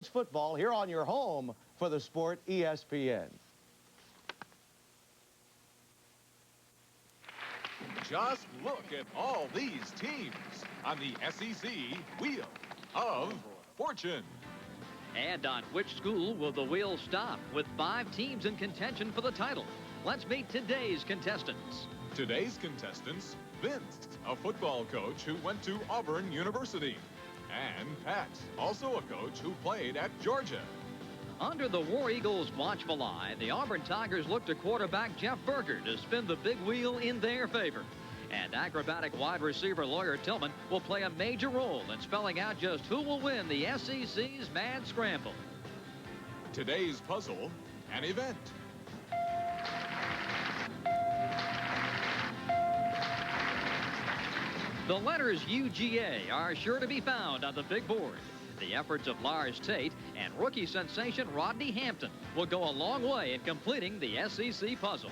Football here on your home for the sport, ESPN. Just look at all these teams on the SEC Wheel of Fortune. And on which school will the wheel stop with 5 teams in contention for the title? Let's meet today's contestants. Today's contestants, Vince, a football coach who went to Auburn University. And Pat, also a coach who played at Georgia. Under the War Eagles' watchful eye, the Auburn Tigers look to quarterback Jeff Berger to spin the big wheel in their favor. And acrobatic wide receiver Lawyer Tillman will play a major role in spelling out just who will win the SEC's Mad Scramble. Today's puzzle, an event. The letters UGA are sure to be found on the big board. The efforts of Lars Tate and rookie sensation Rodney Hampton will go a long way in completing the SEC puzzle.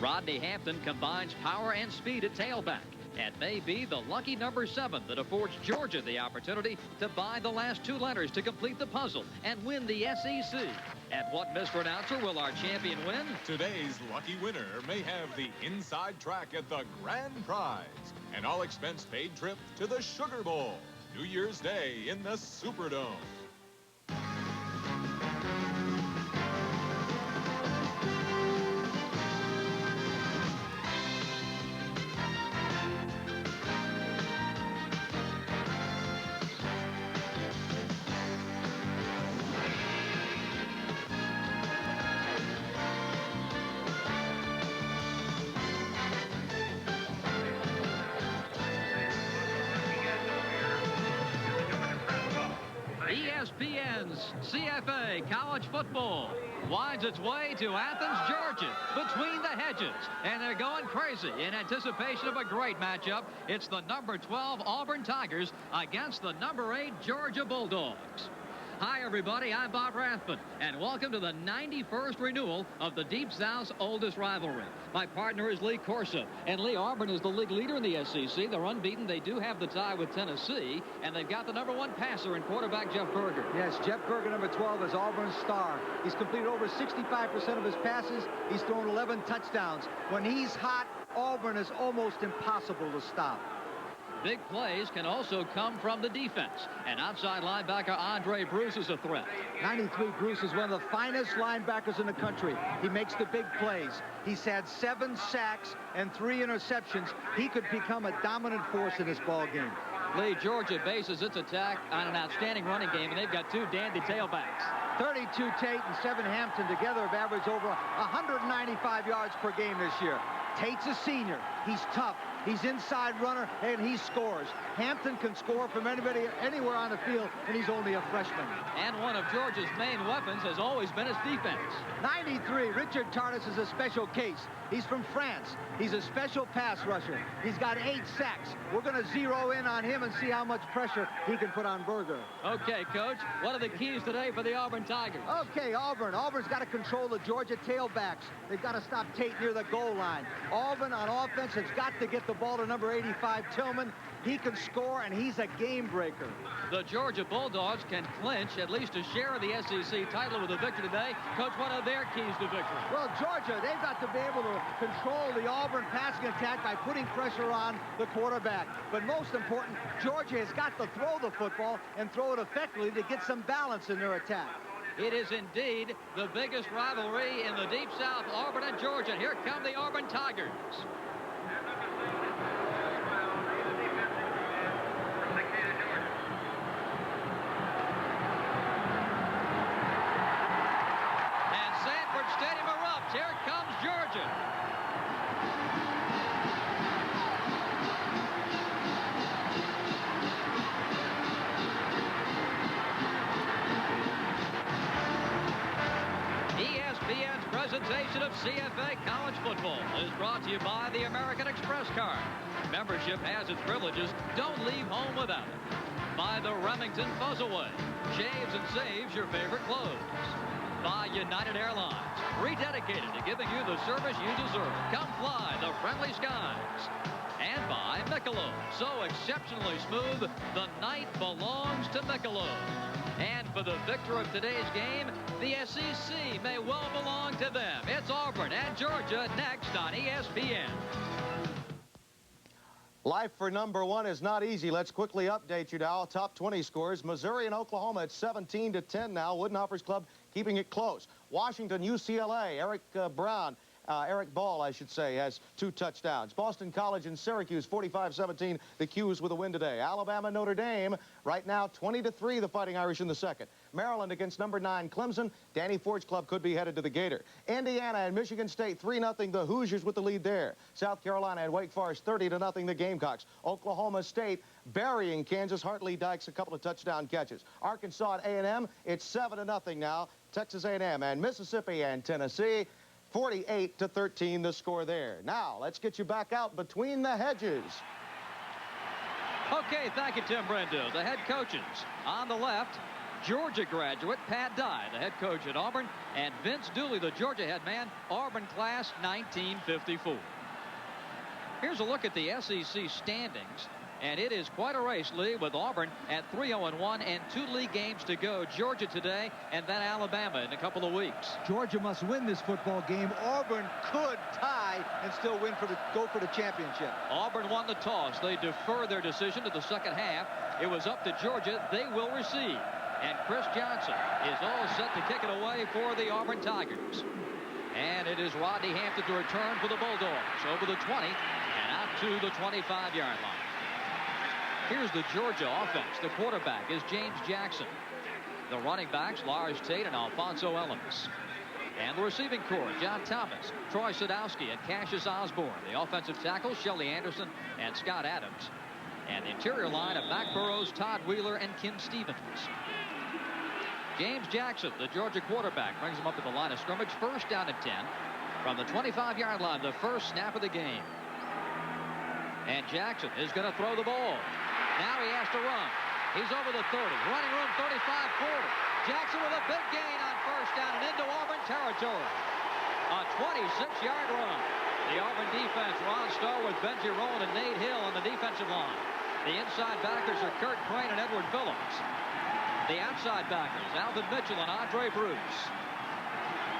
Rodney Hampton combines power and speed at tailback and may be the lucky number 7 that affords Georgia the opportunity to buy the last 2 letters to complete the puzzle and win the SEC. And what mispronouncer will our champion win? Today's lucky winner may have the inside track at the grand prize, an all-expense-paid trip to the Sugar Bowl, New Year's Day in the Superdome. ESPN's CFA College Football winds its way to Athens, Georgia, between the hedges, and they're going crazy in anticipation of a great matchup. It's the number 12 Auburn Tigers against the number 8 Georgia Bulldogs. Hi, everybody. I'm Bob Rathman, and welcome to the 91st renewal of the Deep South's oldest rivalry. My partner is Lee Corso, and Lee, Auburn is the league leader in the SEC. They're unbeaten. They do have the tie with Tennessee, and they've got the number 1 passer in quarterback Jeff Berger. Yes, Jeff Berger, number 12, is Auburn's star. He's completed over 65% of his passes. He's thrown 11 touchdowns. When he's hot, Auburn is almost impossible to stop. Big plays can also come from the defense. And outside linebacker Andre Bruce is a threat. 93 Bruce is one of the finest linebackers in the country. He makes the big plays. He's had 7 sacks and 3 interceptions. He could become a dominant force in this ball game. Lee, Georgia bases its attack on an outstanding running game, and they've got 2 dandy tailbacks. 32 Tate and 7 Hampton together have averaged over 195 yards per game this year. Tate's a senior. He's tough. He's inside runner, and he scores. Hampton can score from anybody, anywhere on the field, and he's only a freshman. And one of Georgia's main weapons has always been his defense. 93, Richard Tardis is a special case. He's from France. He's a special pass rusher. He's got 8 sacks. We're going to zero in on him and see how much pressure he can put on Berger. Okay, Coach. What are the keys today for the Auburn Tigers? Okay, Auburn. Auburn's got to control the Georgia tailbacks. They've got to stop Tate near the goal line. Auburn on offense has got to get the ball to number 85, Tillman. He can score, and he's a game breaker. The Georgia Bulldogs can clinch at least a share of the SEC title with a victory today. Coach, what are their keys to victory? Well, Georgia, they've got to be able to control the Auburn passing attack by putting pressure on the quarterback. But most important, Georgia has got to throw the football and throw it effectively to get some balance in their attack. It is indeed the biggest rivalry in the Deep South, Auburn and Georgia. Here come the Auburn Tigers. Stadium erupts. Here comes Georgia. ESPN's presentation of CFA College Football is brought to you by the American Express card. Membership has its privileges. Don't leave home without it. By the Remington Fuzzaway. Shaves and saves your favorite clothes. by United Airlines, rededicated to giving you the service you deserve. Come fly the friendly skies. And by Michelob, so exceptionally smooth, the night belongs to Michelob. And for the victor of today's game, the SEC may well belong to them. It's Auburn and Georgia next on ESPN. Life for number one is not easy. Let's quickly update you now. Top 20 scores. Missouri and Oklahoma at 17-10 now. Woodenhofer's club keeping it close. Washington, UCLA, Eric Ball, I should say, has 2 touchdowns. Boston College and Syracuse, 45-17. The Qs with a win today. Alabama, Notre Dame, right now 20-3, the Fighting Irish in the second. Maryland against number 9, Clemson. Danny Ford's club could be headed to the Gator. Indiana and Michigan State, 3-0. The Hoosiers with the lead there. South Carolina and Wake Forest, 30-0. The Gamecocks. Oklahoma State burying Kansas. Hartley Dykes, a couple of touchdown catches. Arkansas and A&M, it's 7-0 now. Texas A&M and Mississippi and Tennessee, 48-13 the score there. Now, let's get you back out between the hedges. Okay, thank you, Tim Brendo. The head coaches on the left, Georgia graduate Pat Dye, the head coach at Auburn, and Vince Dooley, the Georgia head man, Auburn class 1954. Here's a look at the SEC standings, and it is quite a race, Lee, with Auburn at 3-0-1 and 2 league games to go. Georgia today and then Alabama in a couple of weeks. Georgia must win this football game. Auburn could tie and still go for the championship. Auburn won the toss. They defer their decision to the second half. It was up to Georgia. They will receive. And Chris Johnson is all set to kick it away for the Auburn Tigers. And it is Rodney Hampton to return for the Bulldogs over the 20 and out to the 25-yard line. Here's the Georgia offense. The quarterback is James Jackson. The running backs, Lars Tate and Alfonso Ellens. And the receiving corps, John Thomas, Troy Sadowski, and Cassius Osborne. The offensive tackles, Shelly Anderson and Scott Adams. And the interior line of Mac Burrows, Todd Wheeler, and Kim Stevens. James Jackson, the Georgia quarterback, brings him up to the line of scrimmage. First down and 10 from the 25-yard line, the first snap of the game. And Jackson is going to throw the ball. Now he has to run. He's over the 30. Running room 35-40. Jackson with a big gain on first down and into Auburn territory. A 26-yard run. The Auburn defense, Ron Starr with Benji Rowan and Nate Hill on the defensive line. The inside backers are Kurt Crane and Edward Phillips. The outside backers, Alvin Mitchell and Andre Bruce.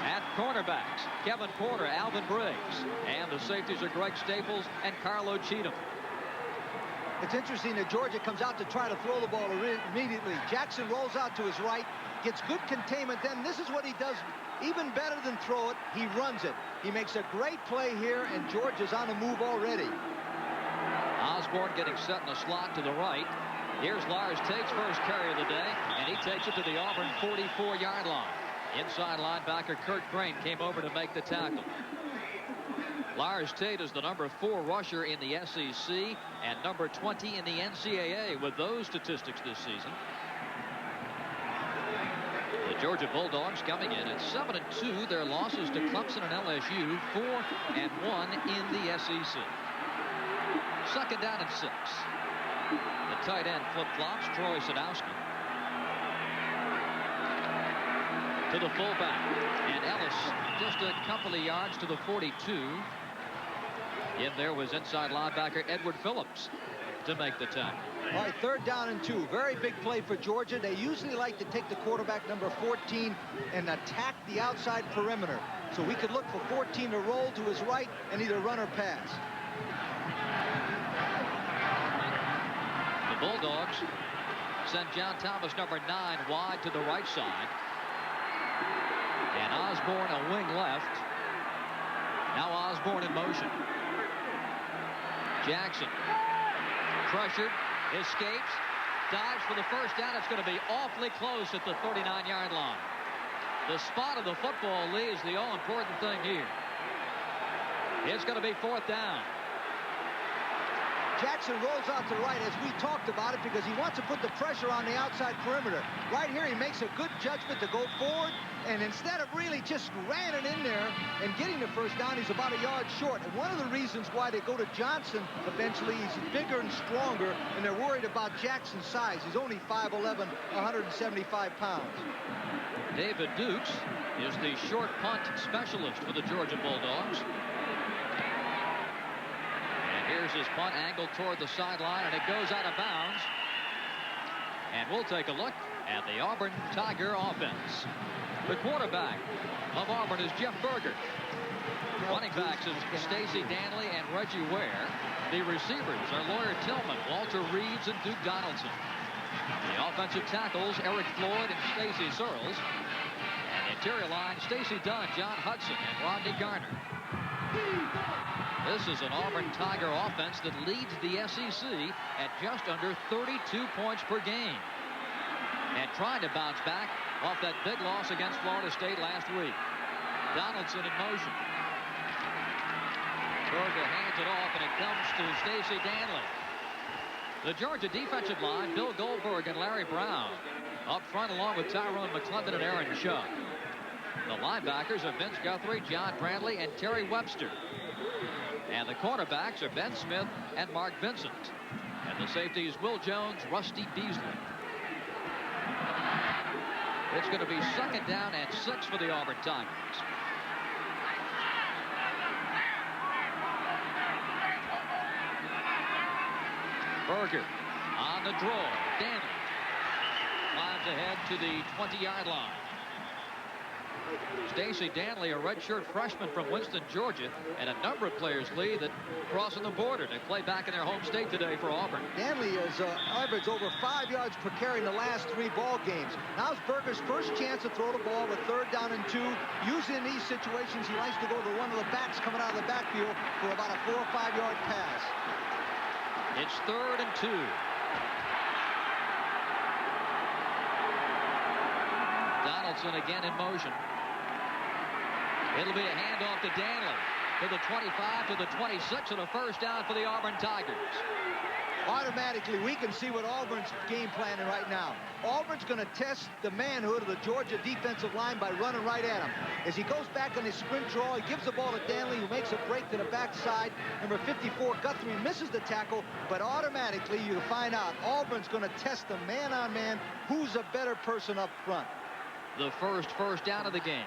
At cornerbacks, Kevin Porter, Alvin Briggs. And the safeties are Greg Staples and Carlo Cheatham. It's interesting that Georgia comes out to try to throw the ball immediately. Jackson rolls out to his right, gets good containment. Then this is what he does even better than throw it. He runs it. He makes a great play here, and Georgia's on the move already. Osborne getting set in the slot to the right. Here's Lars Tate's first carry of the day, and he takes it to the Auburn 44-yard line. Inside linebacker Kurt Crane came over to make the tackle. Lars Tate is the number 4 rusher in the SEC and number 20 in the NCAA with those statistics this season. The Georgia Bulldogs coming in at 7-2. Their losses to Clemson and LSU, 4-1 in the SEC. Second down and 6. The tight end flip-flops, Troy Sadowski. To the fullback. And Ellis just a couple of yards to the 42. In there was inside linebacker Edward Phillips to make the tackle. All right, third down and 2. Very big play for Georgia. They usually like to take the quarterback number 14 and attack the outside perimeter. So we could look for 14 to roll to his right and either run or pass. The Bulldogs send John Thomas, number 9, wide to the right side. And Osborne a wing left. Now Osborne in motion. Jackson pressured, escapes, dives for the first down. It's going to be awfully close at the 39-yard line. The spot of the football, Lee, is the all-important thing here. It's going to be fourth down. Jackson rolls out to right, as we talked about it, because he wants to put the pressure on the outside perimeter. Right here, he makes a good judgment to go forward, and instead of really just ran it in there and getting the first down, he's about a yard short. And one of the reasons why they go to Johnson eventually, he's bigger and stronger, and they're worried about Jackson's size. He's only 5'11", 175 pounds. David Dukes is the short punt specialist for the Georgia Bulldogs. And here's his punt angled toward the sideline, and it goes out of bounds. And we'll take a look at the Auburn Tiger offense. The quarterback of Auburn is Jeff Berger. Running backs is Stacy Danley and Reggie Ware. The receivers are Lawyer Tillman, Walter Reeves, and Duke Donaldson. The offensive tackles, Eric Floyd and Stacy Searles. And the interior line, Stacy Dunn, John Hudson, and Rodney Garner. This is an Auburn Tiger offense that leads the SEC at just under 32 points per game. And trying to bounce back off that big loss against Florida State last week. Donaldson in motion. Berger hands it off, and it comes to Stacy Danley. The Georgia defensive line, Bill Goldberg and Larry Brown. Up front along with Tyrone McClendon and Aaron Shaw. The linebackers are Vince Guthrie, John Brantley, and Terry Webster. And the cornerbacks are Ben Smith and Mark Vincent. And the safeties, Will Jones, Rusty Beasley. It's going to be second down and 6 for the Auburn Tigers. Berger on the draw. Danley climbs ahead to the 20-yard line. Stacy Danley, a redshirt freshman from Winston, Georgia, and a number of players, Lee, that crossing the border to play back in their home state today for Auburn. Danley has averaged over 5 yards per carry in the last 3 ball games. Now's Berger's first chance to throw the ball with 3rd down and 2. Usually in these situations, he likes to go to one of the backs coming out of the backfield for about a 4 or 5 yard pass. It's 3rd and 2. Donaldson again in motion. It'll be a handoff to Danley to the 25, to the 26, and a first down for the Auburn Tigers. Automatically, we can see what Auburn's game planning right now. Auburn's going to test the manhood of the Georgia defensive line by running right at him. As he goes back on his sprint draw, he gives the ball to Danley, who makes a break to the backside. Number 54, Guthrie, misses the tackle, but automatically you find out Auburn's going to test the man-on-man, who's a better person up front. The first down of the game.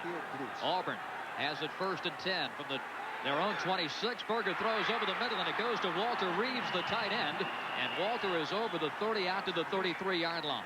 Auburn has it 1st and 10 from their own 26. Berger throws over the middle, and it goes to Walter Reeves, the tight end. And Walter is over the 30 out to the 33-yard line.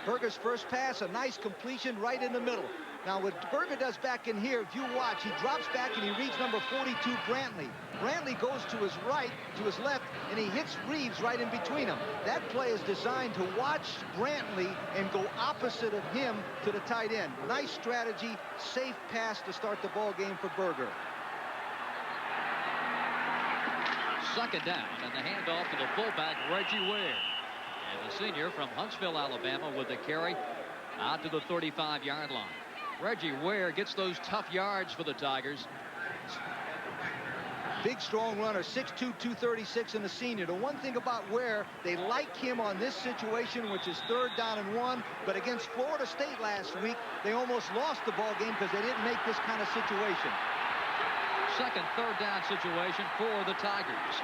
Berger's first pass, a nice completion right in the middle. Now, what Berger does back in here, if you watch, he drops back and he reads number 42, Brantley. Brantley goes to his right, to his left, and he hits Reeves right in between them. That play is designed to watch Brantley and go opposite of him to the tight end. Nice strategy, safe pass to start the ball game for Berger. 2nd down, and the handoff to the fullback, Reggie Ware. And the senior from Huntsville, Alabama, with the carry out to the 35-yard line. Reggie Ware gets those tough yards for the Tigers. Big, strong runner, 6'2", 236, and the senior. The one thing about Ware, they like him on this situation, which is 3rd down and 1. But against Florida State last week, they almost lost the ball game because they didn't make this kind of situation. 2nd, 3rd down situation for the Tigers.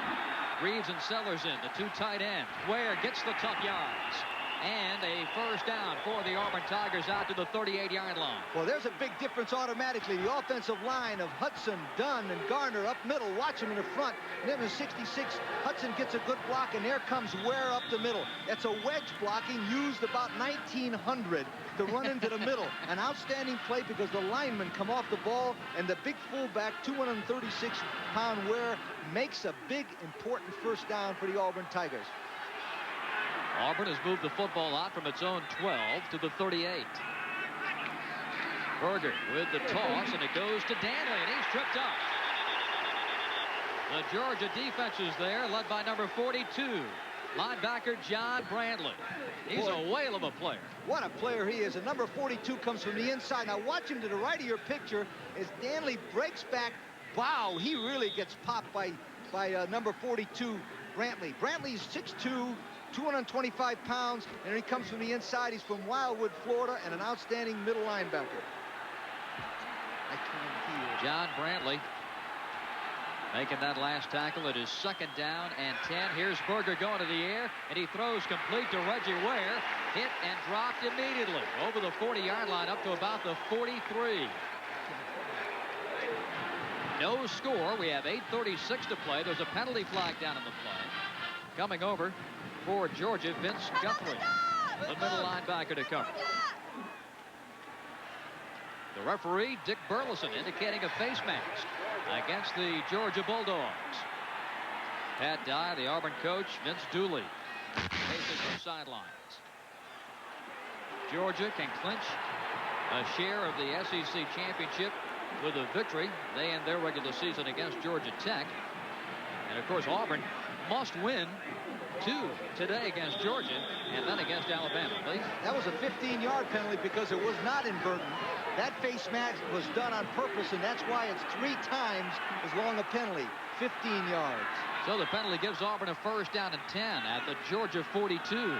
Reeves and Sellers in, the 2 tight ends. Ware gets the tough yards. And a first down for the Auburn Tigers out to the 38-yard line. Well, there's a big difference automatically. The offensive line of Hudson, Dunn, and Garner up middle. Watch him in the front. And then in 66, Hudson gets a good block, and there comes Ware up the middle. That's a wedge blocking used about 1900 to run into the middle. An outstanding play because the linemen come off the ball, and the big fullback, 236-pound Ware, makes a big, important first down for the Auburn Tigers. Auburn has moved the football out from its own 12 to the 38. Berger with the toss, and it goes to Danley, and he's tripped up. The Georgia defense is there, led by number 42, linebacker John Brantley. He's a whale of a player. What a player he is. And number 42 comes from the inside. Now watch him to the right of your picture as Danley breaks back. Wow, he really gets popped by number 42, Brantley. Brantley's 6'2", 225 pounds, and he comes from the inside. He's from Wildwood, Florida, and an outstanding middle linebacker. John Brantley Making that last tackle. It is 2nd down and 10. Here's Berger going to the air, and he throws complete to Reggie Ware. Hit and dropped immediately over the 40-yard line up to about the 43. No score. We have 8:36 to play. There's a penalty flag down in the play. Coming over for Georgia, Vince Guthrie, the middle linebacker to cover. The referee, Dick Burleson, indicating a face mask against the Georgia Bulldogs. Pat Dye, the Auburn coach, Vince Dooley, facing the sidelines. Georgia can clinch a share of the SEC championship with a victory. They end their regular season against Georgia Tech. And, of course, Auburn must win 2 today against Georgia and then against Alabama. Lee? That was a 15-yard penalty because it was not inverted. That face mask was done on purpose, and that's why it's 3 times as long a penalty, 15 yards. So the penalty gives Auburn a 1st down and 10 at the Georgia 42.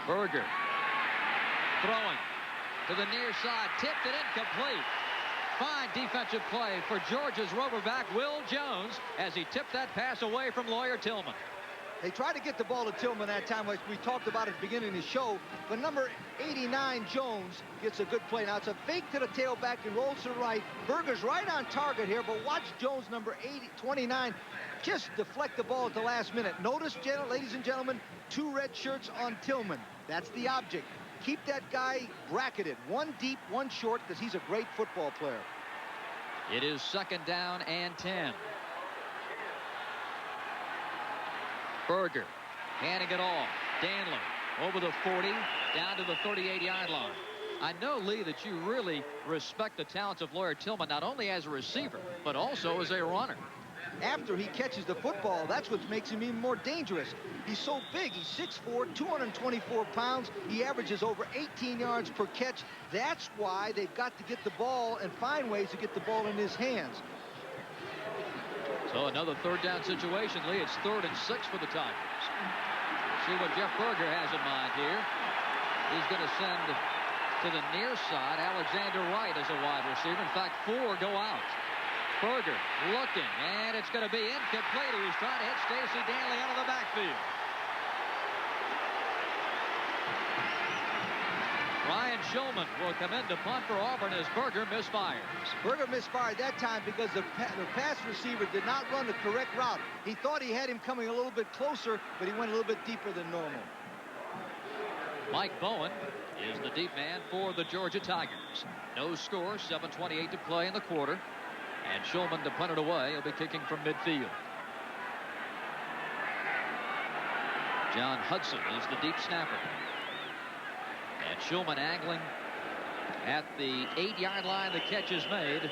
Berger throwing to the near side, tipped it incomplete. Fine defensive play for Georgia's roverback, Will Jones, as he tipped that pass away from Lawyer Tillman. They tried to get the ball to Tillman that time, like we talked about at the beginning of the show, but number 89, Jones, gets a good play. Now, it's a fake to the tailback and rolls to the right. Berger's right on target here, but watch Jones, number 29, just deflect the ball at the last minute. Notice, ladies and gentlemen, 2 red shirts on Tillman. That's the object. Keep that guy bracketed. 1 deep, 1 short, because he's a great football player. It is 2nd down and 10. Berger handing it off. Danley over the 40, down to the 38-yard line. I know, Lee, that you really respect the talents of Lawyer Tillman, not only as a receiver, but also as a runner. After he catches the football, that's what makes him even more dangerous. He's so big. He's 6'4", 224 pounds. He averages over 18 yards per catch. That's why they've got to get the ball and find ways to get the ball in his hands. So another 3rd down situation, Lee. It's 3rd and 6 for the Tigers. See what Jeff Berger has in mind here. He's going to send to the near side Alexander Wright as a wide receiver. In fact, 4 go out. Berger looking, and it's going to be incomplete. He was trying to hit Stacy Danley out of the backfield. Ryan Shulman will come in to punt for Auburn as Berger misfires. Berger misfired that time because the pass receiver did not run the correct route. He thought he had him coming a little bit closer, but he went a little bit deeper than normal. Mike Bowen is the deep man for the Georgia Tigers. No score, 7:28 to play in the quarter. And Shulman to punt it away. He'll be kicking from midfield. John Hudson is the deep snapper. And Shulman angling at the 8-yard line. The catch is made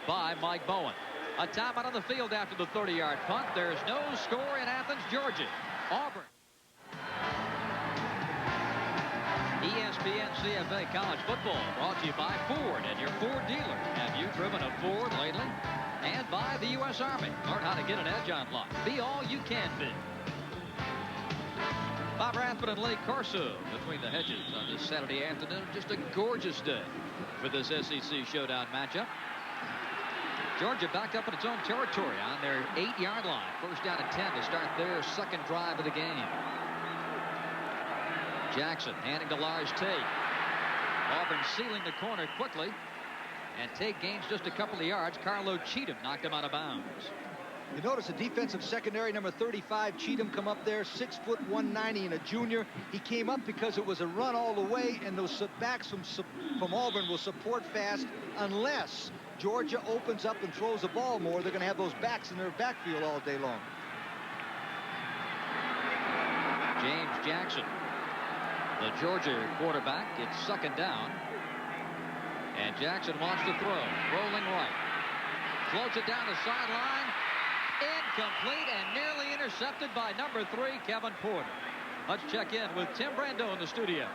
by Mike Bowen. A timeout on the field after the 30-yard punt. There's no score in Athens, Georgia. Auburn. ESPN CFA College Football brought to you by Ford and your Ford dealer. Have you driven a Ford lately? And by the U.S. Army. Learn how to get an edge on life. Be all you can be. Bob Rathman and Lee Corso between the hedges on this Saturday afternoon. Just a gorgeous day for this SEC Showdown matchup. Georgia back up in its own territory on their 8-yard line. 1st down and 10 to start their 2nd drive of the game. Jackson handing to Lars Tate. Auburn sealing the corner quickly. And Tate gains just a couple of yards. Carlo Cheatham knocked him out of bounds. You notice the defensive secondary, number 35, Cheatham, come up there, 6 foot 190 and a junior. He came up because it was a run all the way, and those backs from Auburn will support fast unless Georgia opens up and throws the ball more. They're going to have those backs in their backfield all day long. James Jackson, the Georgia quarterback. It's 2nd down. And Jackson wants to throw. Rolling right. Floats it down the sideline. Incomplete and nearly intercepted by number 3, Kevin Porter. Let's check in with Tim Brando in the studio.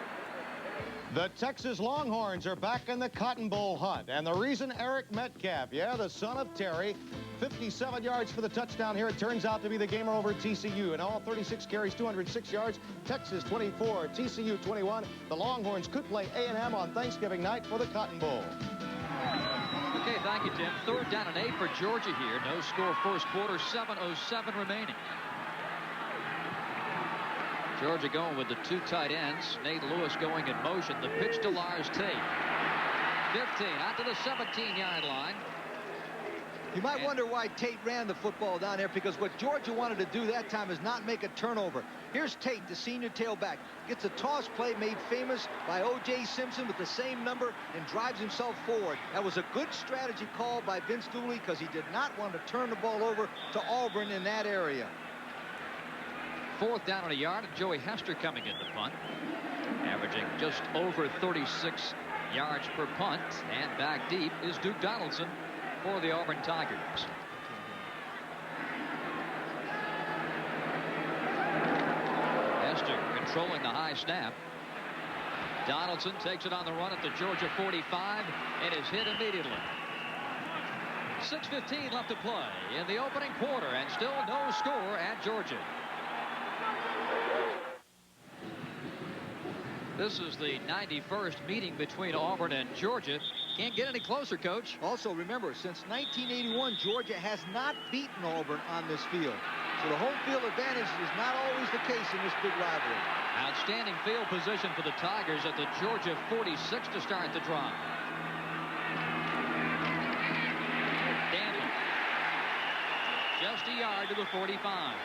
The Texas Longhorns are back in the Cotton Bowl hunt. And the reason Eric Metcalf, the son of Terry, 57 yards for the touchdown here. It turns out to be the gamer over TCU. And all 36 carries, 206 yards. Texas 24, TCU 21. The Longhorns could play A&M on Thanksgiving night for the Cotton Bowl. Okay, thank you, Tim. 3rd down and 8 for Georgia here. No score first quarter, 7:07 remaining. Georgia going with the 2 tight ends. Nate Lewis going in motion. The pitch to Lars Tate. 15 out to the 17-yard line. You might wonder why Tate ran the football down there, because what Georgia wanted to do that time is not make a turnover. Here's Tate, the senior tailback. Gets a toss play made famous by O.J. Simpson with the same number and drives himself forward. That was a good strategy call by Vince Dooley, because he did not want to turn the ball over to Auburn in that area. 4th down and a yard, and Joey Hester coming in to punt. Averaging just over 36 yards per punt. And back deep is Duke Donaldson for the Auburn Tigers. Hester controlling the high snap. Donaldson takes it on the run at the Georgia 45 and is hit immediately. 6:15 left to play in the opening quarter, and still no score at Georgia. This is the 91st meeting between Auburn and Georgia. Can't get any closer, Coach. Also, remember, since 1981, Georgia has not beaten Auburn on this field. So the home field advantage is not always the case in this big rivalry. Outstanding field position for the Tigers at the Georgia 46 to start the drive. Danley. Just a yard to the 45.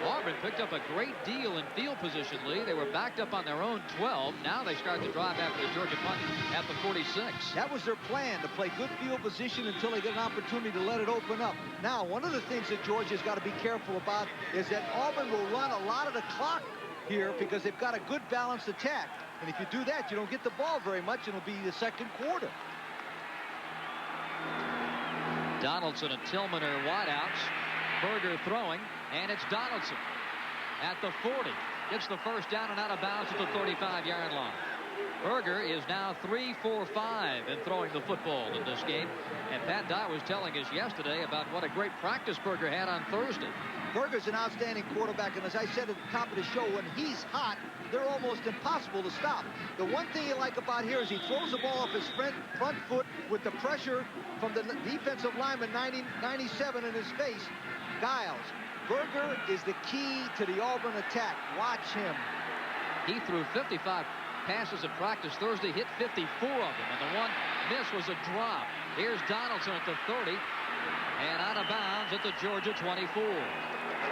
Auburn picked up a great deal in field position, Lee. They were backed up on their own 12. Now they start the drive after the Georgia punt at the 46. That was their plan, to play good field position until they get an opportunity to let it open up. Now, one of the things that Georgia's got to be careful about is that Auburn will run a lot of the clock here because they've got a good balanced attack. And if you do that, you don't get the ball very much, and it'll be the second quarter. Donaldson and Tillman are wideouts. Berger throwing, and it's Donaldson at the 40. Gets the first down and out of bounds at the 35-yard line. Berger is now 3 for 5 in throwing the football in this game. And Pat Dye was telling us yesterday about what a great practice Berger had on Thursday. Berger's an outstanding quarterback, and as I said at the top of the show, when he's hot, they're almost impossible to stop. The one thing you like about here is he throws the ball off his front foot with the pressure from the defensive lineman 97 in his face. Giles. Berger is the key to the Auburn attack. Watch him. He threw 55 passes in practice Thursday, hit 54 of them, and the one miss was a drop. Here's Donaldson at the 30, and out of bounds at the Georgia 24.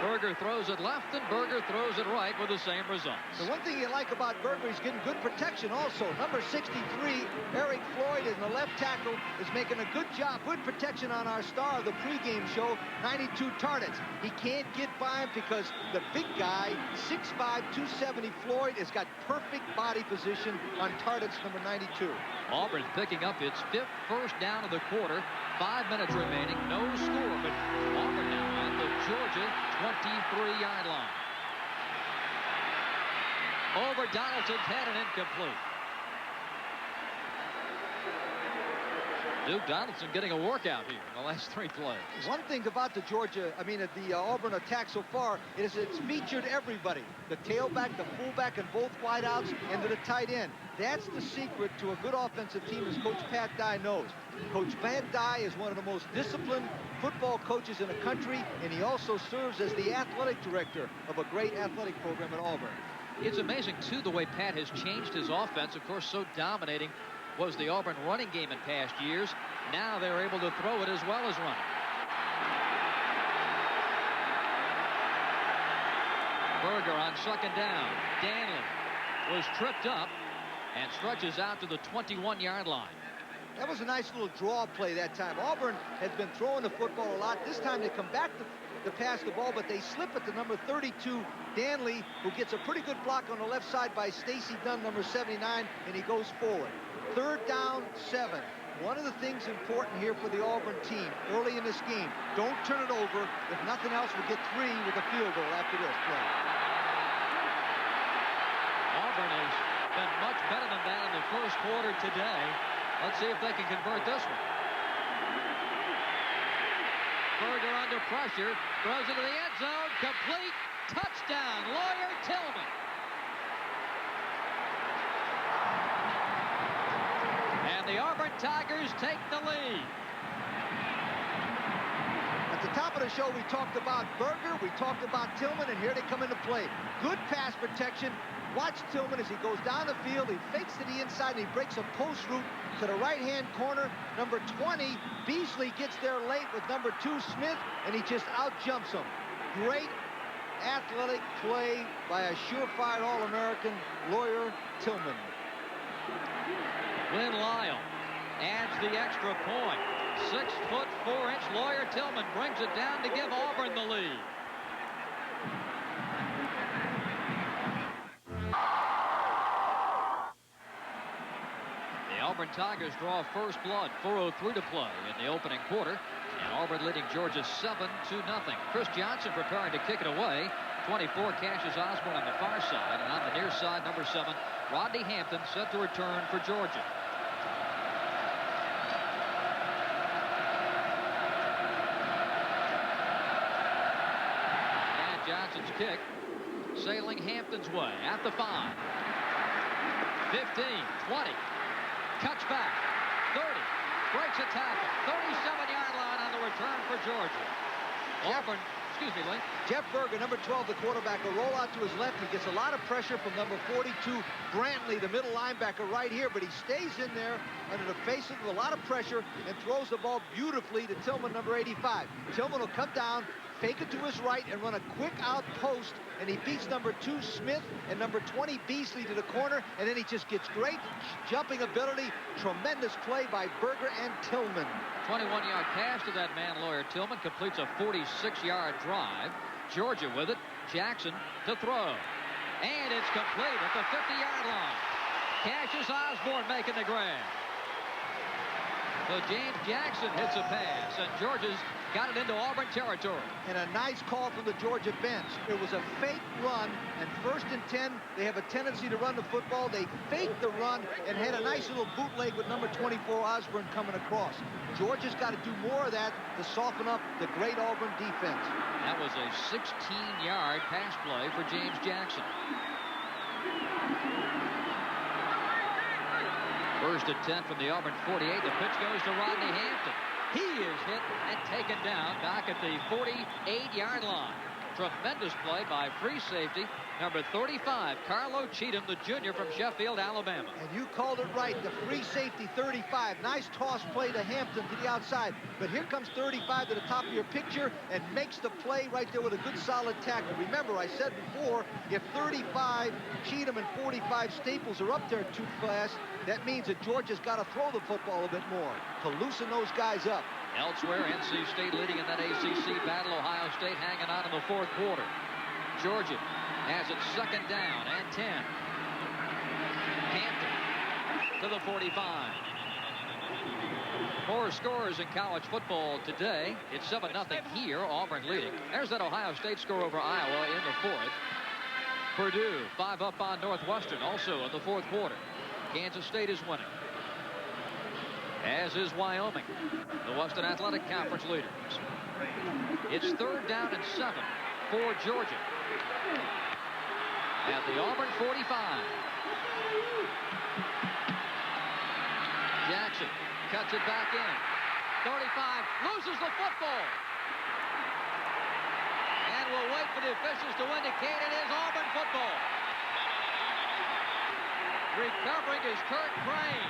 Berger throws it left, and Berger throws it right with the same results. The one thing you like about Berger, he's getting good protection also. Number 63, Eric Floyd, in the left tackle, is making a good job, good protection on our star of the pregame show, 92 Targets. He can't get by him because the big guy, 6'5", 270 Floyd, has got perfect body position on Targets, number 92. Auburn's picking up its 5th first down of the quarter. 5 minutes remaining, no score, but Auburn now at the Georgia 23-yard line. Over Donaldson's head and incomplete. Duke Donaldson getting a workout here in the last 3 plays. One thing about the Auburn attack so far is it's featured everybody. The tailback, the fullback, and both wideouts, and to the tight end. That's the secret to a good offensive team, as Coach Pat Dye knows. Coach Pat Dye is one of the most disciplined football coaches in the country, and he also serves as the athletic director of a great athletic program at Auburn. It's amazing, too, the way Pat has changed his offense. Of course, so dominating was the Auburn running game in past years. Now they're able to throw it as well as run it. Berger on second down. Danley was tripped up and stretches out to the 21-yard line. That was a nice little draw play that time. Auburn has been throwing the football a lot. This time they come back to pass the ball, but they slip at the number 32, Danley, who gets a pretty good block on the left side by Stacy Dunn, number 79, and he goes forward. 3rd down, 7. One of the things important here for the Auburn team early in this game, don't turn it over. If nothing else, we'll get 3 with a field goal after this play. Auburn has been much better than that in the first quarter today. Let's see if they can convert this one. Berger under pressure, throws into the end zone, complete, touchdown, Lawyer Tillman. And the Auburn Tigers take the lead. At the top of the show, we talked about Berger, we talked about Tillman, and here they come into play. Good pass protection. Watch Tillman as he goes down the field. He fakes to the inside, and he breaks a post route to the right-hand corner. Number 20, Beasley, gets there late with number 2, Smith, and he just out-jumps him. Great athletic play by a surefire All-American, Lawyer Tillman. Glenn Lyle adds the extra point. 6'4" Lawyer Tillman brings it down to give Auburn the lead. The Auburn Tigers draw first blood. 4:03 to play in the opening quarter. And Auburn leading Georgia 7-0. Chris Johnson preparing to kick it away. 24, Cassius Osborne on the far side. And on the near side, number 7, Rodney Hampton, set to return for Georgia. And Johnson's kick sailing Hampton's way at the 5. 15, 20. Cuts back. 30. Breaks a tackle. 37-yard line on the return for Georgia. Auburn, excuse me, Lee. Jeff Berger, number 12, the quarterback, will roll out to his left. He gets a lot of pressure from number 42, Brantley, the middle linebacker, right here, but he stays in there under the face of a lot of pressure and throws the ball beautifully to Tillman, number 85. Tillman will come down, fake it to his right, and run a quick out post, and he beats number 2, Smith, and number 20, Beasley, to the corner, and then he just gets great jumping ability. Tremendous play by Berger and Tillman. 21-yard pass to that man, Lawyer Tillman, completes a 46-yard drive. Georgia with it. Jackson to throw. And it's complete at the 50-yard line. Cassius Osborne making the grab. So James Jackson hits a pass, and Georgia's got it into Auburn territory. And a nice call from the Georgia bench. It was a fake run, and 1st and 10, they have a tendency to run the football. They faked the run and had a nice little bootleg with number 24, Osborne, coming across. Georgia's got to do more of that to soften up the great Auburn defense. That was a 16-yard pass play for James Jackson. 1st and 10 from the Auburn 48. The pitch goes to Rodney Hampton. He is hit and taken down back at the 48-yard line. Tremendous play by free safety, number 35, Carlo Cheatham, the junior from Sheffield, Alabama. And you called it right, the free safety, 35. Nice toss play to Hampton to the outside. But here comes 35 to the top of your picture and makes the play right there with a good solid tackle. Remember, I said before, if 35, Cheatham, and 45, Staples are up there too fast, that means that Georgia's got to throw the football a bit more to loosen those guys up. Elsewhere, NC State leading in that ACC battle. Ohio State hanging on in the 4th quarter. Georgia has it 2nd down and 10. Hampton to the 45. More scores in college football today. It's 7-0 here, Auburn leading. There's that Ohio State score over Iowa in the 4th. Purdue 5 up on Northwestern also in the 4th quarter. Kansas State is winning, as is Wyoming, the Western Athletic Conference leaders. It's 3rd down and 7 for Georgia at the Auburn 45. Jackson cuts it back in. 35, loses the football. And we'll wait for the officials to indicate it is Auburn football. Recovering is Kurt Crane.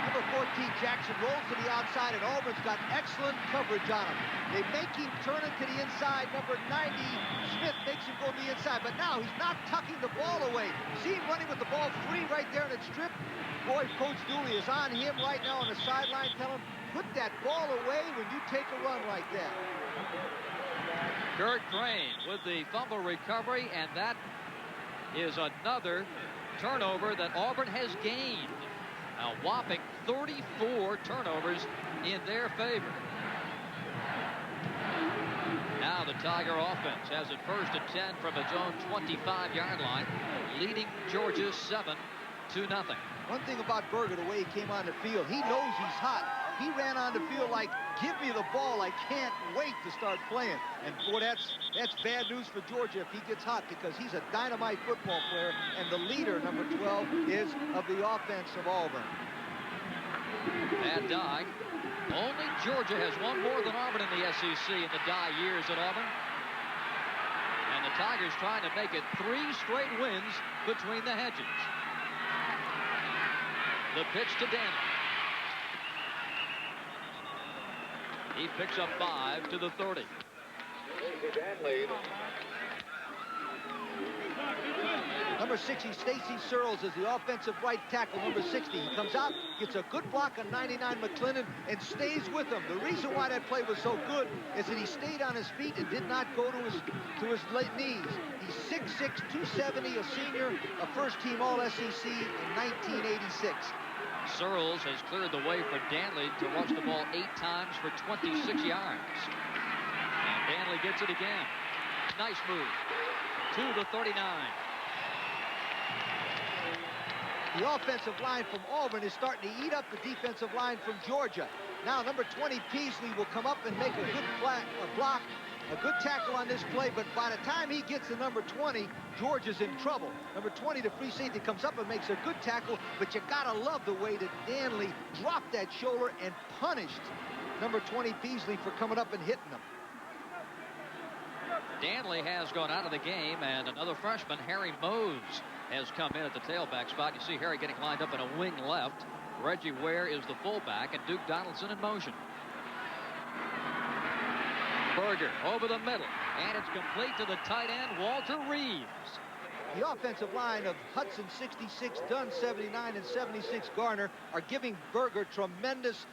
Number 14, Jackson, rolls to the outside, and Auburn's got excellent coverage on him. They make him turn it to the inside. Number 90, Smith, makes him go to the inside, but now he's not tucking the ball away. See him running with the ball free right there in its strip. Boy, Coach Dooley is on him right now on the sideline, telling him, put that ball away when you take a run like that. Kurt Crane with the fumble recovery, and that is another turnover that Auburn has gained. A whopping 34 turnovers in their favor. Now the Tiger offense has it 1st and 10 from its own 25-yard line, leading Georgia 7-0. One thing about Berger, the way he came on the field, he knows he's hot. He ran on the field like, give me the ball. I can't wait to start playing. And boy, that's bad news for Georgia if he gets hot, because he's a dynamite football player, and the leader, number 12, is of the offense of Auburn. Van Dyke. Only Georgia has won more than Auburn in the SEC in the Dye years at Auburn. And the Tigers trying to make it 3 straight wins between the hedges. The pitch to Danley. He picks up 5 to the 30. Number 60, Stacy Searles, is the offensive right tackle, number 60. He comes out, gets a good block on 99 McClendon, and stays with him. The reason why that play was so good is that he stayed on his feet and did not go to his knees. He's 6'6", 270, a senior, a first-team All-SEC in 1986. Searles has cleared the way for Danley to rush the ball 8 times for 26 yards. And Danley gets it again. Nice move. To the 39. The offensive line from Auburn is starting to eat up the defensive line from Georgia. Now, number 20, Peasley, will come up and make a good block, a good tackle on this play, but by the time he gets to number 20, Georgia's in trouble. Number 20, the free safety, comes up and makes a good tackle, but you gotta love the way that Danley dropped that shoulder and punished number 20, Peasley, for coming up and hitting him. Danley has gone out of the game, and another freshman, Harry Mose, has come in at the tailback spot. You see Harry getting lined up in a wing left. Reggie Ware is the fullback, and Duke Donaldson in motion. Berger over the middle, and it's complete to the tight end, Walter Reeves. The offensive line of Hudson, 66, Dunn, 79, and 76, Garner, are giving Berger tremendous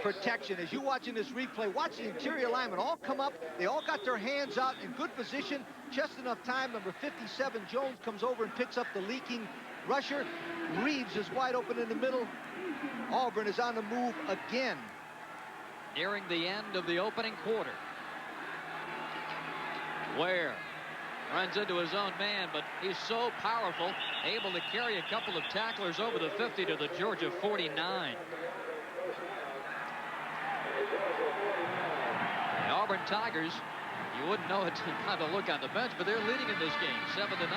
protection. As you watching this replay, watch the interior linemen all come up. They all got their hands out in good position. Just enough time. Number 57, Jones, comes over and picks up the leaking rusher. Reeves is wide open in the middle. Auburn is on the move again. Nearing the end of the opening quarter. Ware runs into his own man, but he's so powerful, able to carry a couple of tacklers over the 50 to the Georgia 49. The Auburn Tigers, you wouldn't know it by the look on the bench, but they're leading in this game, 7-0.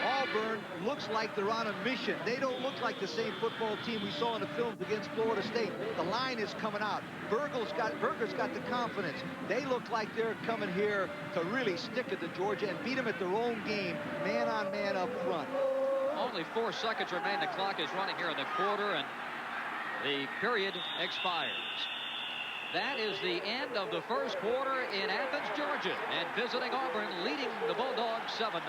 Auburn looks like they're on a mission. They don't look like the same football team we saw in the films against Florida State. The line is coming out. Berger's got the confidence. They look like they're coming here to really stick it to Georgia and beat them at their own game, man on man up front. Only 4 seconds remain. The clock is running here in the quarter, and the period expires. That is the end of the first quarter in Athens, Georgia, and visiting Auburn, leading the Bulldogs 7-0.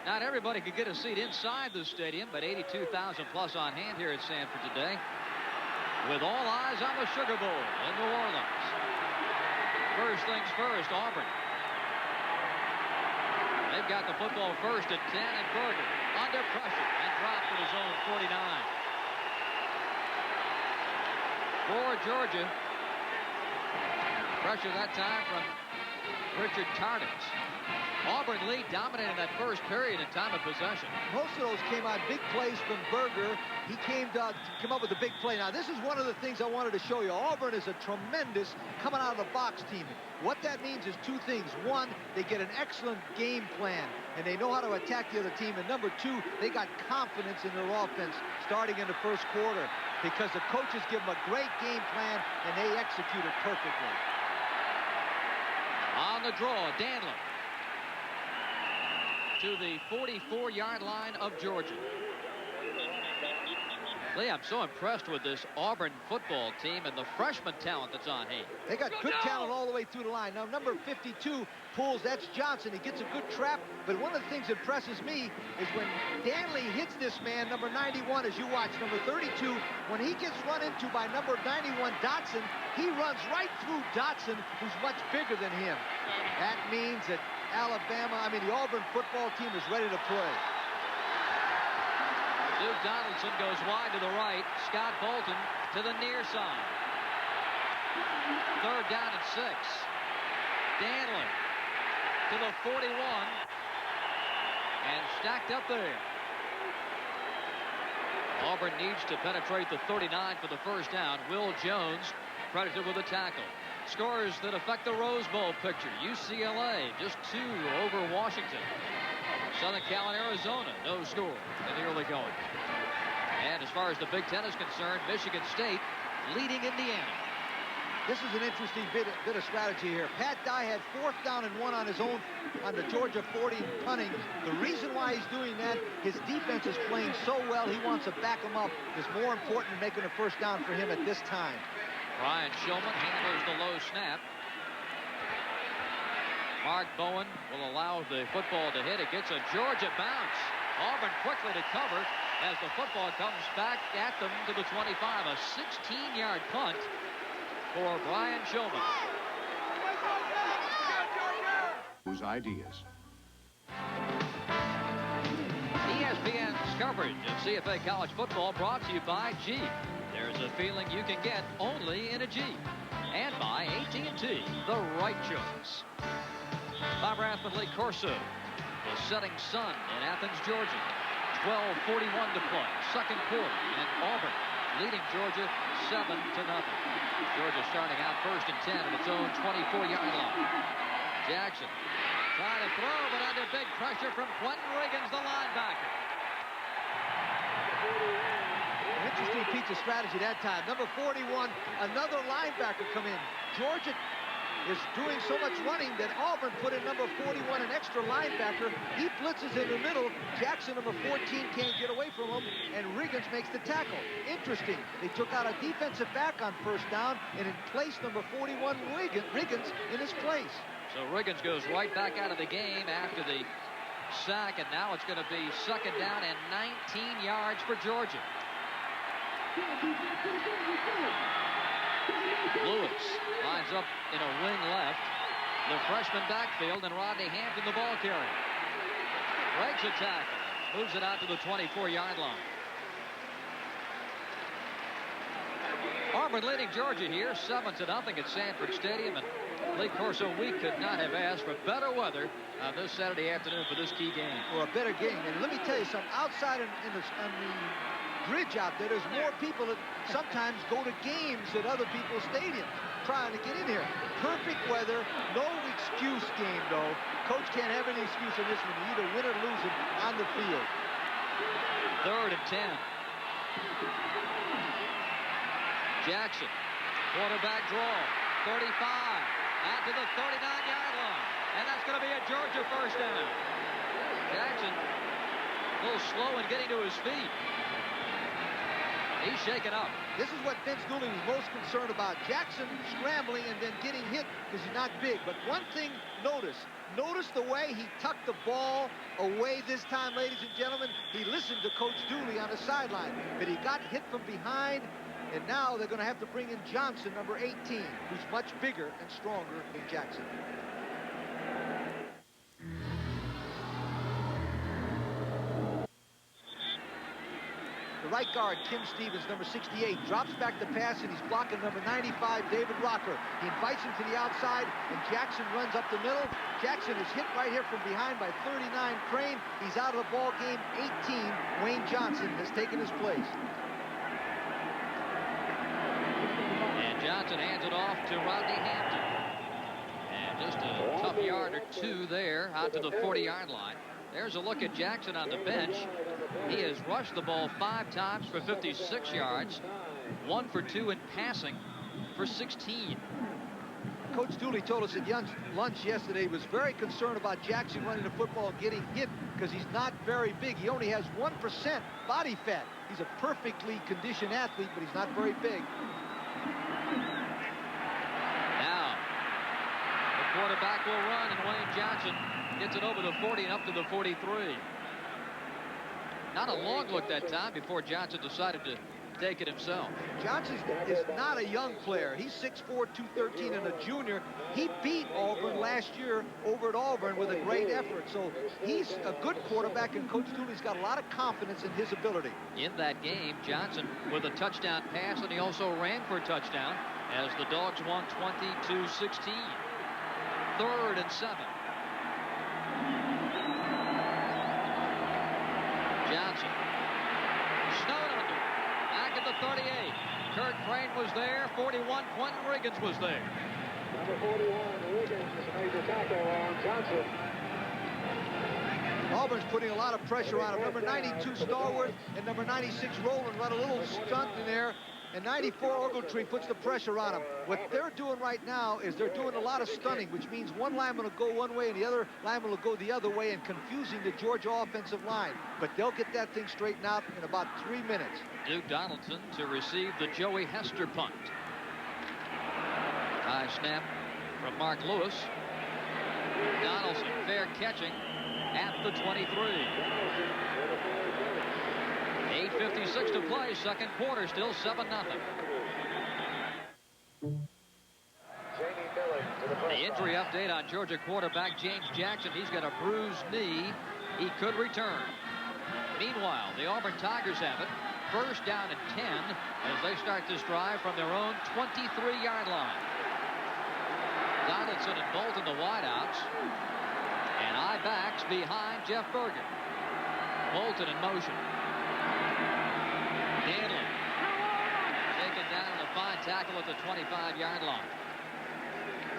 Not everybody could get a seat inside the stadium, but 82,000 plus on hand here at Sanford today, with all eyes on the Sugar Bowl in New Orleans. First things first, Auburn. They've got the football first at 10, and Berger under pressure and dropped at his own 49. For Georgia, pressure that time from Richard Tardis. Auburn lead dominated that first period in time of possession. Most of those came on big plays from Berger. He came up with a big play. Now, this is one of the things I wanted to show you. Auburn is a tremendous coming out of the box team. What that means is 2 things. 1, they get an excellent game plan, and they know how to attack the other team. And number 2, they got confidence in their offense starting in the first quarter, because the coaches give them a great game plan, and they execute it perfectly. On the draw, Danley to the 44-yard line of Georgia. Lee, I'm so impressed with this Auburn football team and the freshman talent that's on hand. They got good talent all the way through the line. Now, number 52 pulls, that's Johnson. He gets a good trap, but one of the things that impresses me is when Danley hits this man, number 91, as you watch, number 32, when he gets run into by number 91, Dotson, he runs right through Dotson, who's much bigger than him. That means that the Auburn football team is ready to play. Duke Donaldson goes wide to the right. Scott Bolton to the near side. 3rd down and 6. Danley to the 41 and stacked up there. Auburn needs to penetrate the 39 for the first down. Will Jones credited with a tackle. Scores that affect the Rose Bowl picture. UCLA just 2 over Washington. Southern Cal and Arizona, no score in the early going. And as far as the Big Ten is concerned, Michigan State leading Indiana. This is an interesting bit of strategy here. Pat Dye had 4th down and 1 on his own on the Georgia 40 punting. The reason why he's doing that, his defense is playing so well, he wants to back him up. It's more important than making a first down for him at this time. Ryan Shulman handles the low snap. Mark Bowen will allow the football to hit. It gets a Georgia bounce. Auburn quickly to cover as the football comes back at them to the 25. A 16-yard punt for Brian Shulman. Whose ideas? ESPN's coverage of CFA college football brought to you by Jeep. There's a feeling you can get only in a Jeep. And by AT&T, the right choice. By Rathman Lee Corso, the setting sun in Athens, Georgia. 12:41 to play, second quarter, and Auburn leading Georgia 7-0. Georgia starting out 1st and 10 at its own 24-yard line. Jackson trying to throw, but under big pressure from Quentin Riggins, the linebacker. An interesting piece of strategy that time. Number 41, another linebacker come in. Georgia is doing so much running that Auburn put in number 41, an extra linebacker. He blitzes in the middle. Jackson, number 14, can't get away from him, and Riggins makes the tackle. Interesting. They took out a defensive back on first down and in place number 41, Riggins, in his place. So Riggins goes right back out of the game after the sack, and now it's going to be 2nd down and 19 yards for Georgia. Lewis lines up in a wing left. The freshman backfield, and Rodney Hampton, the ball carrier. Breaks a tackle. Moves it out to the 24-yard line. Auburn leading Georgia here 7-0 at Sanford Stadium. And Lee Corso, we could not have asked for better weather this Saturday afternoon for this key game. For a better game. And let me tell you something. Outside on the bridge out there, there's more people that sometimes go to games at other people's stadiums trying to get in here. Perfect weather, no excuse game though. Coach can't have any excuse in this one. You either win or lose it on the field. 3rd and 10. Jackson, quarterback draw, 35, out to the 39-yard line, and that's going to be a Georgia first down. Jackson, a little slow in getting to his feet. He's shaken up. This is what Vince Dooley was most concerned about. Jackson scrambling and then getting hit because he's not big. But one thing, notice the way he tucked the ball away this time, ladies and gentlemen. He listened to Coach Dooley on the sideline, but he got hit from behind, and now they're going to have to bring in Johnson, number 18, who's much bigger and stronger than Jackson. The right guard, Tim Stevens, number 68, drops back the pass, and he's blocking number 95, David Rocker. He invites him to the outside, and Jackson runs up the middle. Jackson is hit right here from behind by 39, Crane. He's out of the ball game. 18, Wayne Johnson has taken his place. And Johnson hands it off to Rodney Hampton. And just a tough yard or two there out to the 40-yard line. There's a look at Jackson on the bench. He has rushed the ball 5 times for 56 yards, 1 for 2 in passing for 16. Coach Dooley told us at lunch yesterday he was very concerned about Jackson running the football and getting hit because he's not very big. He only has 1% body fat. He's a perfectly conditioned athlete, but he's not very big. Now, the quarterback will run, and Wayne Johnson gets it over the 40 and up to the 43. Not a long look that time before Johnson decided to take it himself. Johnson is not a young player. He's 6'4", 213, and a junior. He beat Auburn last year over at Auburn with a great effort. So he's a good quarterback, and Coach Dooley's got a lot of confidence in his ability. In that game, Johnson with a touchdown pass, and he also ran for a touchdown as the Dogs won 22-16. 3rd and 7. 38. Kurt Crane was there. 41, Quentin Riggins was there. Number 41, Riggins made the tackle on Johnson. Auburn's putting a lot of pressure on him. Number 92, Starworth, and number 96, Rowland, run a little stunt in there. And 94, Ogletree puts the pressure on him. What they're doing right now is they're doing a lot of stunning, which means one lineman will go one way and the other lineman will go the other way, and confusing the Georgia offensive line. But they'll get that thing straightened out in about 3 minutes. Duke Donaldson to receive the Joey Hester punt. High snap from Mark Lewis. Donaldson fair catching at the 23. 8:56 to play, second quarter, still 7-0. The injury update on Georgia quarterback James Jackson. He's got a bruised knee. He could return. Meanwhile, the Auburn Tigers have it. First down and 10 as they start this drive from their own 23-yard line. Donaldson and Bolton, the wideouts. And I-backs behind Jeff Berger. Bolton in motion. Danley taken down on a fine tackle at the 25-yard line.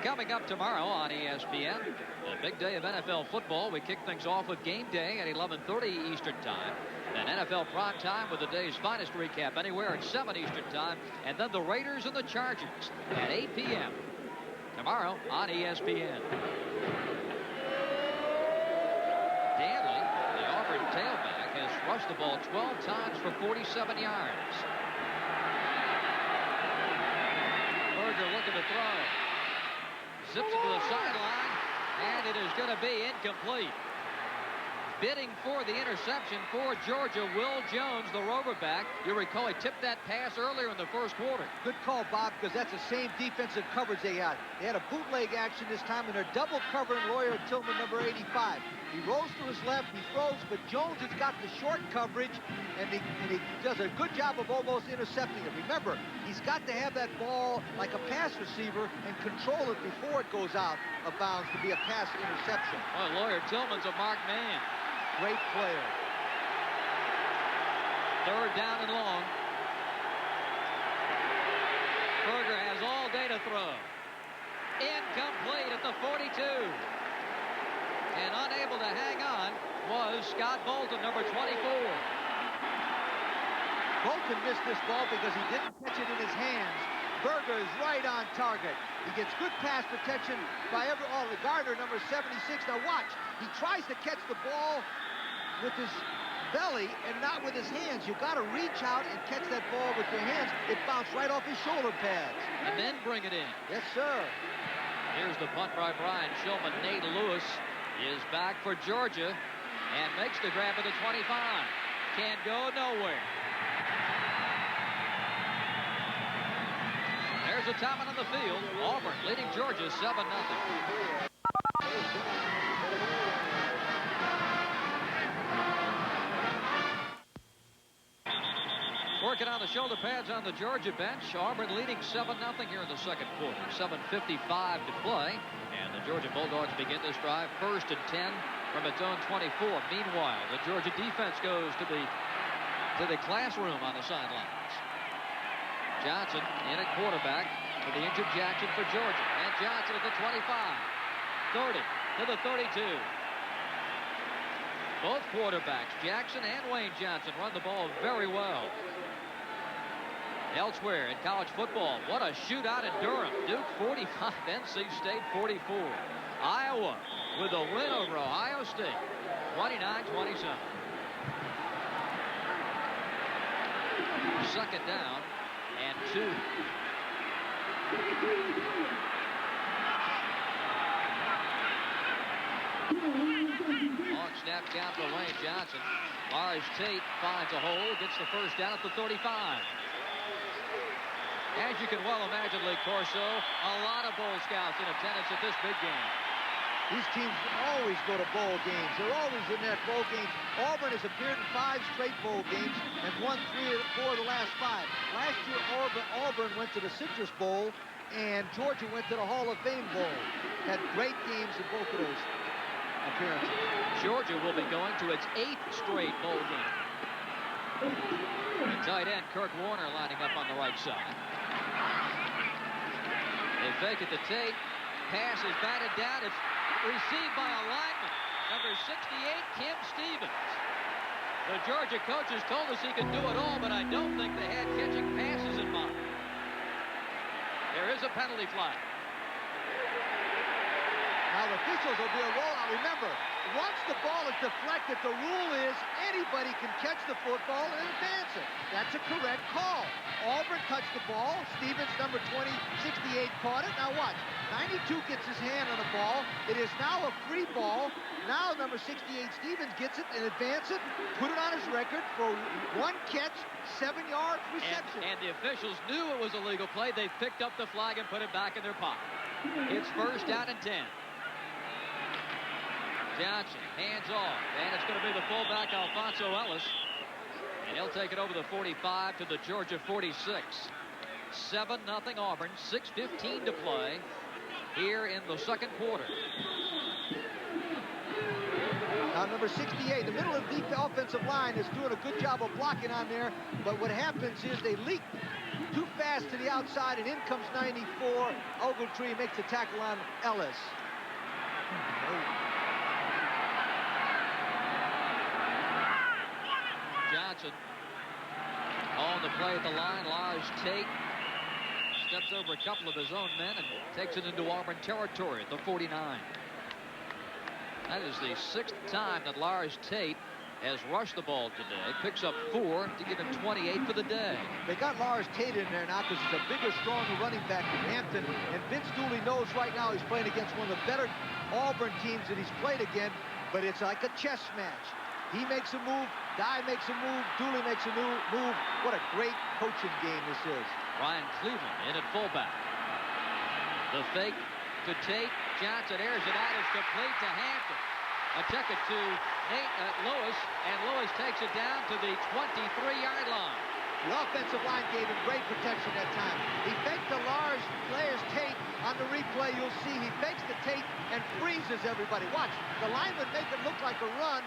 Coming up tomorrow on ESPN, a big day of NFL football. We kick things off with Game Day at 11:30 Eastern Time. Then NFL Prime Time with the day's finest recap anywhere at 7 Eastern Time. And then the Raiders and the Chargers at 8 p.m. tomorrow on ESPN. Danley, the Auburn tailback, has rushed the ball 12 times for 47 yards. Berger looking to throw. Zips it to the sideline, and it is going to be incomplete. Bidding for the interception for Georgia, Will Jones, the Roverback. You recall he tipped that pass earlier in the first quarter. Good call, Bob, because that's the same defensive coverage they had. They had a bootleg action this time, and they're double covering Lawyer Tillman, number 85. He rolls to his left, he throws, but Jones has got the short coverage, and he does a good job of almost intercepting it. Remember, he's got to have that ball like a pass receiver and control it before it goes out of bounds to be a pass interception. Well, Lawyer Tillman's a marked man. Great player. Third down and long. Berger has all day to throw. Incomplete at the 42. And unable to hang on was Scott Bolton, number 24. Bolton missed this ball because he didn't catch it in his hands. Berger is right on target. He gets good pass protection by the Gardner, number 76. Now watch, he tries to catch the ball with his belly and not with his hands. You've got to reach out and catch that ball with your hands. It bounced right off his shoulder pads. And then bring it in. Yes, sir. Here's the punt by Brian Shulman. Nate Lewis is back for Georgia and makes the grab at the 25. Can't go nowhere. There's a timeout on the field. Auburn leading Georgia 7-0. Working on the shoulder pads on the Georgia bench. Auburn leading 7-0 here in the second quarter. 7:55 to play. And the Georgia Bulldogs begin this drive first and 10 from its own 24. Meanwhile, the Georgia defense goes to the classroom on the sidelines. Johnson in at quarterback for the injured Jackson for Georgia. And Johnson at the 25. 30 to the 32. Both quarterbacks, Jackson and Wayne Johnson, run the ball very well. Elsewhere in college football, what a shootout in Durham. Duke 45, NC State 44. Iowa with a win over Ohio State, 29-27. Second down and 2. Long snap down for Wayne Johnson. Lars Tate finds a hole, gets the first down at the 35. As you can well imagine, Lee Corso, a lot of Bowl Scouts in attendance at this big game. These teams always go to bowl games. They're always in that bowl games. Auburn has appeared in 5 straight bowl games and won 3 or 4 of the last 5. Last year, Auburn went to the Citrus Bowl, and Georgia went to the Hall of Fame Bowl. Had great games in both of those appearances. Georgia will be going to its 8th straight bowl game. The tight end, Kirk Warner, lining up on the right side. They fake it to Tate. Pass is batted down. It's received by a lineman, number 68, Kim Stevens. The Georgia coaches told us he could do it all, but I don't think they had catching passes in mind. There is a penalty flag. Now the officials will be a rollout. Remember, once the ball is deflected, the rule is anybody can catch the football and advance it. That's a correct call. Auburn touched the ball. Stevens, number 20, 68, caught it. Now watch. 92 gets his hand on the ball. It is now a free ball. Now number 68, Stevens, gets it and advance it, put it on his record for 1 catch, 7 yards reception. And the officials knew it was a legal play. They picked up the flag and put it back in their pocket. It's first down and 10. Johnson, hands off, and it's going to be the fullback, Alfonso Ellis. And he'll take it over the 45 to the Georgia 46. 7-0 Auburn, 6:15 to play here in the second quarter. Now number 68, the middle of the offensive line, is doing a good job of blocking on there, but what happens is they leak too fast to the outside, and in comes 94. Ogletree makes the tackle on Ellis. Johnson on the play at the line. Lars Tate steps over a couple of his own men and takes it into Auburn territory at the 49. That is the 6th time that Lars Tate has rushed the ball today. Picks up 4 to give him 28 for the day. They got Lars Tate in there now because he's a bigger, stronger running back than Hampton. And Vince Dooley knows right now he's playing against one of the better Auburn teams that he's played again. But it's like a chess match. He makes a move, Dye makes a move, Dooley makes a new move. What a great coaching game this is. Ryan Cleveland in at fullback. The fake to Tate. Johnson airs it out. It's complete to Hampton. A check it to Lewis, and Lewis takes it down to the 23-yard line. The offensive line gave him great protection that time. He faked the Lars players Tate on the replay. You'll see he fakes the Tate and freezes everybody. Watch, the lineman make it look like a run.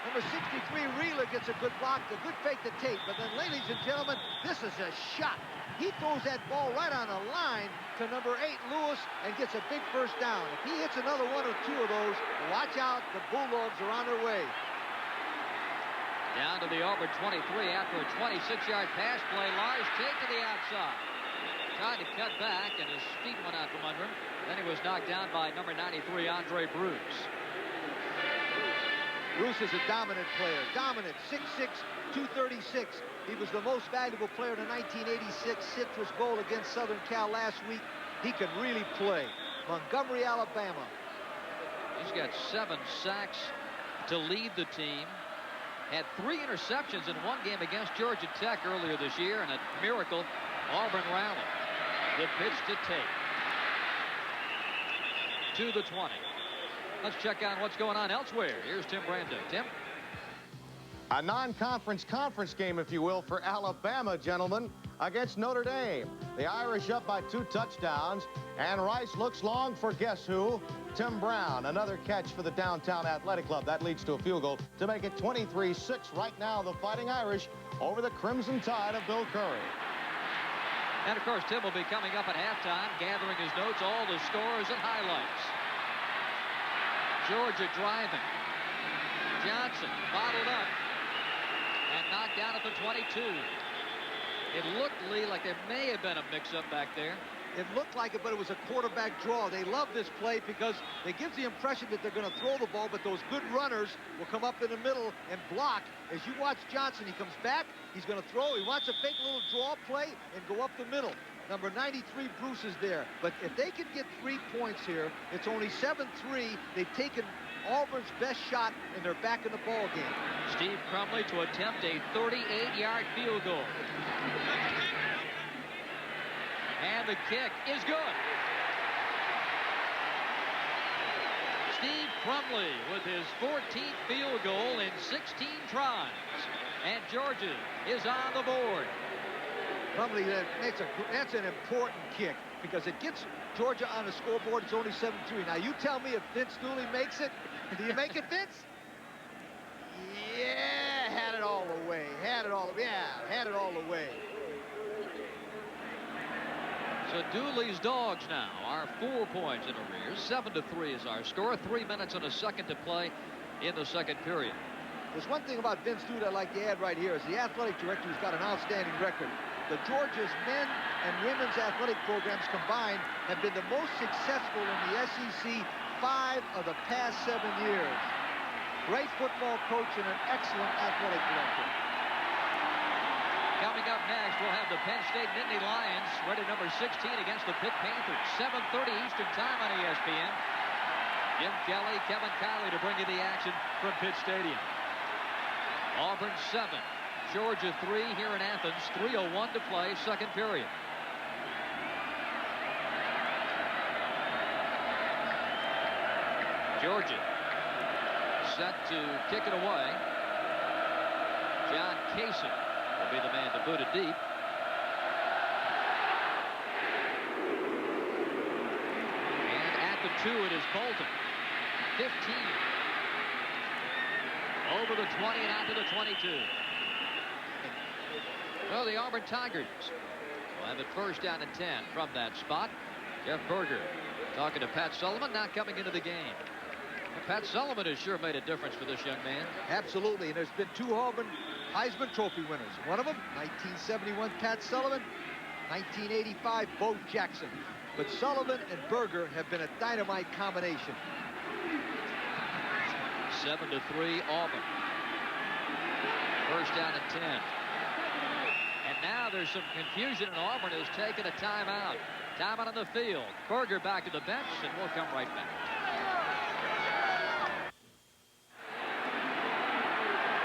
Number 63, Reeler, gets a good block, a good fake to Tate. But then, ladies and gentlemen, this is a shot. He throws that ball right on the line to number 8, Lewis, and gets a big first down. If he hits another 1 or 2 of those, watch out, the Bulldogs are on their way. Down to the Auburn 23 after a 26-yard pass play. Lars Tate to the outside. Tried to cut back, and his feet went out from under him. Then he was knocked down by number 93, Andre Bruce. Bruce is a dominant player. Dominant, 6'6", 236. He was the most valuable player in the 1986 Citrus Bowl against Southern Cal last week. He can really play. Montgomery, Alabama. He's got 7 sacks to lead the team. Had 3 interceptions in one game against Georgia Tech earlier this year, and a miracle Auburn rally. The pitch to Tate. To the 20. Let's check out what's going on elsewhere. Here's Tim Brando. Tim? A non-conference conference game, if you will, for Alabama, gentlemen, against Notre Dame. The Irish up by 2 touchdowns, and Rice looks long for guess who? Tim Brown. Another catch for the Downtown Athletic Club. That leads to a field goal to make it 23-6. Right now, the Fighting Irish over the Crimson Tide of Bill Curry. And, of course, Tim will be coming up at halftime, gathering his notes, all the scores and highlights. Georgia driving. Johnson bottled up and knocked down at the 22. It looked, Lee, like there may have been a mix-up back there. It looked like it, but it was a quarterback draw. They love this play because it gives the impression that they're going to throw the ball, but those good runners will come up in the middle and block. As you watch Johnson, he comes back, he's going to throw. He wants to fake a little draw play and go up the middle. Number 93, Bruce, is there. But if they can get 3 points here, it's only 7-3. They've taken Auburn's best shot, and they're back in the ball game. Steve Crumley to attempt a 38-yard field goal. And the kick is good. Steve Crumley with his 14th field goal in 16 tries. And Georgia is on the board. Crumley, that's an important kick because it gets Georgia on the scoreboard. It's only 7-3. Now, you tell me if Vince Dooley makes it. Do you make it, Vince? Yeah, had it all the way. Had it all the way. So Dooley's Dogs now are 4 points in arrears. 7-3 is our score. 3 minutes and a second to play in the second period. There's one thing about Vince Dude I'd like to add right here is the athletic director who's got an outstanding record. The Georgia's men and women's athletic programs combined have been the most successful in the SEC 5 of the past 7 years. Great football coach and an excellent athletic director. Coming up next, we'll have the Penn State Nittany Lions ready number 16 against the Pitt Panthers. 7:30 Eastern Time on ESPN. Jim Kelly, Kevin Kiley to bring you the action from Pitt Stadium. Auburn 7, Georgia 3 here in Athens. 3:01 to play, second period. Georgia set to kick it away. John Casey will be the man to boot it deep. And at the 2 it is Bolton. 15. Over the 20 and out to the 22. Well, the Auburn Tigers will have it first down and 10 from that spot. Jeff Berger talking to Pat Sullivan, not coming into the game. Well, Pat Sullivan has sure made a difference for this young man. Absolutely, and there's been 2 Auburn Heisman Trophy winners. One of them, 1971 Pat Sullivan, 1985 Bo Jackson. But Sullivan and Berger have been a dynamite combination. 7-3 Auburn. First down and 10. And now there's some confusion, and Auburn has taken a timeout. Timeout on the field. Berger back to the bench, and we'll come right back.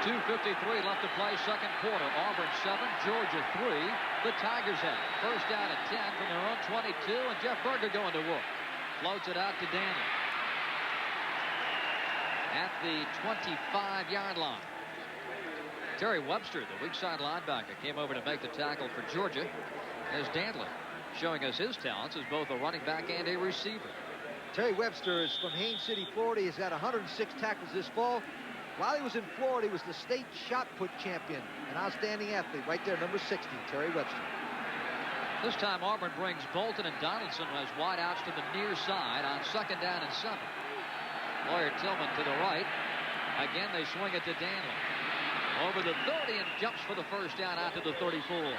2:53 left to play, second quarter. Auburn 7, Georgia 3. The Tigers have it. First down at 10 from their own 22, and Jeff Berger going to work. Floats it out to Danny at the 25-yard line. Terry Webster, the weak side linebacker, came over to make the tackle for Georgia, as Danley showing us his talents as both a running back and a receiver. Terry Webster is from Haines City, Florida. He's had 106 tackles this fall. While he was in Florida, he was the state shot put champion. An outstanding athlete right there, number 60, Terry Webster. This time Auburn brings Bolton and Donaldson as wideouts to the near side on second down and 7. Lawyer Tillman to the right. Again, they swing it to Danley. Over the 30 and jumps for the first down out to the 34.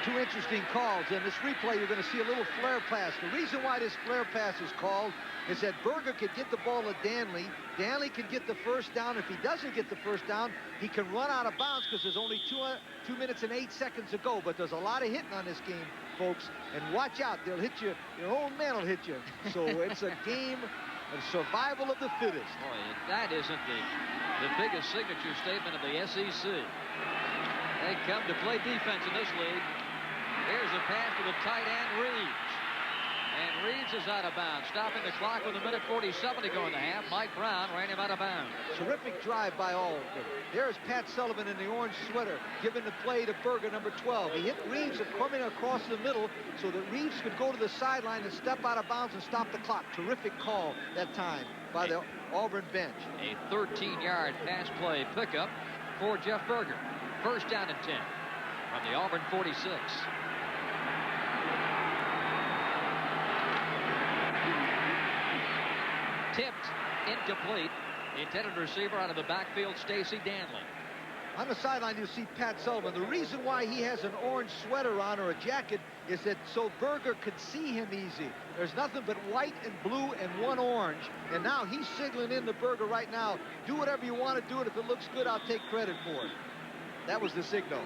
2 interesting calls. In this replay, you're going to see a little flare pass. The reason why this flare pass is called is that Berger could get the ball to Danley. Danley can get the first down. If he doesn't get the first down, he can run out of bounds because there's only 2 minutes and 8 seconds to go. But there's a lot of hitting on this game, folks. And watch out. They'll hit you. Your own man will hit you. So it's a game of survival of the fittest. Boy, that isn't the biggest signature statement of the SEC. They come to play defense in this league. Here's a pass to the tight end, Reeves. And Reeves is out of bounds, stopping the clock with 1:47 to go in the half. Mike Brown ran him out of bounds. Terrific drive by all of them. There's Pat Sullivan in the orange sweater, giving the play to Berger, number 12. He hit Reeves coming across the middle so that Reeves could go to the sideline and step out of bounds and stop the clock. Terrific call that time by the Auburn bench. A 13-yard pass play pickup for Jeff Berger. First down and 10 from the Auburn 46. Tipped, incomplete. The intended receiver out of the backfield, Stacy Danley. On the sideline, you'll see Pat Sullivan. The reason why he has an orange sweater on or a jacket is that so Berger could see him easy. There's nothing but white and blue and one orange. And now he's signaling in to Berger right now. Do whatever you want to do it. If it looks good, I'll take credit for it. That was the signal.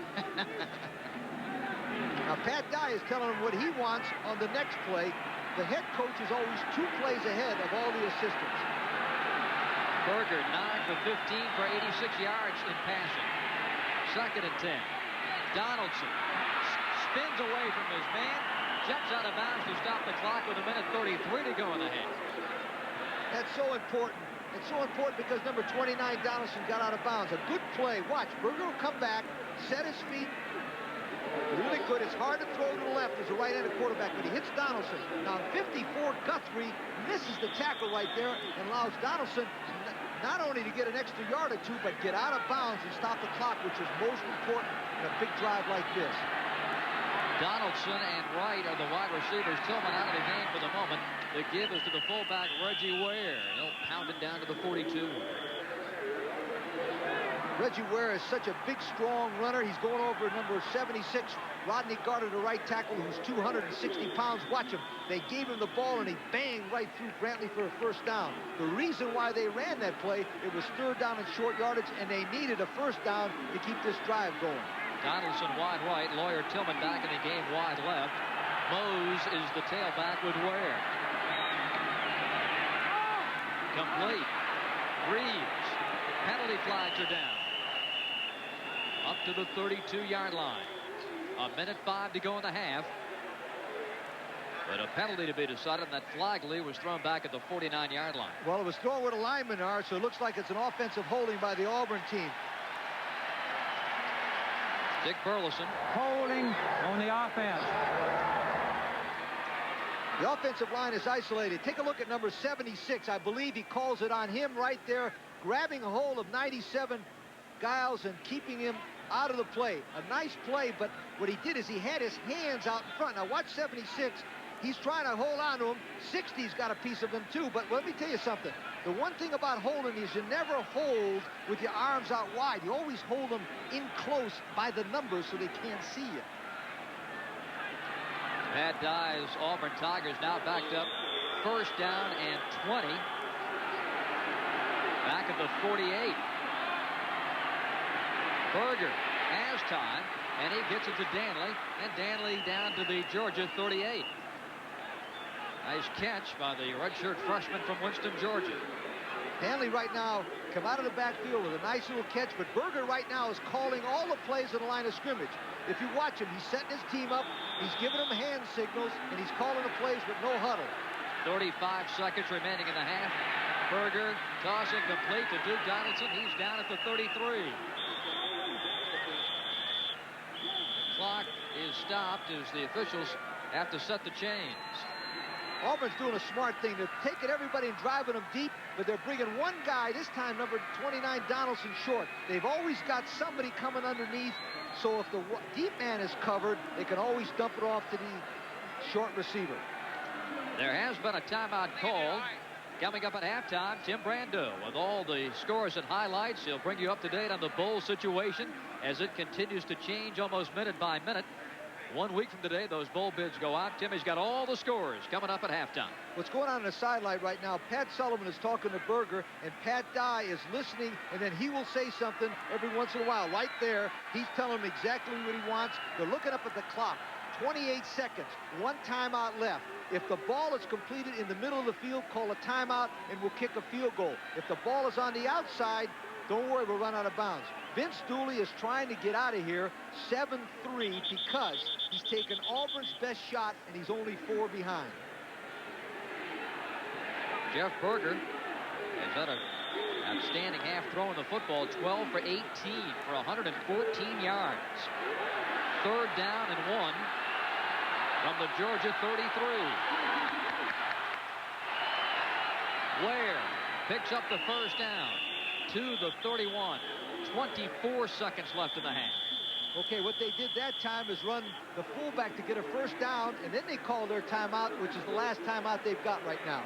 Now, Pat Dye is telling him what he wants on the next play. The head coach is always 2 plays ahead of all the assistants. Berger 9 for 15 for 86 yards in passing. Second and 10. Donaldson spins away from his man, jumps out of bounds to stop the clock with 1:33 to go in the half. That's so important. It's so important because number 29, Donaldson, got out of bounds. A good play. Watch, Berger will come back, set his feet. Really good. It's hard to throw to the left as a right-handed quarterback, but he hits Donaldson. Now, 54, Guthrie misses the tackle right there and allows Donaldson not only to get an extra yard or 2, but get out of bounds and stop the clock, which is most important in a big drive like this. Donaldson and Wright are the wide receivers. Tillman out of the game for the moment. The give is to the fullback, Reggie Ware. He'll pound it down to the 42. Reggie Ware is such a big, strong runner. He's going over number 76, Rodney Garter, the right tackle, who's 260 pounds. Watch him. They gave him the ball, and he banged right through Brantley for a first down. The reason why they ran that play, it was third down and short yardage, and they needed a first down to keep this drive going. Donaldson wide right. Lawyer Tillman back in the game wide left. Mose is the tailback with Ware. Complete. Reeves. Penalty flags are down. Up to the 32-yard line. 1:05 to go in the half. But a penalty to be decided, and that flag, Lee, was thrown back at the 49-yard line. Well, it was thrown where the linemen are, so it looks like it's an offensive holding by the Auburn team. Dick Burleson. Holding on the offense. The offensive line is isolated. Take a look at number 76. I believe he calls it on him right there, grabbing a hold of 97 Giles and keeping him out of the play. A nice play, but what he did is he had his hands out in front. Now watch 76. He's trying to hold on to him. 60's got a piece of him too, but let me tell you something. The one thing about holding is you never hold with your arms out wide. You always hold them in close by the numbers so they can't see you. Pat Dye's Auburn Tigers now backed up. First down and 20. Back at the 48. Berger has time, and he gets it to Danley, and Danley down to the Georgia 38. Nice catch by the redshirt freshman from Winston, Georgia. Danley right now come out of the backfield with a nice little catch, but Berger right now is calling all the plays in the line of scrimmage. If you watch him, he's setting his team up, he's giving them hand signals, and he's calling the plays with no huddle. 35 seconds remaining in the half. Berger tossing complete to Duke Donaldson. He's down at the 33. Clock is stopped as the officials have to set the chains. Auburn's doing a smart thing. They're taking everybody and driving them deep, but they're bringing one guy, this time number 29, Donaldson, short. They've always got somebody coming underneath, so if the deep man is covered, they can always dump it off to the short receiver. There has been a timeout called. Coming up at halftime, Tim Brando with all the scores and highlights. He'll bring you up to date on the bowl situation as it continues to change almost minute by minute. 1 week from today, those bowl bids go out. Timmy's got all the scores coming up at halftime. What's going on the sideline right now, Pat Sullivan is talking to Berger, and Pat Dye is listening, and then he will say something every once in a while. Right there, he's telling him exactly what he wants. They're looking up at the clock. 28 seconds, one timeout left. If the ball is completed in the middle of the field, call a timeout, and we'll kick a field goal. If the ball is on the outside, don't worry, we'll run out of bounds. Vince Dooley is trying to get out of here 7-3 because he's taken Auburn's best shot, and he's only 4 behind. Jeff Berger has had an outstanding half throwing the football, 12 for 18 for 114 yards. Third down and 1 from the Georgia 33. Ware picks up the first down to the 31. 24 seconds left in the half. Okay, what they did that time is run the fullback to get a first down, and then they call their timeout, which is the last timeout they've got right now.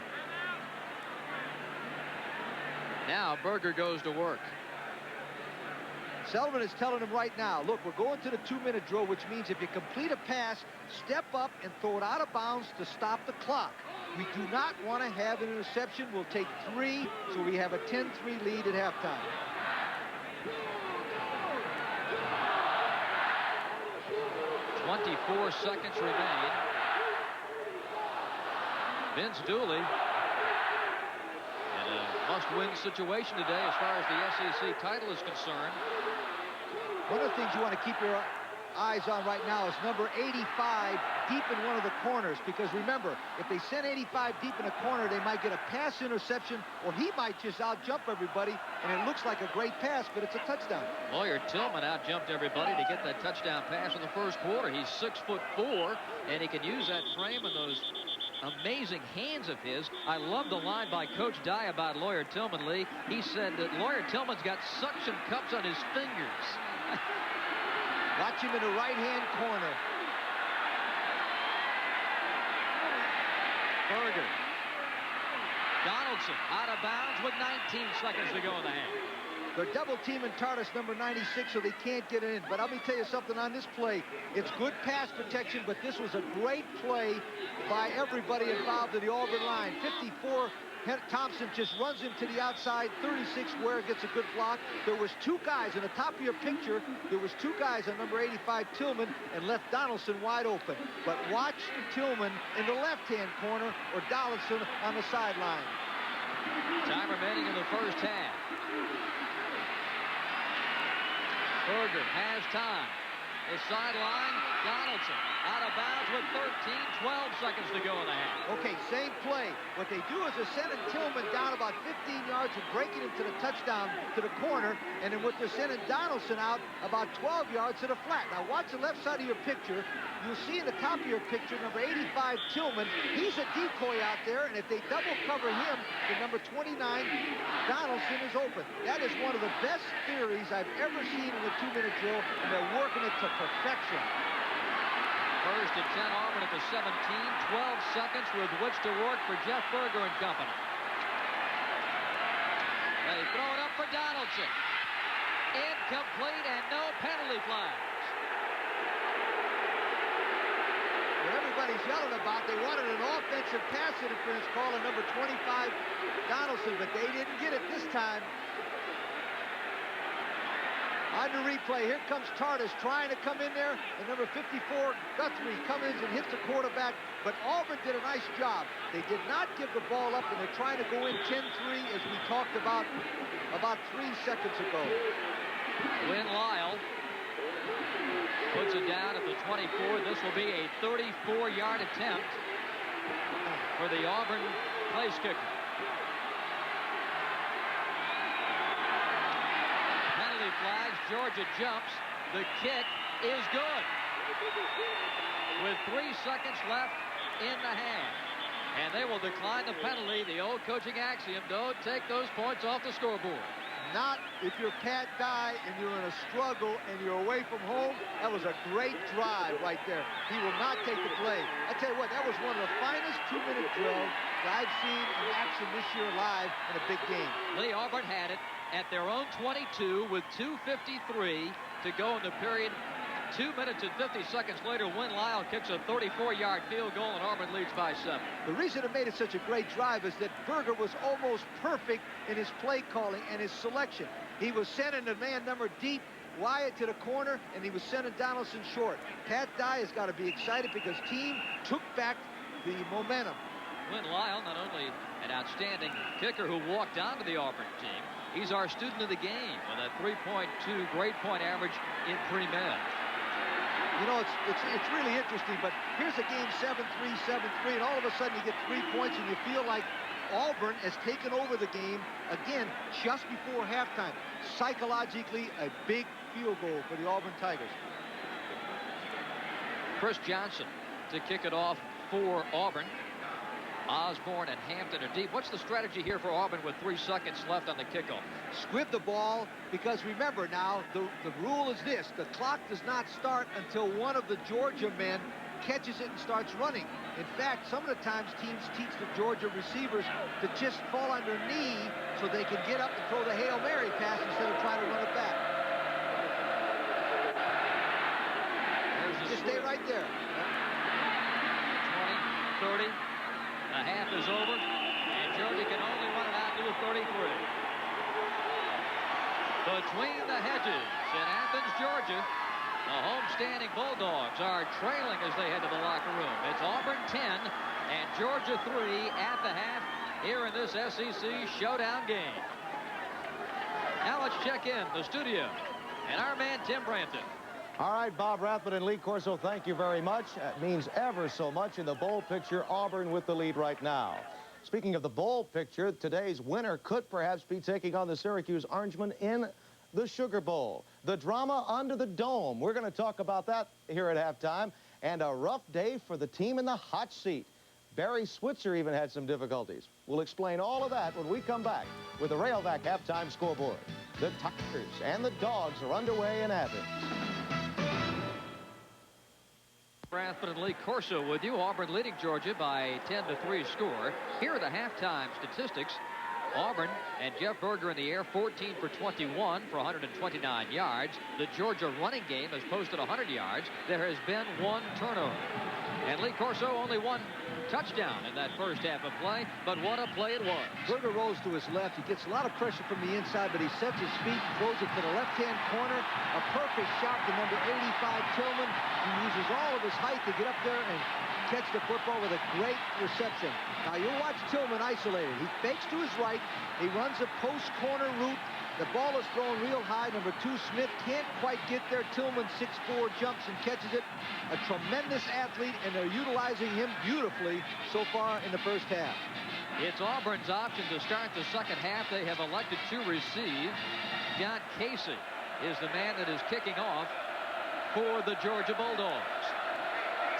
Now Berger goes to work. Sullivan is telling him right now, look, we're going to the 2-minute drill, which means if you complete a pass, step up and throw it out of bounds to stop the clock. We do not want to have an interception. We'll take 3, so we have a 10-3 lead at halftime. .24 seconds remain. Vince Dooley in a must-win situation today as far as the SEC title is concerned. One of the things you want to keep your eyes on right now is number 85 deep in one of the corners, because remember, if they send 85 deep in a corner, they might get a pass interception, or he might just out-jump everybody, and it looks like a great pass, but it's a touchdown. Lawyer Tillman out-jumped everybody to get that touchdown pass in the first quarter. He's 6'4", and he can use that frame and those amazing hands of his. I love the line by Coach Dye about Lawyer Tillman, Lee. He said that Lawyer Tillman's got suction cups on his fingers. Watch him in the right-hand corner. Berger. Donaldson out of bounds with 19 seconds to go in the half. They're double teaming Tardis, number 96, so they can't get in. But let me tell you something on this play. It's good pass protection, but this was a great play by everybody involved in the Auburn line. 54, Thompson just runs him to the outside. 36, Ware gets a good block. There was two guys in the top of your picture. There was two guys on number 85, Tillman, and left Donaldson wide open. But watch Tillman in the left-hand corner or Donaldson on the sideline. Time remaining in the first half. Berger has time. The sideline, Donaldson out of bounds with 12 seconds to go in the half. Okay, same play. What they do is they're sending Tillman down about 15 yards and breaking him to the touchdown to the corner, and then what they're sending Donaldson out about 12 yards to the flat. Now watch the left side of your picture. You'll see in the top of your picture number 85 Tillman. He's a decoy out there, and if they double cover him, the number 29 Donaldson is open. That is one of the best theories I've ever seen in a 2-minute drill, and they're working it to perfection. First and 10, Auburn at the 17. 12 seconds with which to work for Jeff Berger and company. They throw it up for Donaldson. Incomplete and no penalty flags. What everybody's yelling about, they wanted an offensive pass interference call on number 25 Donaldson, but they didn't get it this time. On the replay, here comes Tardis trying to come in there, and number 54, Guthrie, comes in and hits the quarterback, but Auburn did a nice job. They did not give the ball up, and they're trying to go in 10-3, as we talked about 3 seconds ago. Win Lyle puts it down at the 24. This will be a 34-yard attempt for the Auburn place kicker. Flags, Georgia jumps. The kick is good. With 3 seconds left in the half. And they will decline the penalty. The old coaching axiom, don't take those points off the scoreboard. Not if you're Pat Dye and you're in a struggle and you're away from home. That was a great drive right there. He will not take the play. I tell you what, that was one of the finest 2-minute drills that I've seen in action this year live in a big game. Lee, Auburn had it at their own 22 with 2:53 to go in the period. 2 minutes and 50 seconds later, Win Lyle kicks a 34-yard field goal, and Auburn leads by 7. The reason it made it such a great drive is that Berger was almost perfect in his play calling and his selection. He was sending the man number deep, Wyatt to the corner, and he was sending Donaldson short. Pat Dye has got to be excited because team took back the momentum. Win Lyle, not only an outstanding kicker who walked onto the Auburn team, he's our student of the game with a 3.2 grade point average in pre-med. You know, it's really interesting, but here's a game 7-3, 7-3, and all of a sudden you get 3 points and you feel like Auburn has taken over the game again just before halftime. Psychologically, a big field goal for the Auburn Tigers. Chris Johnson to kick it off for Auburn. Osborne and Hampton are deep. What's the strategy here for Auburn with 3 seconds left on the kickoff? Squib the ball, because remember now, the rule is this. The clock does not start until one of the Georgia men catches it and starts running. In fact, some of the times teams teach the Georgia receivers to just fall on their knee so they can get up and throw the Hail Mary pass instead of trying to run it back. Just stay right there. 20, 30. The half is over, and Georgia can only run it out to the 33. Between the hedges in Athens, Georgia, the homestanding Bulldogs are trailing as they head to the locker room. It's Auburn 10 and Georgia 3 at the half here in this SEC showdown game. Now let's check in the studio and our man Tim Branton. All right, Bob Rathman and Lee Corso, thank you very much. That means ever so much in the bowl picture. Auburn with the lead right now. Speaking of the bowl picture, today's winner could perhaps be taking on the Syracuse Orangemen in the Sugar Bowl. The drama under the dome. We're going to talk about that here at halftime. And a rough day for the team in the hot seat. Barry Switzer even had some difficulties. We'll explain all of that when we come back with the Rayovac halftime scoreboard. The Tigers and the Dogs are underway in Athens. Rathman and Lee Corso with you. Auburn leading Georgia by 10-3 score. Here are the halftime statistics. Auburn and Jeff Berger in the air, 14 for 21 for 129 yards. The Georgia running game has posted 100 yards. There has been 1 turnover. And Lee Corso only 1 touchdown in that first half of play, but what a play it was. Berger rolls to his left. He gets a lot of pressure from the inside, but he sets his feet, throws it to the left-hand corner. A perfect shot to number 85, Tillman. He uses all of his height to get up there and catch the football with a great reception. Now you'll watch Tillman isolated. He fakes to his right. He runs a post corner route. The ball is thrown real high. Number 2, Smith, can't quite get there. Tillman, 6'4", jumps and catches it. A tremendous athlete, and they're utilizing him beautifully so far in the first half. It's Auburn's option to start the second half. They have elected to receive. John Casey is the man that is kicking off for the Georgia Bulldogs.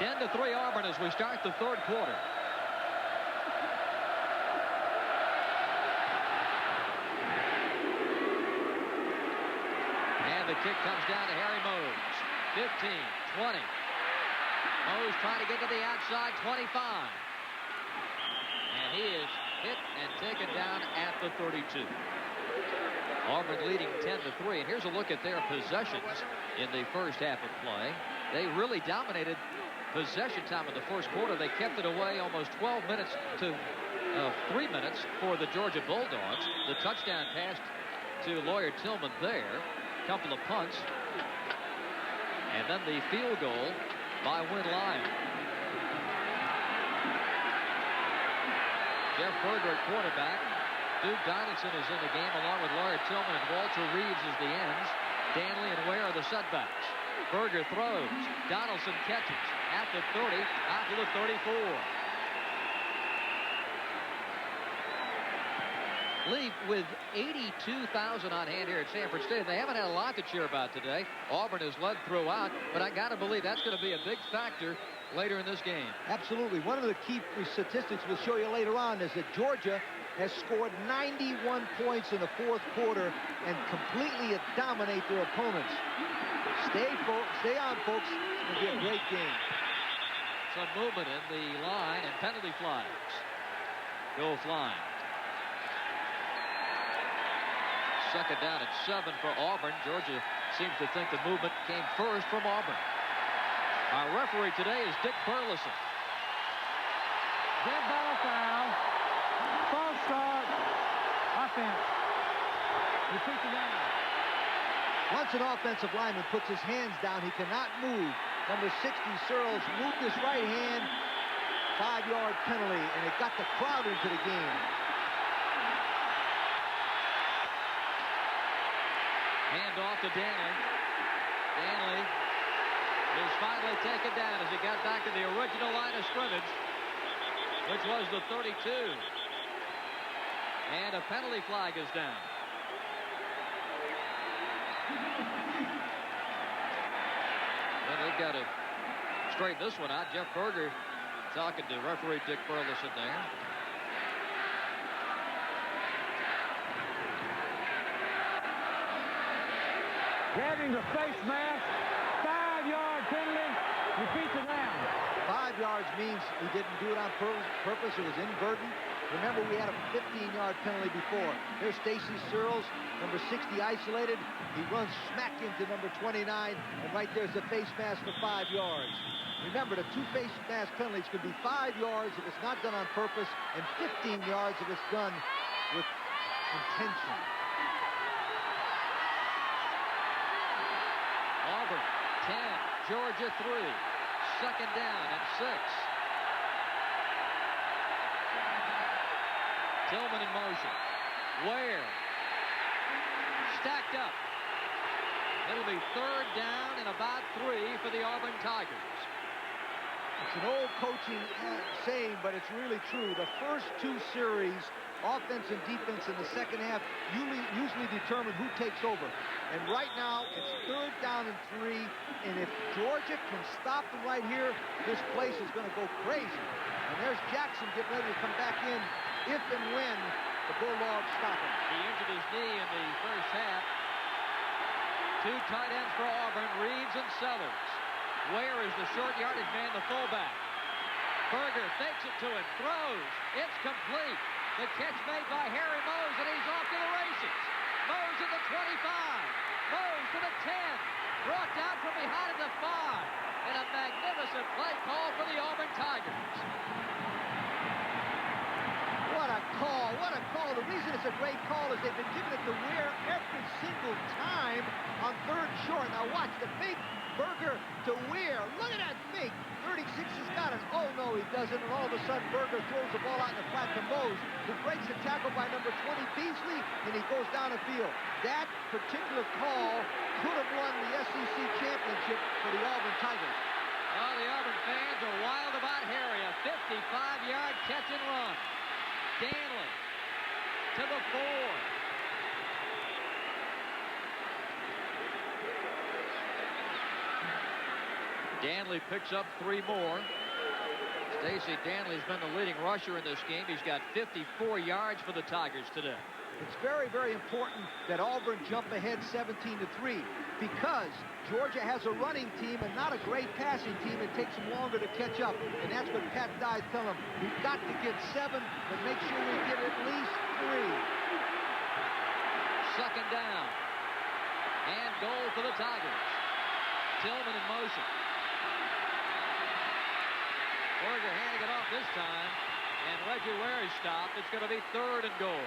10-3 Auburn as we start the third quarter. And the kick comes down to Harry Mose. 15, 20. Mose trying to get to the outside, 25. And he is hit and taken down at the 32. Auburn leading 10-3. And here's a look at their possessions in the first half of play. They really dominated possession time in the first quarter. They kept it away almost 12 minutes to 3 minutes for the Georgia Bulldogs. The touchdown pass to Lawyer Tillman there. Couple of punts. And then the field goal by Win Lyon. Jeff Berger at quarterback. Duke Donaldson is in the game along with Lawyer Tillman, and Walter Reeves is the ends. Danley and Ware are the setbacks. Berger throws. Donaldson catches at the 30, out to the 34. Lee, with 82,000 on hand here at Sanford Stadium, they haven't had a lot to cheer about today. Auburn has led throughout, but I got to believe that's going to be a big factor later in this game. Absolutely. One of the key statistics we'll show you later on is that Georgia has scored 91 points in the fourth quarter and completely dominate their opponents. Stay on, folks. It's going to be a great game. Some movement in the line, and penalty flags go flying. Second down at 7 for Auburn. Georgia seems to think the movement came first from Auburn. Our referee today is Dick Burleson. Dead ball foul. False start. Offense. Repeat the down. Once an offensive lineman puts his hands down, he cannot move. Number 60, Searles, moved his right hand. 5-yard penalty, and it got the crowd into the game. Hand off to Danley. Danley is finally taken down as he got back to the original line of scrimmage, which was the 32. And a penalty flag is down. And they've got to straighten this one out. Jeff Berger talking to referee Dick Burleson there. Grabbing the face mask. 5-yard penalty. Repeat the down. 5 yards means he didn't do it on purpose. It was inadvertent. Remember, we had a 15-yard penalty before. There's Stacy Searles, number 60, isolated. He runs smack into number 29, and right there's the face mask for 5 yards. Remember, the 2 face mask penalties could be 5 yards if it's not done on purpose, and 15 yards if it's done with intention. Auburn 10, Georgia 3. Second down and 6. Tillman in motion. Ware stacked up. It'll be third down and about 3 for the Auburn Tigers. It's an old coaching saying, but it's really true. The first 2 series, offense and defense in the second half, usually determine who takes over. And right now, it's third down and 3. And if Georgia can stop them right here, this place is going to go crazy. And there's Jackson getting ready to come back in if and when the Bulldogs stop him. He injured his knee in the first half. 2 tight ends for Auburn, Reeves and Sellers. Ware is the short yardage man, the fullback. Berger fakes it to him, throws. It's complete. The catch made by Harry Mose, and he's off to the races. Mose at the 25. Mose to the 10. Brought down from behind at the 5. And a magnificent play call for the Auburn Tigers. What a call, what a call. The reason it's a great call is they've been giving it to Ware every single time on third short. Now watch the fake. Berger to Ware. Look at that fake. 36 has got it. Oh, no, he doesn't. And all of a sudden, Berger throws the ball out in the flat to Mose, who breaks the tackle by number 20, Beasley, and he goes down the field. That particular call could have won the SEC championship for the Auburn Tigers. Oh, the Auburn fans are wild about Harry. A 55-yard catch and run. Danley to the 4. Danley picks up 3 more. Stacey Danley's been the leading rusher in this game. He's got 54 yards for the Tigers today. It's very, very important that Auburn jump ahead 17-3 because Georgia has a running team and not a great passing team. It takes them longer to catch up, and that's what Pat Dye's telling them. We've got to get 7, but make sure we get at least 3. Second down. And goal for the Tigers. Tillman in motion. Berger handing it off this time, and Reggie Ware is stopped. It's going to be 3rd and goal.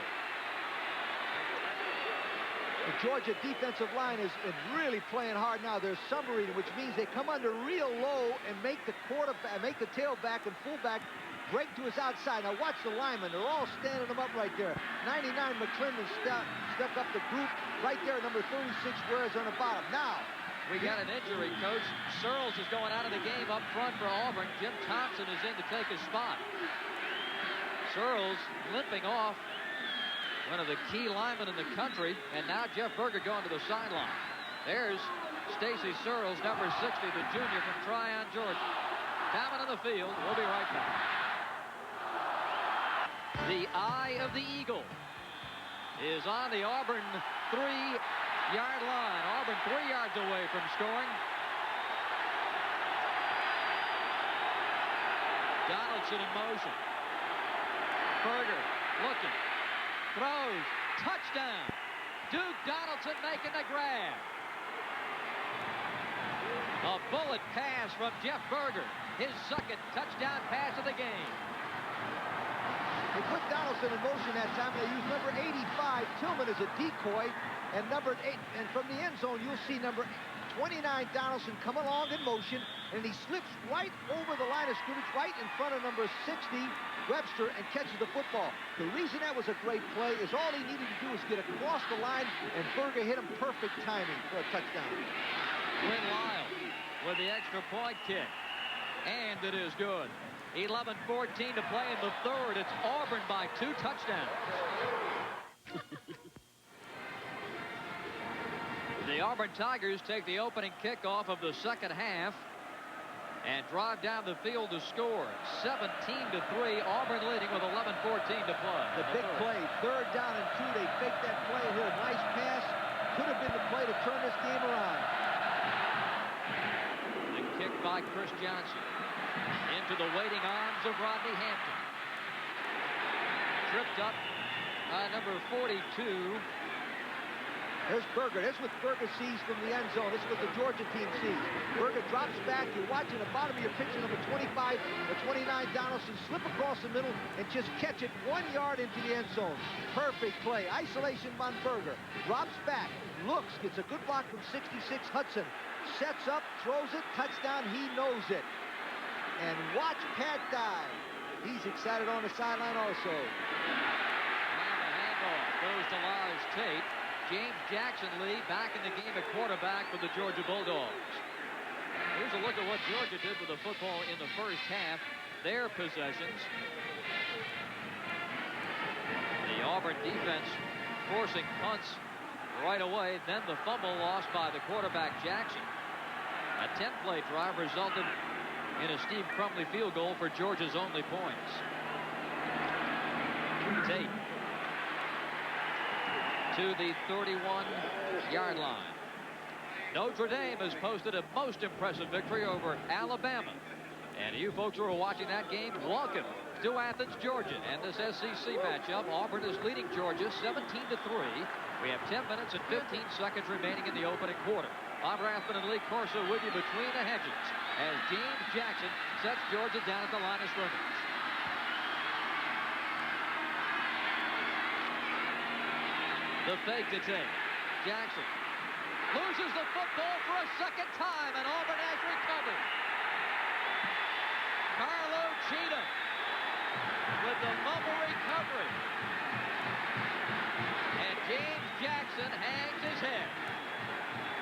The Georgia defensive line is really playing hard now. They're submarine, which means they come under real low and make the quarterback, make the tailback and fullback break to his outside. Now watch the linemen. They're all standing them up right there. 99 McClendon stuck up the group right there. Number 36 Ware's on the bottom. Now, we got an injury, Coach. Searles is going out of the game up front for Auburn. Jim Thompson is in to take his spot. Searles limping off, one of the key linemen in the country, and now Jeff Berger going to the sideline. There's Stacy Searles, number 60, the junior from Tryon, Georgia. Coming on the field. We'll be right back. The eye of the eagle is on the Auburn 3-yard line. Auburn 3 yards away from scoring. Donaldson in motion. Berger looking. Throws. Touchdown. Duke Donaldson making the grab. A bullet pass from Jeff Berger. His second touchdown pass of the game. They put Donaldson in motion that time. They used number 85, Tillman, as a decoy. And number 8, and from the end zone, you'll see number 29, Donaldson, come along in motion. And he slips right over the line of scrimmage, right in front of number 60, Webster, and catches the football. The reason that was a great play is all he needed to do was get across the line, and Berger hit him perfect timing for a touchdown. Quinn Lyle with the extra point kick. And it is good. 11-14 to play in the third. It's Auburn by 2 touchdowns. The Auburn Tigers take the opening kickoff of the second half and drive down the field to score. 17-3, Auburn leading with 11-14 to play. The big play, 3rd down and 2. They faked that play here. Nice pass. Could have been the play to turn this game around. The kick by Chris Johnson into the waiting arms of Rodney Hampton. Tripped up by number 42. There's Berger. That's what Berger sees from the end zone. This is what the Georgia team sees. Berger drops back. You're watching the bottom of your picture, number 25 or 29, Donaldson, slip across the middle and just catch it 1 yard into the end zone. Perfect play. Isolation by Berger. Drops back, looks, gets a good block from 66, Hudson. Sets up, throws it, touchdown. He knows it. And watch Pat Dye. He's excited on the sideline also. And the handoff goes to Lars Tate. James Jackson Lee back in the game at quarterback for the Georgia Bulldogs. Here's a look at what Georgia did with the football in the first half. Their possessions. The Auburn defense forcing punts right away. Then the fumble lost by the quarterback Jackson. A 10-play drive resulted in a Steve Crumley field goal for Georgia's only points. Tate to the 31-yard line. Notre Dame has posted a most impressive victory over Alabama. And you folks who are watching that game, welcome to Athens, Georgia. And this SEC matchup, Auburn is leading Georgia 17-3. We have 10 minutes and 15 seconds remaining in the opening quarter. Bob Rathman and Lee Corso with you between the hedges as James Jackson sets Georgia down at the line of scrimmage. The fake to take. Jackson loses the football for a second time, and Auburn has recovered. Carlo Cheatham with the mumble recovery. And James Jackson hangs his head.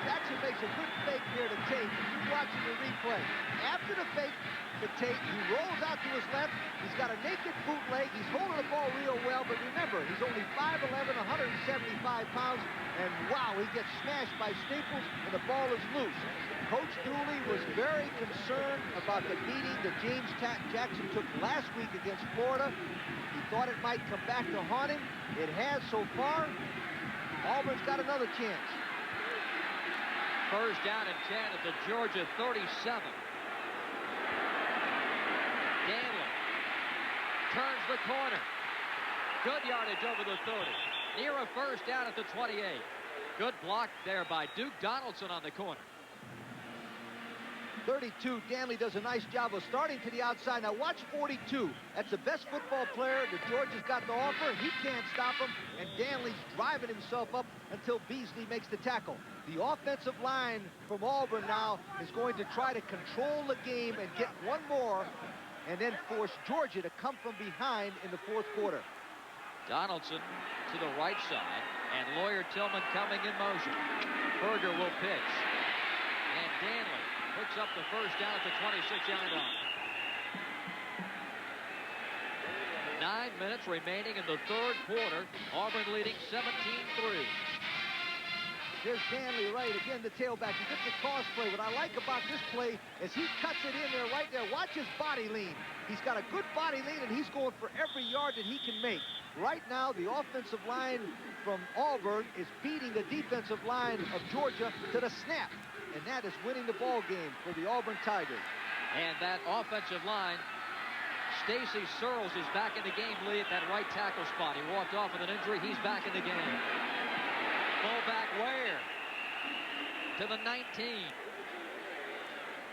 Jackson makes a good fake here to Tate. You're watching the replay. After the fake to Tate, he rolls out to his left. He's got a naked bootleg. He's holding the ball real well, but remember, he's only 5'11", 175 pounds, and wow, he gets smashed by Staples, and the ball is loose. Coach Dooley was very concerned about the beating that James Jackson took last week against Florida. He thought it might come back to haunt him. It has so far. Auburn's got another chance. First down and 10 at the Georgia 37. Danley turns the corner. Good yardage over the 30. Near a first down at the 28. Good block there by Duke Donaldson on the corner. 32, Danley does a nice job of starting to the outside. Now watch 42. That's the best football player that Georgia's got to offer. He can't stop him, and Danley's driving himself up until Beasley makes the tackle. The offensive line from Auburn now is going to try to control the game and get one more, and then force Georgia to come from behind in the fourth quarter. Donaldson to the right side, and Lawyer Tillman coming in motion. Berger will pitch, and Danley picks up the first down at the 26-yard line. 9 minutes remaining in the third quarter. Auburn leading 17-3. Here's Danley right, again, the tailback. He gets the cross play. What I like about this play is he cuts it in there right there. Watch his body lean. He's got a good body lean, and he's going for every yard that he can make. Right now, the offensive line from Auburn is beating the defensive line of Georgia to the snap. And that is winning the ball game for the Auburn Tigers. And that offensive line, Stacy Searles is back in the game, Lee, at that right tackle spot. He walked off with an injury. He's back in the game. Fullback Ware to the 19.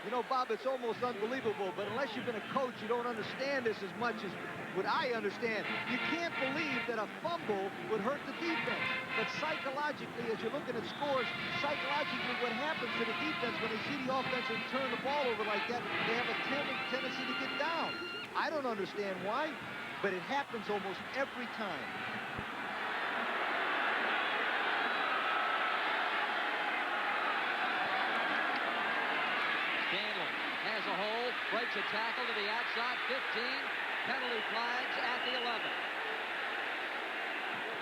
You know, Bob, it's almost unbelievable, but unless you've been a coach, you don't understand this as much as what I understand. You can't believe that a fumble would hurt the defense. But psychologically, as you're looking at scores, psychologically what happens to the defense when they see the offense and turn the ball over like that, they have a tendency to get down. I don't understand why, but it happens almost every time. Danley has a hole, breaks a tackle to the outside, 15, penalty flags at the 11.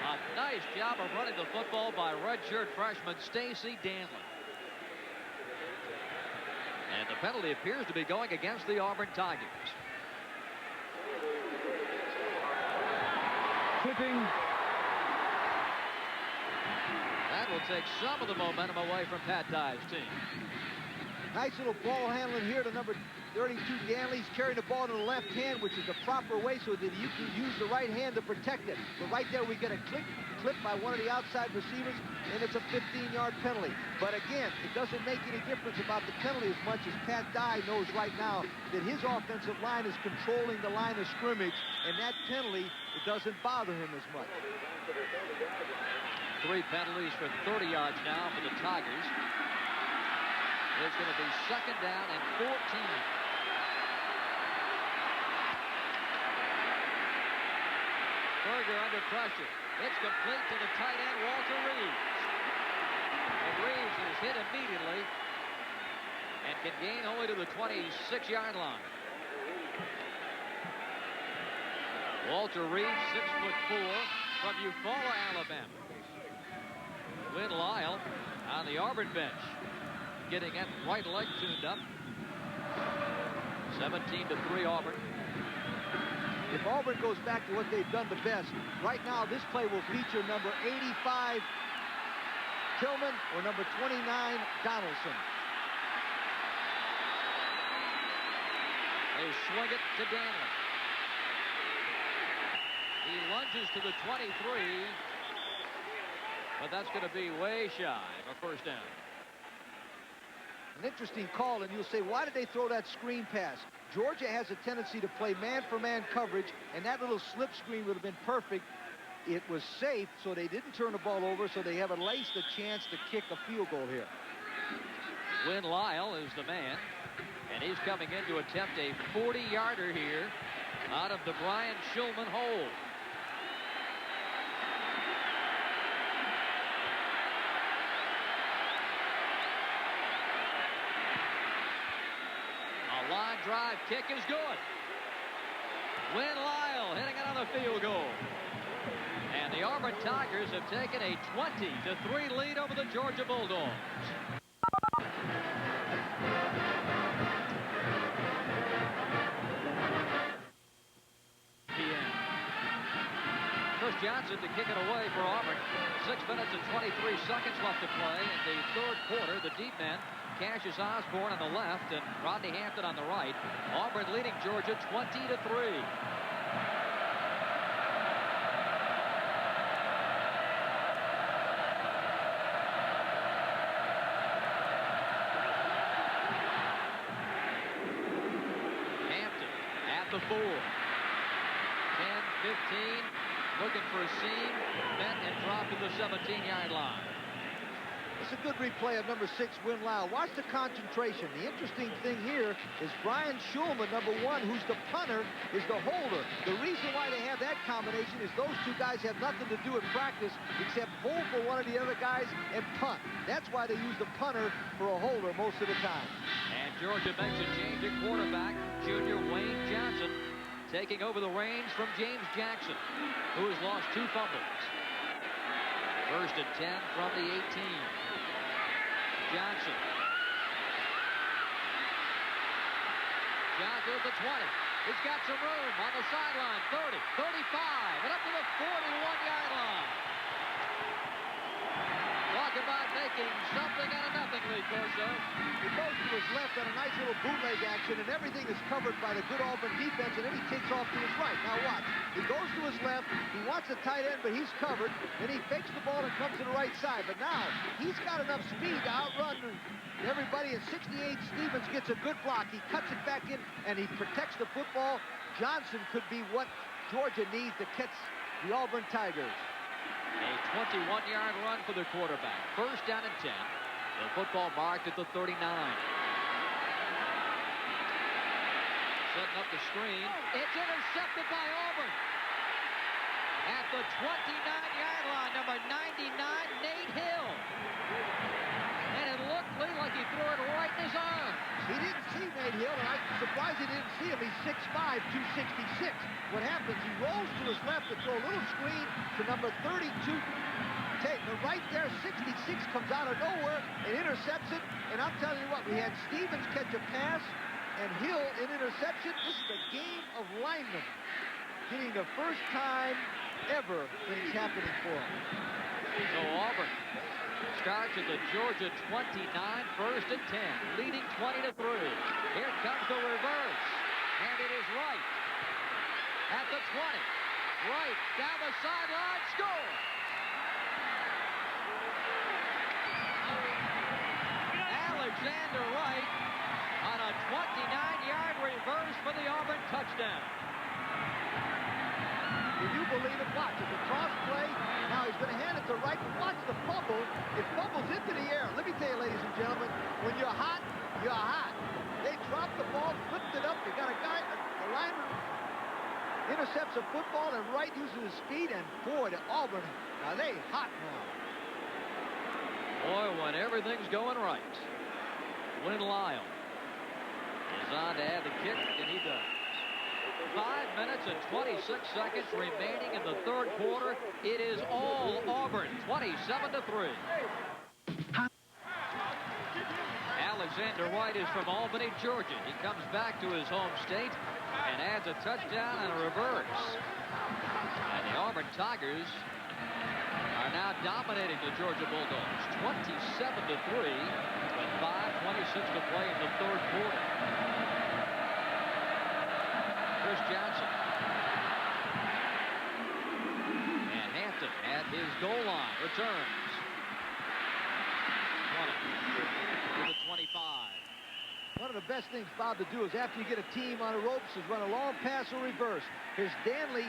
A nice job of running the football by redshirt freshman Stacy Danley. And the penalty appears to be going against the Auburn Tigers. Clipping. That will take some of the momentum away from Pat Dye's team. Nice little ball handling here to number 32, Danley. He's carrying the ball in the left hand, which is the proper way so that you can use the right hand to protect it. But right there, we get a clip by one of the outside receivers, and it's a 15-yard penalty. But again, it doesn't make any difference about the penalty as much as Pat Dye knows right now that his offensive line is controlling the line of scrimmage, and that penalty, it doesn't bother him as much. 3 penalties for 30 yards now for the Tigers. It's going to be second down and 14. Berger under pressure. It's complete to the tight end, Walter Reeves. And Reeves is hit immediately and can gain only to the 26-yard line. Walter Reeves, 6'4", from Eufaula, Alabama. Lynn Lyle on the Auburn bench, getting that right leg tuned up. 17-3 Auburn. If Auburn goes back to what they've done the best, right now this play will feature number 85, Tillman or number 29, Donaldson. They swing it to Danley. He lunges to the 23, but that's going to be way shy of a first down. An interesting call, and you'll say, why did they throw that screen pass? Georgia has a tendency to play man-for-man coverage, and that little slip screen would have been perfect. It was safe, so they didn't turn the ball over, so they have at least a chance to kick a field goal here. Win Lyle is the man, and he's coming in to attempt a 40-yarder here out of the Brian Shulman hole. A line drive kick is good. Win Lyle hitting another field goal. And the Auburn Tigers have taken a 20-3 lead over the Georgia Bulldogs. Chris Johnson to kick it away for Auburn. 6 minutes and 23 seconds left to play in the third quarter. The deep men, Cassius Osborne on the left and Rodney Hampton on the right. Auburn leading Georgia 20-3. The 4. 10, 15, looking for a seam, met and dropped to the 17-yard line. It's a good replay of number 6, Win Lyle. Watch the concentration. The interesting thing here is Brian Shulman, number 1, who's the punter, is the holder. The reason why they have that combination is those two guys have nothing to do in practice except hold for one of the other guys and punt. That's why they use the punter for a holder most of the time. And Georgia makes a change at quarterback. Junior Wayne Johnson taking over the reins from James Jackson, who has lost 2 fumbles. 1st and 10 from the 18. Johnson. Johnson at the 20. He's got some room on the sideline. 30, 35, and up to the 41-yard line. Talk about making something out of nothing, Lee Corso. He goes to his left on a nice little bootleg action, and everything is covered by the good Auburn defense, and then he takes off to his right. Now watch. He goes to his left. He wants a tight end, but he's covered. Then he fakes the ball and comes to the right side. But now he's got enough speed to outrun everybody, and 68 Stevens gets a good block. He cuts it back in, and he protects the football. Johnson could be what Georgia needs to catch the Auburn Tigers. A 21-yard run for the quarterback. 1st down and 10. The football marked at the 39. Setting up the screen. It's intercepted by Auburn. At the 29-yard line, number 99, Nate Hill. And it looked like he threw it right in his arms. He didn't see Nate Hill, and I'm surprised he didn't see him. He's 6'5", 266. What happens, he rolls to his left to throw a little screen to number 32. Right there, 66 comes out of nowhere and intercepts it. And I'm telling you what, we had Stevens catch a pass and Hill in interception. This is a game of linemen getting the first time ever things happening for him. So Auburn starts at the Georgia 29, 1st and 10, leading 20-3. Here comes the reverse, and it is right at the 20. Right down the sideline, score! Alexander Wright on a 29-yard reverse for the Auburn touchdown. Can you believe it? Watch. It's a cross play. Now he's going to hand it to Wright. Watch the fumble. It fumbles into the air. Let me tell you, ladies and gentlemen, when you're hot, you're hot. They dropped the ball, flipped it up. They got a guy, the lineman intercepts a football, and Wright uses his speed, and boy, the Auburn, now they hot now. Boy, when everything's going right, Win Lyle is on to add the kick, and he does. 5 minutes and 26 seconds remaining in the third quarter. It is all Auburn, 27-3. Alexander White is from Albany, Georgia. He comes back to his home state and adds a touchdown and a reverse. And the Auburn Tigers are are now dominating the Georgia Bulldogs, 27-3, with 5:26 to play in the third quarter. Chris Johnson. And Hampton at his goal line returns. 20 to the 25. One of the best things, Bob, to do is after you get a team on the ropes is run a long pass or reverse. Here's Danley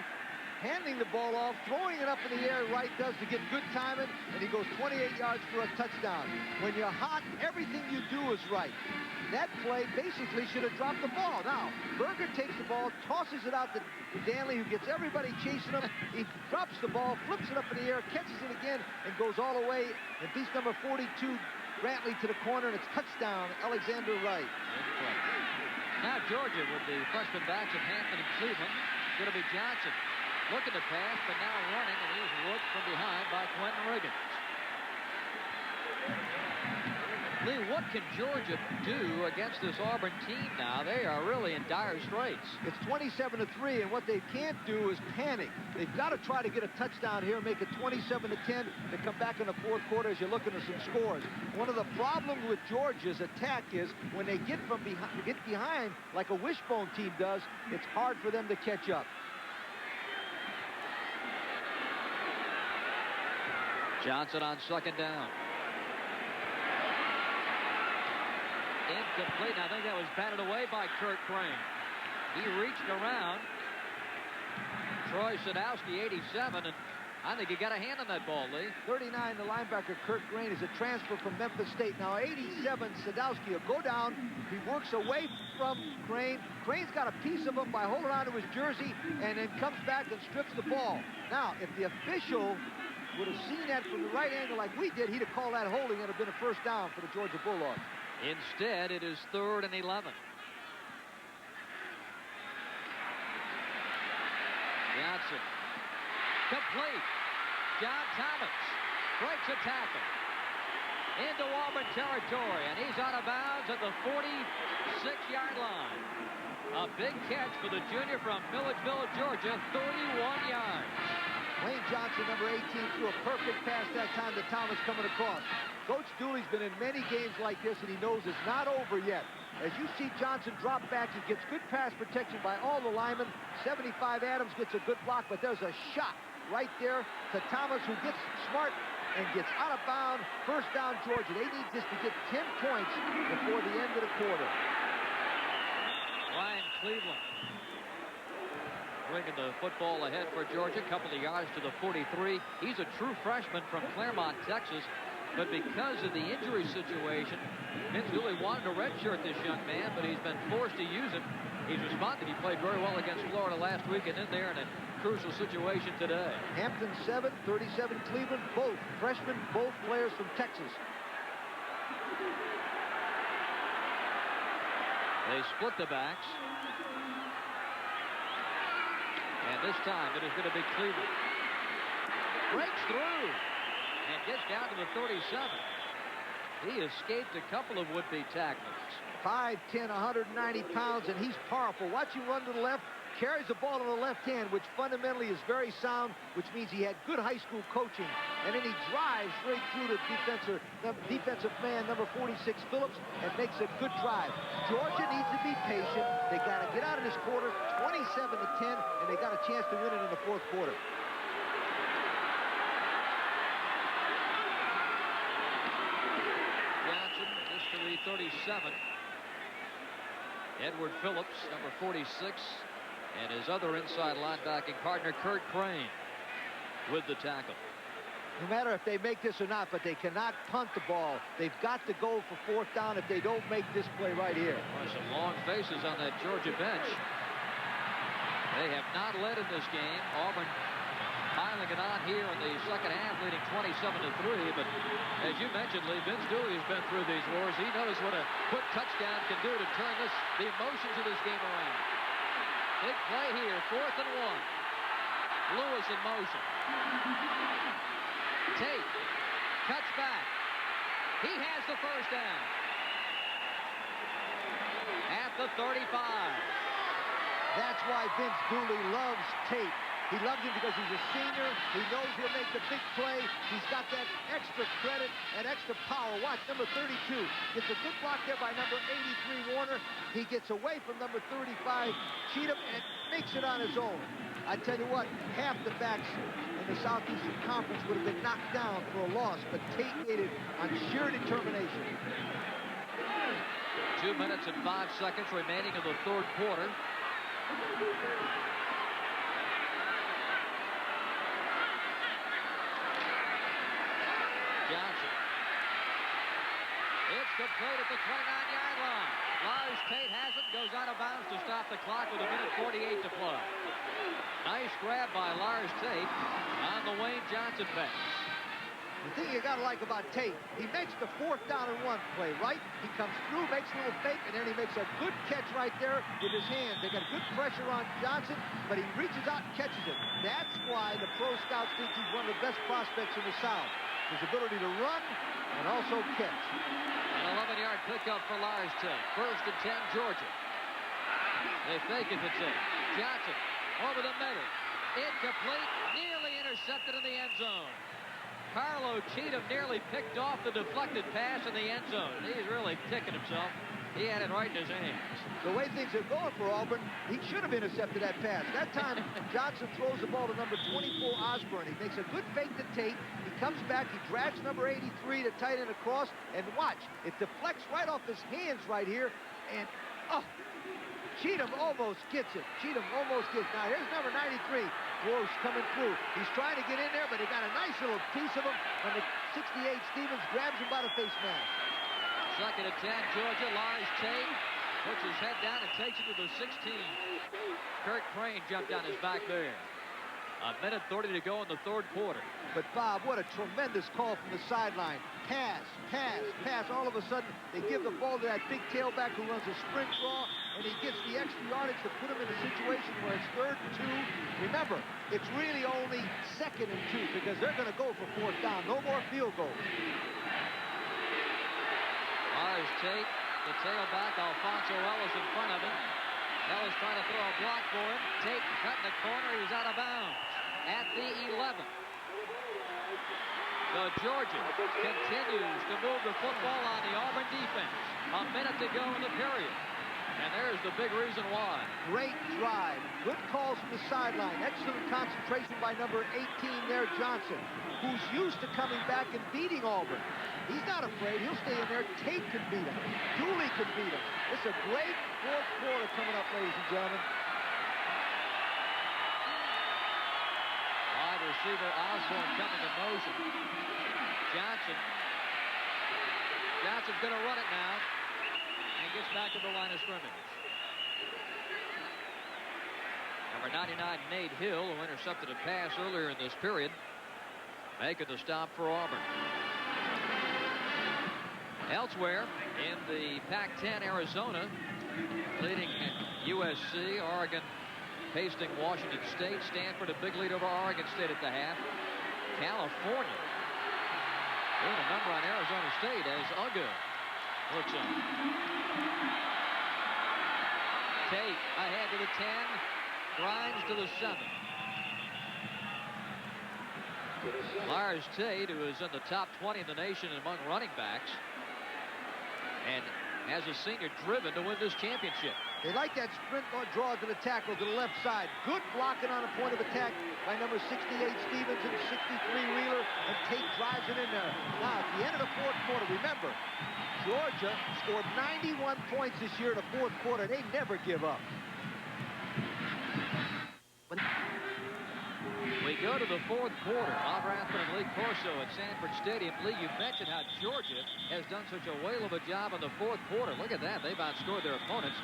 handing the ball off, throwing it up in the air. Wright does to get good timing, and he goes 28 yards for a touchdown. When you're hot, everything you do is right. That play basically should have dropped the ball. Now, Berger takes the ball, tosses it out to Danley, who gets everybody chasing him. He drops the ball, flips it up in the air, catches it again, and goes all the way and beats number 42, Brantley, to the corner, and it's touchdown, Alexander Wright. Now Georgia with the freshman backs of Hampton and Cleveland. Going to be Johnson looking to pass, but now running, and he's worked from behind by Quentin Riggins. Lee, what can Georgia do against this Auburn team now? They are really in dire straits. It's 27-3, and what they can't do is panic. They've got to try to get a touchdown here, make it 27-10, to come back in the fourth quarter as you're looking at some scores. One of the problems with Georgia's attack is when they get behind like a wishbone team does, it's hard for them to catch up. Johnson on second down. Incomplete. I think that was batted away by Kurt Crane. He reached around. Troy Sadowski, 87, and I think he got a hand on that ball, Lee. 39, the linebacker, Kurt Crane, is a transfer from Memphis State. Now, 87, Sadowski will go down. He works away from Crane. Crane's got a piece of him by holding on to his jersey, and then comes back and strips the ball. Now, if the official would have seen that from the right angle like we did, he'd have called that holding and have been a first down for the Georgia Bulldogs. Instead, it is 3rd and 11. Johnson. Complete. John Thomas breaks a tackle into Auburn territory, and he's out of bounds at the 46-yard line. A big catch for the junior from Milledgeville, Georgia, 31 yards. Wayne Johnson, number 18, threw a perfect pass that time to Thomas coming across. Coach Dooley's been in many games like this, and he knows it's not over yet. As you see Johnson drop back, he gets good pass protection by all the linemen. 75 Adams gets a good block, but there's a shot right there to Thomas, who gets smart and gets out of bounds. First down, Georgia. They need this to get 10 points before the end of the quarter. Ryan Cleveland bringing the football ahead for Georgia, a couple of yards to the 43. He's a true freshman from Claremont, Texas, but because of the injury situation, Vince Dooley wanted to redshirt this young man, but he's been forced to use him. He's responded. He played very well against Florida last week, and in there in a crucial situation today. Hampton 7, 37 Cleveland, both freshmen, both players from Texas. They split the backs. And this time it is going to be Cleveland. Breaks through and gets down to the 37. He escaped a couple of would-be tacklers. 5'10", 190 pounds, and he's powerful. Watch him run to the left, carries the ball in the left hand, which fundamentally is very sound, which means he had good high school coaching. And then he drives right through the defensive man, number 46, Phillips, and makes a good drive. Georgia needs to be patient. They got to get out of this quarter, 27-10, and they got a chance to win it in the fourth quarter. Johnson, history 37. Edward Phillips, number 46, and his other inside linebacking partner, Kurt Crane, with the tackle. No matter if they make this or not, but they cannot punt the ball. They've got to go for fourth down if they don't make this play right here. Well, some long faces on that Georgia bench. They have not led in this game. Auburn piling it on here in the second half, leading 27-3. But as you mentioned, Lee, Vince Dooley has been through these wars. He knows what a quick touchdown can do to turn the emotions of this game around. Big play here, 4th and 1. Lewis in motion. Tate cuts back. He has the first down at the 35. That's why Vince Dooley loves Tate. He loves him because he's a senior. He knows he'll make the big play. He's got that extra credit and extra power. Watch, number 32 gets a good block there by number 83, Warner. He gets away from number 35, Cheatham, and makes it on his own. I tell you what, half the backs in the Southeastern Conference would have been knocked down for a loss, but Tate made it on sheer determination. 2 minutes and 5 seconds remaining in the third quarter. Johnson. It's complete at the 29-yard line. Lars Tate has it, goes out of bounds to stop the clock with 1:48 to play. Nice grab by Lars Tate on the Wayne Johnson pass. The thing you gotta like about Tate, he makes the 4th down and 1 play, right? He comes through, makes a little fake, and then he makes a good catch right there with his hands. They got good pressure on Johnson, but he reaches out and catches it. That's why the pro scouts think he's one of the best prospects in the South. His ability to run and also catch. An 11-yard pickup for Lars Tate. 1st and 10, Georgia. They fake it to Tate. Johnson over the middle. Incomplete. Nearly intercepted in the end zone. Carlo Cheatham nearly picked off the deflected pass in the end zone. He's really kicking himself. He had it right in his hands. The way things are going for Auburn, he should have intercepted that pass. That time, Johnson throws the ball to number 24, Osborne. He makes a good fake to Tate. He comes back. He drags number 83 to tight end across. And watch, it deflects right off his hands right here. And, oh, Cheatham almost gets it. Cheatham almost gets it. Now, here's number 93. Gross coming through. He's trying to get in there, but he got a nice little piece of him. Number 68, Stevens, grabs him by the face mask. 2nd and 10, Georgia. Lars Tate puts his head down and takes it to the 16. Kurt Crane jumped on his back there. 1:30 to go in the third quarter. But, Bob, what a tremendous call from the sideline. Pass, pass, pass. All of a sudden, they give the ball to that big tailback who runs a sprint draw, and he gets the extra yardage to put him in a situation where it's 3rd and 2. Remember, it's really only 2nd and 2 because they're going to go for 4th down. No more field goals. Lars Tate, the tailback, Alfonso Ellis in front of him. Ellis trying to throw a block for him. Tate cut in the corner. He's out of bounds at the 11. So Georgia continues to move the football on the Auburn defense. 1 minute to go in the period. And there's the big reason why. Great drive. Good calls from the sideline. Excellent concentration by number 18 there, Johnson, who's used to coming back and beating Auburn. He's not afraid. He'll stay in there. Tate can beat him. Dooley can beat him. It's a great 4th quarter coming up, ladies and gentlemen. Wide receiver Osborne coming in motion. Johnson's going to run it now. And gets back to the line of scrimmage. Number 99, Nate Hill, who intercepted a pass earlier in this period, making the stop for Auburn. Elsewhere in the Pac-10, Arizona, leading USC, Oregon pasting Washington State. Stanford a big lead over Oregon State at the half. California doing a number on Arizona State as Uga looks on. Tate ahead to the 10, Grimes to the 7. Lars Tate, who is in the top 20 in the nation among running backs, and has a senior driven to win this championship. They like that sprint draw to the tackle to the left side. Good blocking on a point of attack by number 68 Stevens and 63 Wheeler, and Tate drives it in there. Now, at the end of the 4th quarter, remember, Georgia scored 91 points this year in the 4th quarter. They never give up. We go to the 4th quarter. Bob Rathman and Lee Corso at Sanford Stadium. Lee, you mentioned how Georgia has done such a whale of a job in the 4th quarter. Look at that. They've outscored their opponents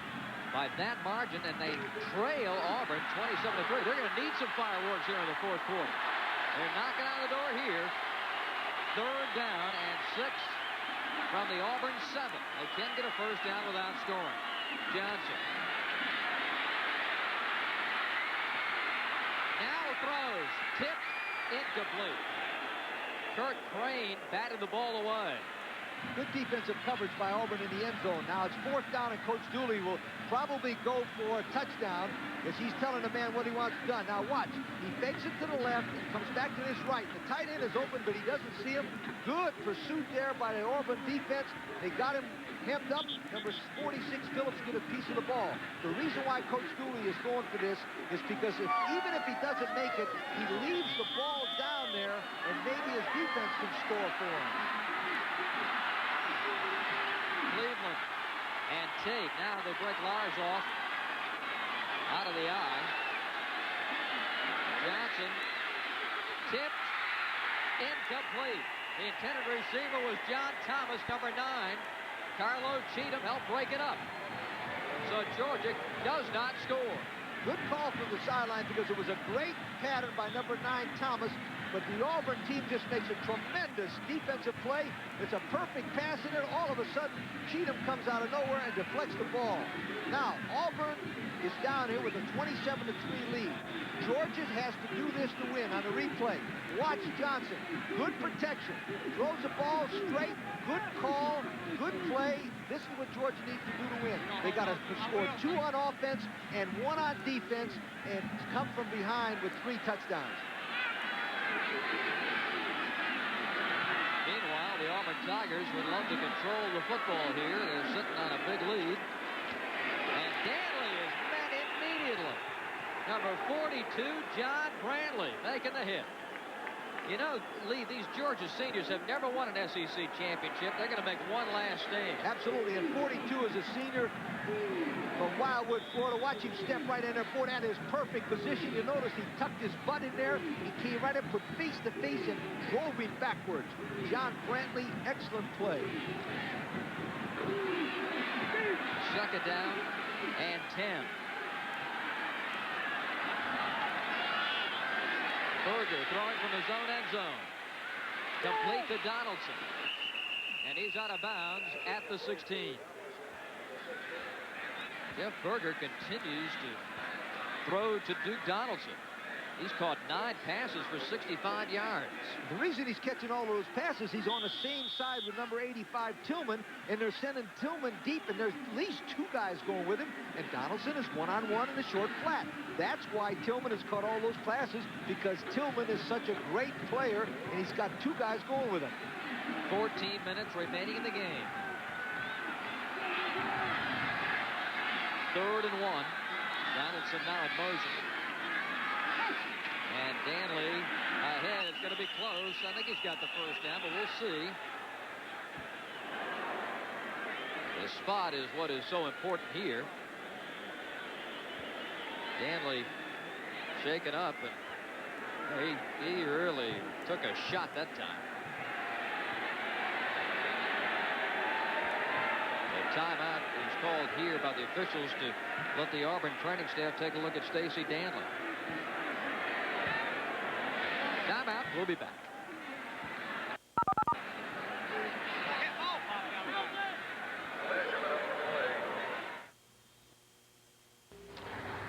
by that margin, and they trail Auburn 27-3. They're going to need some fireworks here in the 4th quarter. They're knocking on the door here. 3rd down and 6 from the Auburn 7. They can get a 1st down without scoring. Johnson. Now throws. Tipped. Incomplete. Kurt Crane batted the ball away. Good defensive coverage by Auburn in the end zone. Now it's 4th down, and Coach Dooley will probably go for a touchdown as he's telling the man what he wants done. Now watch. He fakes it to the left and comes back to his right. The tight end is open, but he doesn't see him. Good pursuit there by the Auburn defense. They got him hemmed up. Number 46, Phillips, get a piece of the ball. The reason why Coach Dooley is going for this is because even if he doesn't make it, he leaves the ball down there, and maybe his defense can score for him. Cleveland and Tate. Now they break Lars off out of the eye. Johnson tipped, incomplete. The intended receiver was John Thomas, number 9. Carlo Cheatham helped break it up. So Georgia does not score. Good call from the sideline because it was a great pattern by number 9, Thomas. But the Auburn team just makes a tremendous defensive play. It's a perfect pass in there. All of a sudden, Cheatham comes out of nowhere and deflects the ball. Now, Auburn is down here with a 27-3 lead. Georgia has to do this to win on the replay. Watch Johnson. Good protection. Throws the ball straight. Good call. Good play. This is what Georgia needs to do to win. They got to score 2 on offense and 1 on defense and come from behind with 3 touchdowns. Meanwhile, the Auburn Tigers would love to control the football here. They're sitting on a big lead. And Danley is met immediately. Number 42, John Brantley, making the hit. You know, Lee, these Georgia seniors have never won an SEC championship. They're going to make one last stand. Absolutely, and 42 is a senior from Wildwood, Florida. Watch him step right in there. Boy, that is perfect position. You notice he tucked his butt in there. He came right in, put face to face, and drove him backwards. John Brantley, excellent play. 2nd down and 10. Berger throwing from his own end zone. Complete to Donaldson. And he's out of bounds at the 16. Jeff Berger continues to throw to Duke Donaldson. He's caught 9 passes for 65 yards. The reason he's catching all those passes, he's on the same side with number 85, Tillman, and they're sending Tillman deep, and there's at least 2 guys going with him, and Donaldson is one-on-one in the short flat. That's why Tillman has caught all those passes, because Tillman is such a great player, and he's got 2 guys going with him. 14 minutes remaining in the game. 3rd and 1. Donaldson now in motion. And Danley ahead. It's going to be close. I think he's got the first down, but we'll see. The spot is what is so important here. Danley shaken up, and he really took a shot that time. The timeout is called here by the officials to let the Auburn training staff take a look at Stacy Danley. Timeout. We'll be back.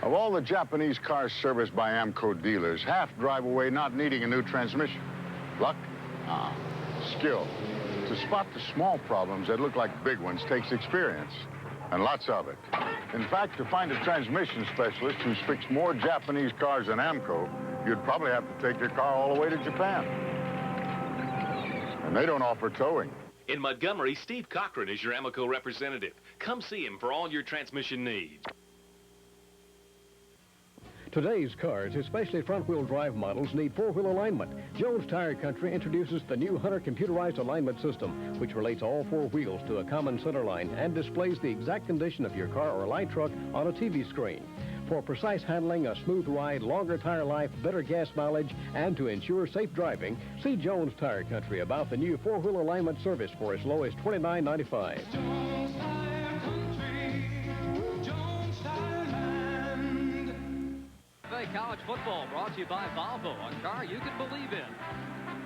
Of all the Japanese cars serviced by Amco dealers, half drive away not needing a new transmission. Luck? Skill. To spot the small problems that look like big ones takes experience, and lots of it. In fact, to find a transmission specialist who's fixed more Japanese cars than Amco, you'd probably have to take your car all the way to Japan. And they don't offer towing. In Montgomery, Steve Cochran is your Amoco representative. Come see him for all your transmission needs. Today's cars, especially front-wheel drive models, need four-wheel alignment. Jones Tire Country introduces the new Hunter computerized alignment system, which relates all 4 wheels to a common center line and displays the exact condition of your car or light truck on a TV screen. For precise handling, a smooth ride, longer tire life, better gas mileage, and to ensure safe driving, see Jones Tire Country about the new 4-wheel alignment service for as low as $29.95. Jones Tire Country, Jones Tire Land. College football brought to you by Volvo, a car you can believe in.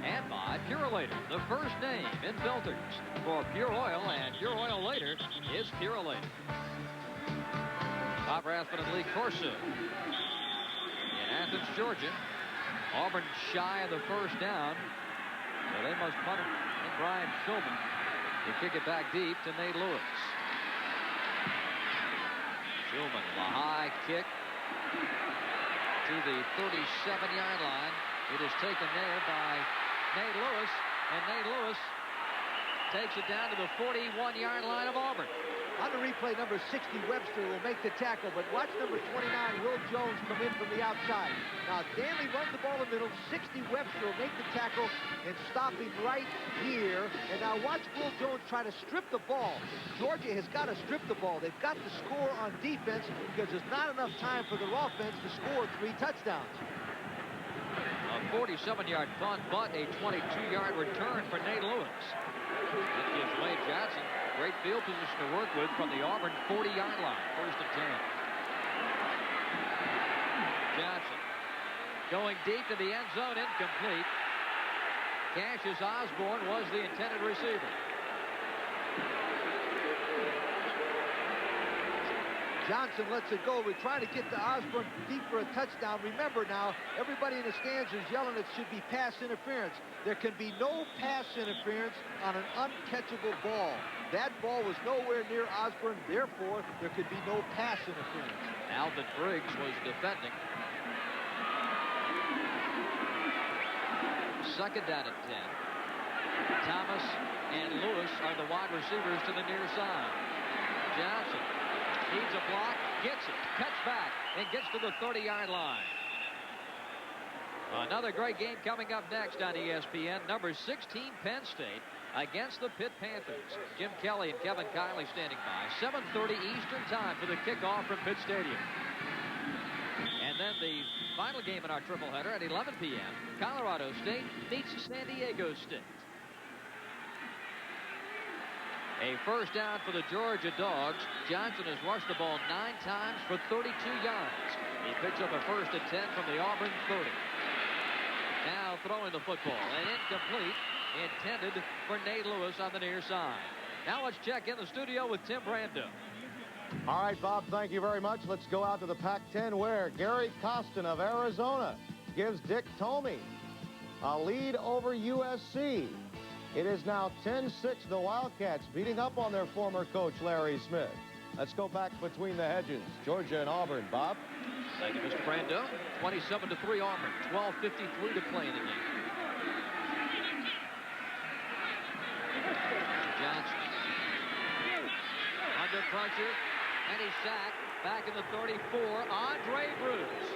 And by Purolator, the first name in filters. For pure oil and pure oil later is Purolator. Bob Rathman and Lee Corso in Athens, Georgia. Auburn shy of the first down. So they must punt it. And Brian Shulman They kick it back deep to Nate Lewis. Schulman, the high kick to the 37-yard line. It is taken there by Nate Lewis, and Nate Lewis takes it down to the 41-yard line of Auburn. On the replay, number 60, Webster, will make the tackle, but watch number 29, Will Jones, come in from the outside. Now, Danley runs the ball in the middle. 60, Webster will make the tackle and stop him right here. And now watch Will Jones try to strip the ball. Georgia has got to strip the ball. They've got to score on defense because there's not enough time for their offense to score 3 touchdowns. A 47-yard punt, but a 22-yard return for Nate Lewis. That gives Wade Johnson great field position to work with from the Auburn 40-yard line. 1st and 10. Johnson going deep to the end zone, incomplete. Cassius Osborne was the intended receiver. Johnson lets it go. We're trying to get to Osborne deep for a touchdown. Remember now, everybody in the stands is yelling it should be pass interference. There can be no pass interference on an uncatchable ball. That ball was nowhere near Osborne, therefore there could be no pass interference. Alvin Briggs was defending. 2nd down and 10. Thomas and Lewis are the wide receivers to the near side. Johnson needs a block, gets it, cuts back, and gets to the 30-yard line. Another great game coming up next on ESPN. Number 16, Penn State, against the Pitt Panthers. Jim Kelly and Kevin Kiley standing by. 7:30 Eastern time for the kickoff from Pitt Stadium. And then the final game in our tripleheader at 11 p.m. Colorado State meets San Diego State. A 1st down for the Georgia Dogs. Johnson has rushed the ball 9 times for 32 yards. He picks up a 1st and 10 from the Auburn 30. Now throwing the football, and incomplete, intended for Nate Lewis on the near side. Now let's check in the studio with Tim Brando. All right, Bob, thank you very much. Let's go out to the Pac-10 where Gary Costin of Arizona gives Dick Tomey a lead over USC. It is now 10-6, the Wildcats beating up on their former coach, Larry Smith. Let's go back between the hedges. Georgia and Auburn. Bob? Thank you, Mr. Brando. 27-3 Auburn. 12:53 to play in the game. Johnson. Under pressure, and he's sacked. Back in the 34, Andre Bruce.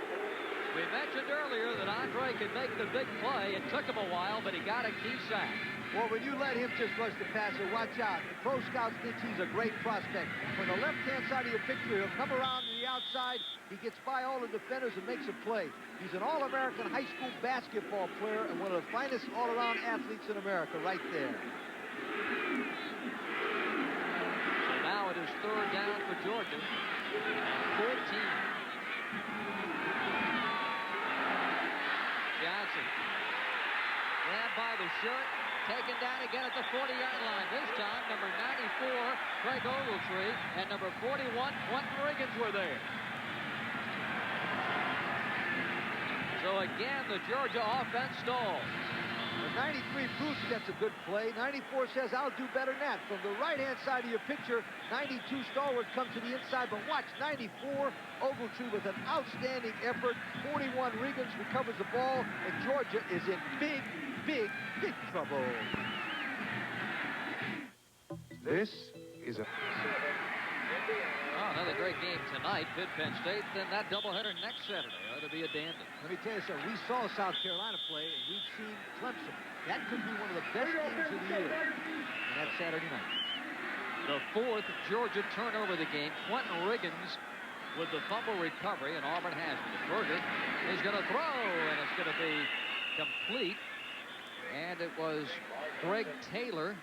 We mentioned earlier that Andre could make the big play. It took him a while, but he got a key sack. Well, when you let him just rush the passer, watch out. The pro scouts think he's a great prospect. From the left-hand side of your picture, he'll come around to the outside. He gets by all the defenders and makes a play. He's an All-American high school basketball player and one of the finest all-around athletes in America right there. So now it is 3rd down for Georgia. And 14. Johnson. Grabbed by the shirt. Taken down again at the 40-yard line. This time, number 94, Craig Ogletree, and number 41, Quentin Riggins were there. So again, the Georgia offense stalls. The 93, Bruce gets a good play. 94 says, I'll do better than that. From the right-hand side of your picture, 92 Stalwart comes to the inside, but watch, 94, Ogletree with an outstanding effort. 41, Riggins recovers the ball, and Georgia is in big trouble. This is a... Oh, another great game tonight, Pitt, Penn State. Then that doubleheader next Saturday ought to be a dandy. Let me tell you something. We saw South Carolina play, and we've seen Clemson. That could be one of the best games of the year. And that's Saturday night. The 4th Georgia turnover of the game. Quentin Riggins with the fumble recovery, and Auburn has it. Berger is going to throw, and it's going to be complete. And it was Greg Taylor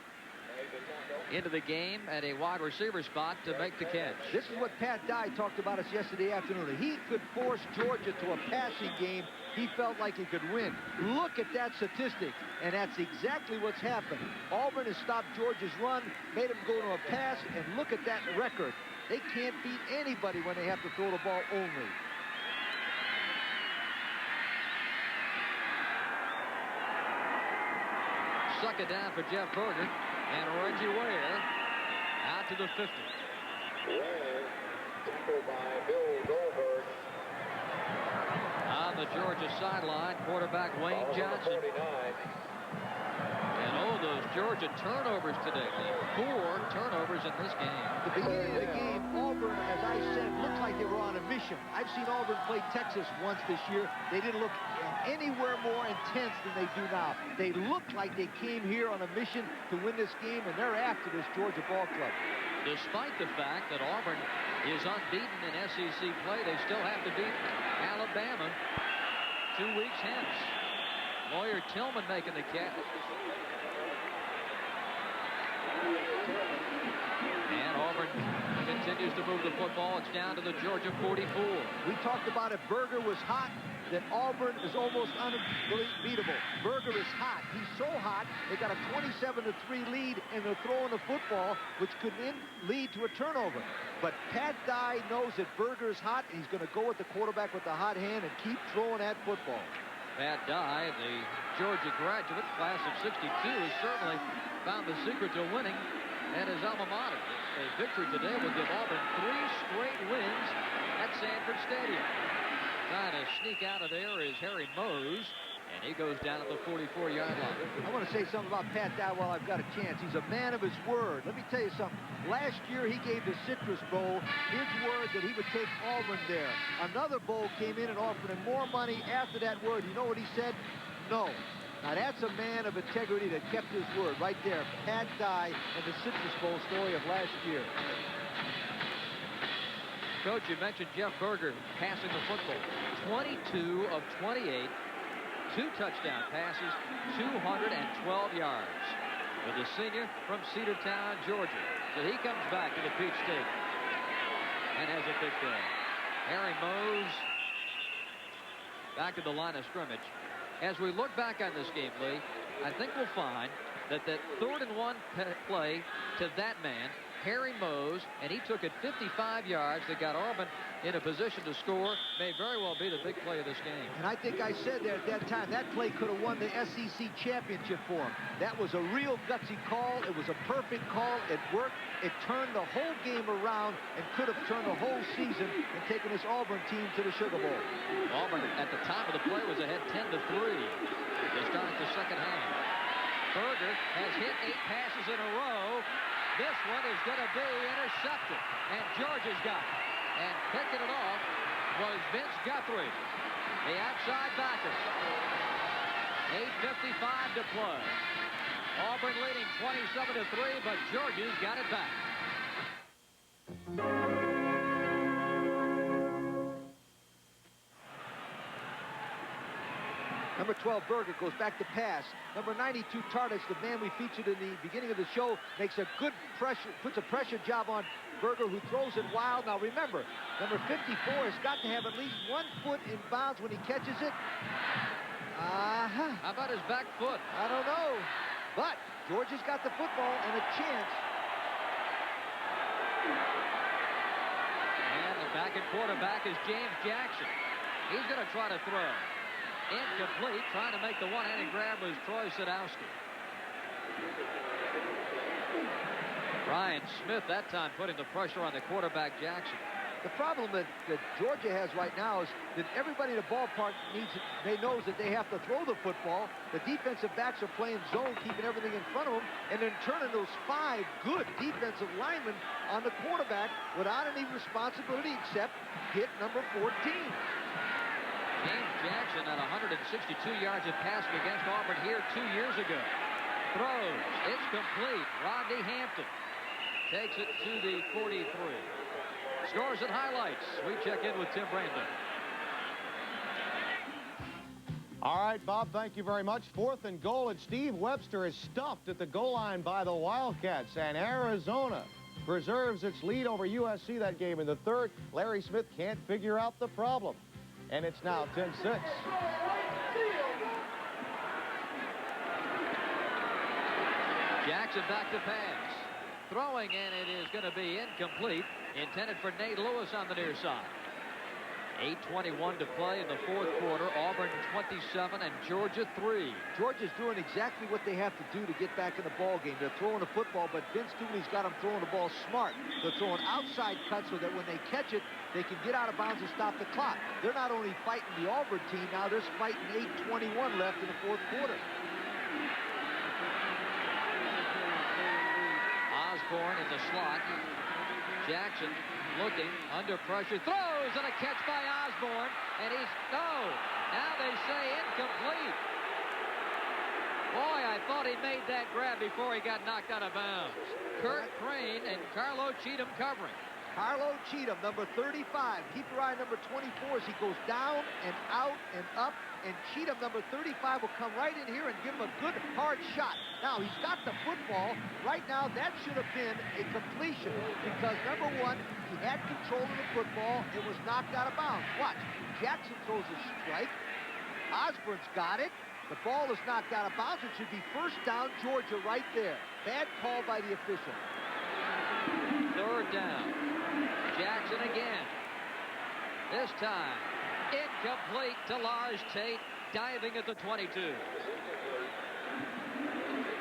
into the game at a wide receiver spot to make the catch. This is what Pat Dye talked about us yesterday afternoon. He could force Georgia to a passing game he felt like he could win. Look at that statistic, and that's exactly what's happened. Auburn has stopped Georgia's run, made him go to a pass, and look at that record. They can't beat anybody when they have to throw the ball only. Second down for Jeff Berger. And Reggie Ware out to the 50. Ware, tackled by Bill Goldberg. On the Georgia sideline, quarterback Wayne Johnson. 49. And those Georgia turnovers today. 4 turnovers in this game. At the beginning of the game, Auburn, as I said, looked like they were on a mission. I've seen Auburn play Texas once this year. They didn't look anywhere more intense than they do now. They looked like they came here on a mission to win this game, and they're after this Georgia ball club. Despite the fact that Auburn is unbeaten in SEC play, they still have to beat Alabama 2 weeks hence. Lawyer Tillman making the catch. And Auburn continues to move the football. It's down to the Georgia 44. We talked about if Berger was hot, that Auburn is almost unbeatable. Berger is hot. He's so hot, they got a 27-3 lead, and they're throwing the football, which could lead to a turnover. But Pat Dye knows that Berger is hot, and he's going to go with the quarterback with the hot hand and keep throwing that football. Pat Dye, the Georgia graduate, class of '62, has certainly found the secret to winning at his alma mater. A victory today will give Auburn 3 straight wins at Sanford Stadium. Trying to sneak out of there is Harry Mose, and he goes down at the 44-yard line. I want to say something about Pat Dye while I've got a chance. He's a man of his word. Let me tell you something. Last year, he gave the Citrus Bowl his word that he would take Auburn there. Another bowl came in and offered him more money after that word. You know what he said? No. Now, that's a man of integrity that kept his word right there. Pat Dye and the Citrus Bowl story of last year. Coach, you mentioned Jeff Berger passing the football. 22 of 28, 2 touchdown passes, 212 yards. With the senior from Cedartown, Georgia. So he comes back to the Peach State and has a big day. Harry Mose back to the line of scrimmage. As we look back on this game, Lee, I think we'll find that 3rd and 1 play to that man, Harry Mose, and he took it 55 yards that got Auburn in a position to score, may very well be the big play of this game. And I think I said there at that time, that play could have won the SEC championship for him. That was a real gutsy call. It was a perfect call. It worked. It turned the whole game around and could have turned the whole season and taken this Auburn team to the Sugar Bowl. Auburn, at the time of the play, was ahead 10-3 to start the second half. Berger has hit 8 passes in a row. This one is going to be intercepted, and Georgia's got it. And picking it off was Vince Guthrie, the outside backer. 8:55 to play. Auburn leading 27-3, but Georgia's got it back. Number 12, Berger, goes back to pass. Number 92, Tardis, the man we featured in the beginning of the show, makes a good pressure, puts a pressure job on Berger, who throws it wild. Now remember, number 54 has got to have at least 1 foot in bounds when he catches it. How about his back foot? I don't know. But Georgia's got the football and a chance. And the backing quarterback is James Jackson. He's going to try to throw. Incomplete. Trying to make the one-handed grab was Troy Sadowski. Ryan Smith that time putting the pressure on the quarterback Jackson. The problem that Georgia has right now is that everybody in the ballpark knows that they have to throw the football. The defensive backs are playing zone, keeping everything in front of them, and then turning those 5 good defensive linemen on the quarterback without any responsibility except hit number 14. James Jackson at 162 yards of passing against Auburn here 2 years ago. Throws. It's complete. Rodney Hampton takes it to the 43. Scores and highlights. We check in with Tim Brandon. All right, Bob, thank you very much. 4th and goal, and Steve Webster is stuffed at the goal line by the Wildcats, and Arizona preserves its lead over USC that game in the 3rd. Larry Smith can't figure out the problem, and it's now 10-6. Jackson back to pass. Throwing, and it is going to be incomplete. Intended for Nate Lewis on the near side. 8:21 to play in the fourth quarter. Auburn 27 and Georgia 3. Georgia's doing exactly what they have to do to get back in the ball game. They're throwing the football, but Vince Dooley's got them throwing the ball smart. They're throwing outside cuts so that when they catch it, they can get out of bounds and stop the clock. They're not only fighting the Auburn team now, they're fighting 8:21 left in the fourth quarter. Osborne in the slot. Jackson looking, under pressure, throws, and a catch by Osborne, and now they say incomplete. Boy, I thought he made that grab before he got knocked out of bounds. Kurt Crane and Carlo Cheatham covering. Carlo Cheatham, number 35. Keep your eye on number 24 as he goes down and out and up. And Cheatham, number 35, will come right in here and give him a good, hard shot. Now, he's got the football. Right now, that should have been a completion because, number one, he had control of the football. It was knocked out of bounds. Watch. Jackson throws a strike. Osborne's got it. The ball is knocked out of bounds. It should be first down, Georgia, right there. Bad call by the official. Third down. Jackson again. This time, incomplete to Lars Tate, diving at the 22.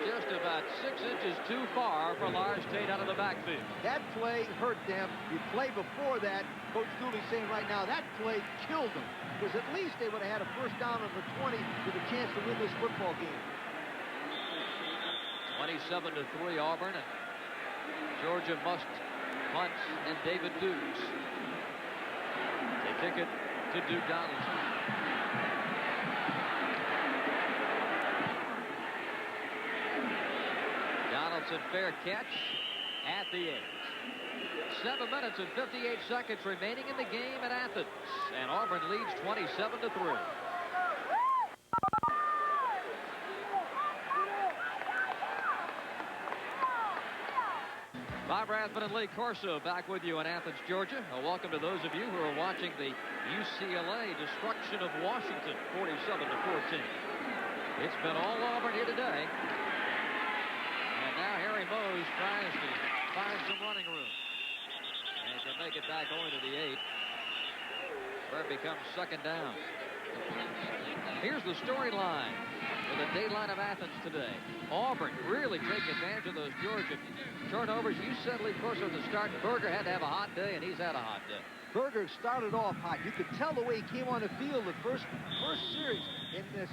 Just about 6 inches too far for Lars Tate out of the backfield. That play hurt them. The play before that, Coach Dooley's saying right now, that play killed them. Because at least they would have had a first down on the 20 with a chance to win this football game. 27-3 Auburn, and Georgia must punt, and David Dukes. They kick it to Duke Donaldson. Donaldson, fair catch at the 8. 7 minutes and 58 seconds remaining in the game at Athens, and Auburn leads 27-3. Bob Rathman and Lee Corso back with you in Athens, Georgia. Welcome to those of you who are watching the UCLA destruction of Washington, 47-14. It's been all Auburn here today. And now Harry Mose tries to find some running room. And he can make it back only to the 8, where it becomes second down. Here's the storyline for the dayline of Athens today. Auburn really taking advantage of those Georgia turnovers. You said, Lee Corso, at the start, Berger had to have a hot day, and he's had a hot day. Berger started off hot. You could tell the way he came on the field the first series. In the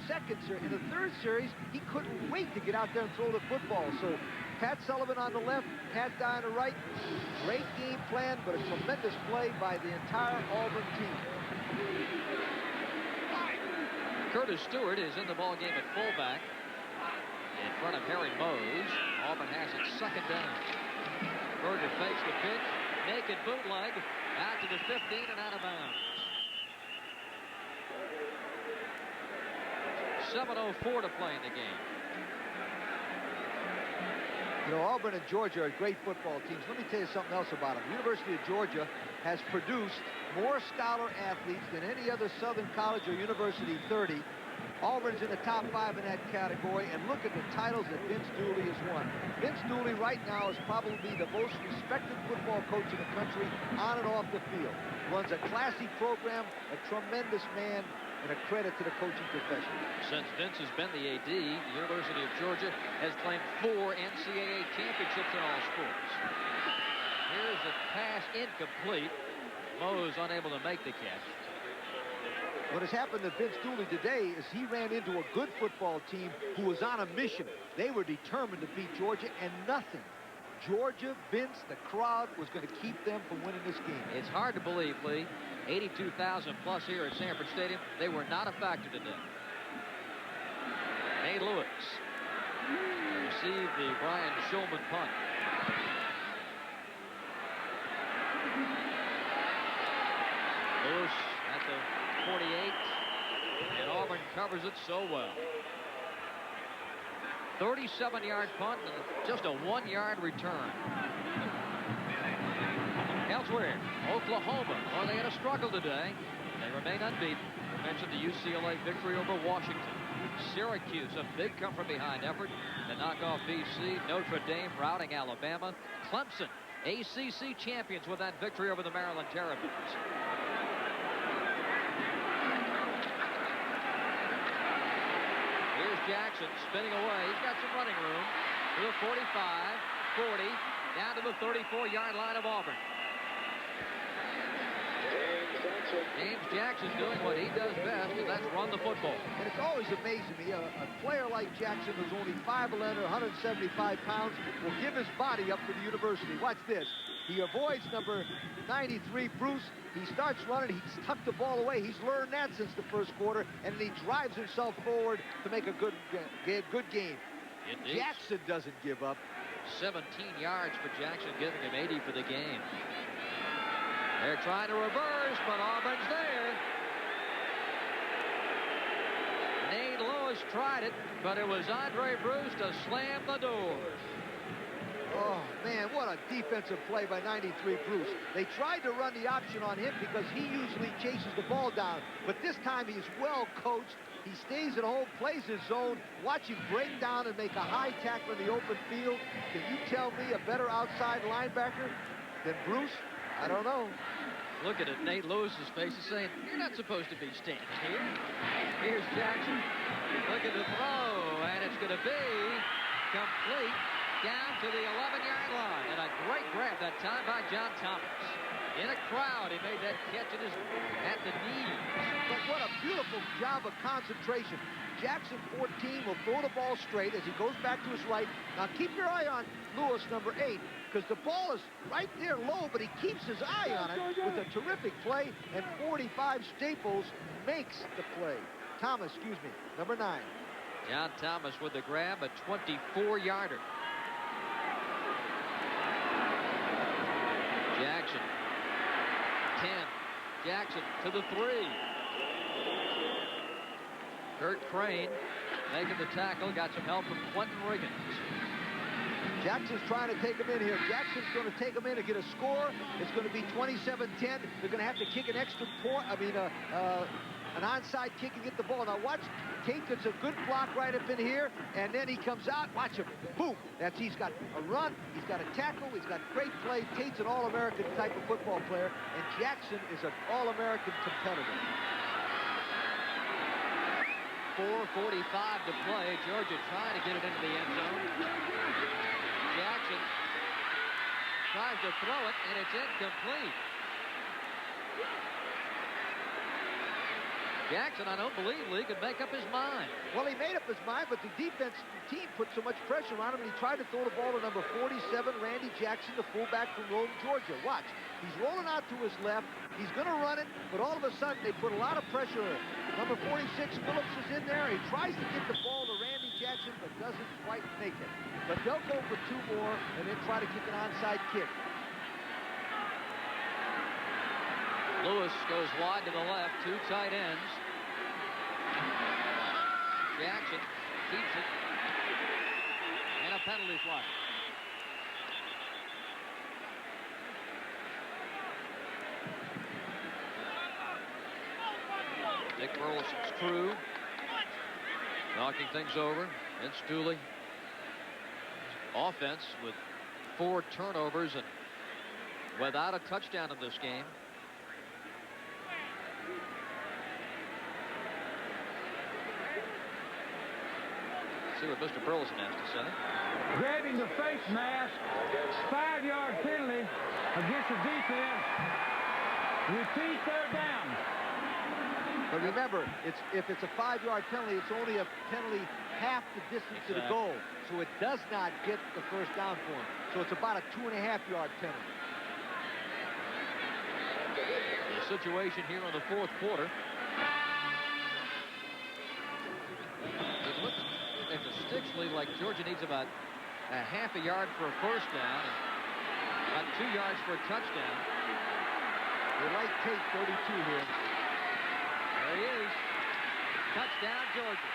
third series, he couldn't wait to get out there and throw the football. So Pat Sullivan on the left, Pat Dye on the right. Great game plan, but a tremendous play by the entire Auburn team. Curtis Stewart is in the ball game at fullback in front of Harry Mose. Auburn has it second down. Berger fakes the pitch, naked bootleg out to the 15 and out of bounds. 7:04 to play in the game. You know, Auburn and Georgia are great football teams. Let me tell you something else about them. University of Georgia has produced more scholar athletes than any other Southern college or university 30. Auburn's in the top 5 in that category, and look at the titles that Vince Dooley has won. Vince Dooley right now is probably the most respected football coach in the country on and off the field. Runs a classy program, a tremendous man, and a credit to the coaching profession. Since Vince has been the AD, the University of Georgia has claimed 4 NCAA championships in all sports. Here's a pass incomplete. Mose unable to make the catch. What has happened to Vince Dooley today is he ran into a good football team who was on a mission. They were determined to beat Georgia, and nothing. Georgia, Vince, the crowd was going to keep them from winning this game. It's hard to believe, Lee. 82,000 plus here at Sanford Stadium. They were not a factor today. May Lewis received the Brian Shulman punt. Lewis at the 48, and Auburn covers it so well. 37-yard punt and just a 1-yard return. Elsewhere, Oklahoma, well, they had a struggle today. They remain unbeaten. I mentioned the UCLA victory over Washington. Syracuse, a big come-from-behind effort to knock off BC. Notre Dame routing Alabama. Clemson, ACC champions with that victory over the Maryland Terrapins. Jackson spinning away. He's got some running room. To the 45, 40, down to the 34-yard line of Auburn. James Jackson doing what he does best, and that's run the football. And it's always amazing me. A player like Jackson, who's only 5'11", 175 pounds, will give his body up for the university. Watch this. He avoids number 93, Bruce. He starts running. He's tucked the ball away. He's learned that since the first quarter, and then he drives himself forward to make a good game. Indeed. Jackson doesn't give up. 17 yards for Jackson, giving him 80 for the game. They're trying to reverse, but Auburn's there. Nate Lewis tried it, but it was Andre Bruce to slam the door. Oh, man, what a defensive play by 93 Bruce. They tried to run the option on him because he usually chases the ball down. But this time he's well coached. He stays at home, plays his zone. Watch him break down and make a high tackle in the open field. Can you tell me a better outside linebacker than Bruce? I don't know. Look at it. Nate Lewis's face is saying, you're not supposed to be standing here. Here's Jackson. Look at the throw, and it's going to be complete down to the 11-yard line. And a great grab that time by John Thomas. In a crowd, he made that catch at the knees. But what a beautiful job of concentration. Jackson, 14, will throw the ball straight as he goes back to his right. Now keep your eye on Lewis, number 8, because the ball is right there low, but he keeps his eye on it with a terrific play, and 45 Staples makes the play. Thomas, number 9. John Thomas with the grab, a 24-yarder. Jackson, 10. Jackson to the 3. Kurt Crane making the tackle, got some help from Quentin Riggins. Jackson's trying to take him in here. Jackson's going to take him in to get a score. It's going to be 27-10. They're going to have to kick an extra point. An onside kick and get the ball. Now watch, Tate gets a good block right up in here, and then he comes out. Watch him. Boom. He's got a run. He's got a tackle. He's got great play. Tate's an All-American type of football player, and Jackson is an All-American competitor. 4:45 to play. Georgia trying to get it into the end zone. Jackson tries to throw it, and it's incomplete. Jackson, unbelievably, could make up his mind. Well, he made up his mind, but the defense team put so much pressure on him, and he tried to throw the ball to number 47, Randy Jackson, the fullback from Auburn Georgia. Watch. He's rolling out to his left. He's going to run it, but all of a sudden, they put a lot of pressure on him. Number 46, Phillips, is in there. He tries to get the ball to Randy Jackson, but doesn't quite make it. But they'll go for 2 more and then try to kick an onside kick. Lewis goes wide to the left, 2 tight ends. Jackson keeps it. And a penalty flag. Dick Burleson's crew knocking things over. Vince Dooley. Offense with 4 turnovers and without a touchdown in this game. See what Mr. Burleson has to say. Grabbing the face mask, 5-yard penalty against the defense. Repeat, 3rd down. But remember, if it's a 5-yard penalty, it's only a penalty half the distance to the goal. So it does not get the 1st down for him. So it's about a 2.5-yard penalty. The situation here in the 4th quarter. It looks at the sticks lead like Georgia needs about a half a yard for a 1st down and about 2 yards for a touchdown. They like Tate, 32 here. There he is. Touchdown, Georgia.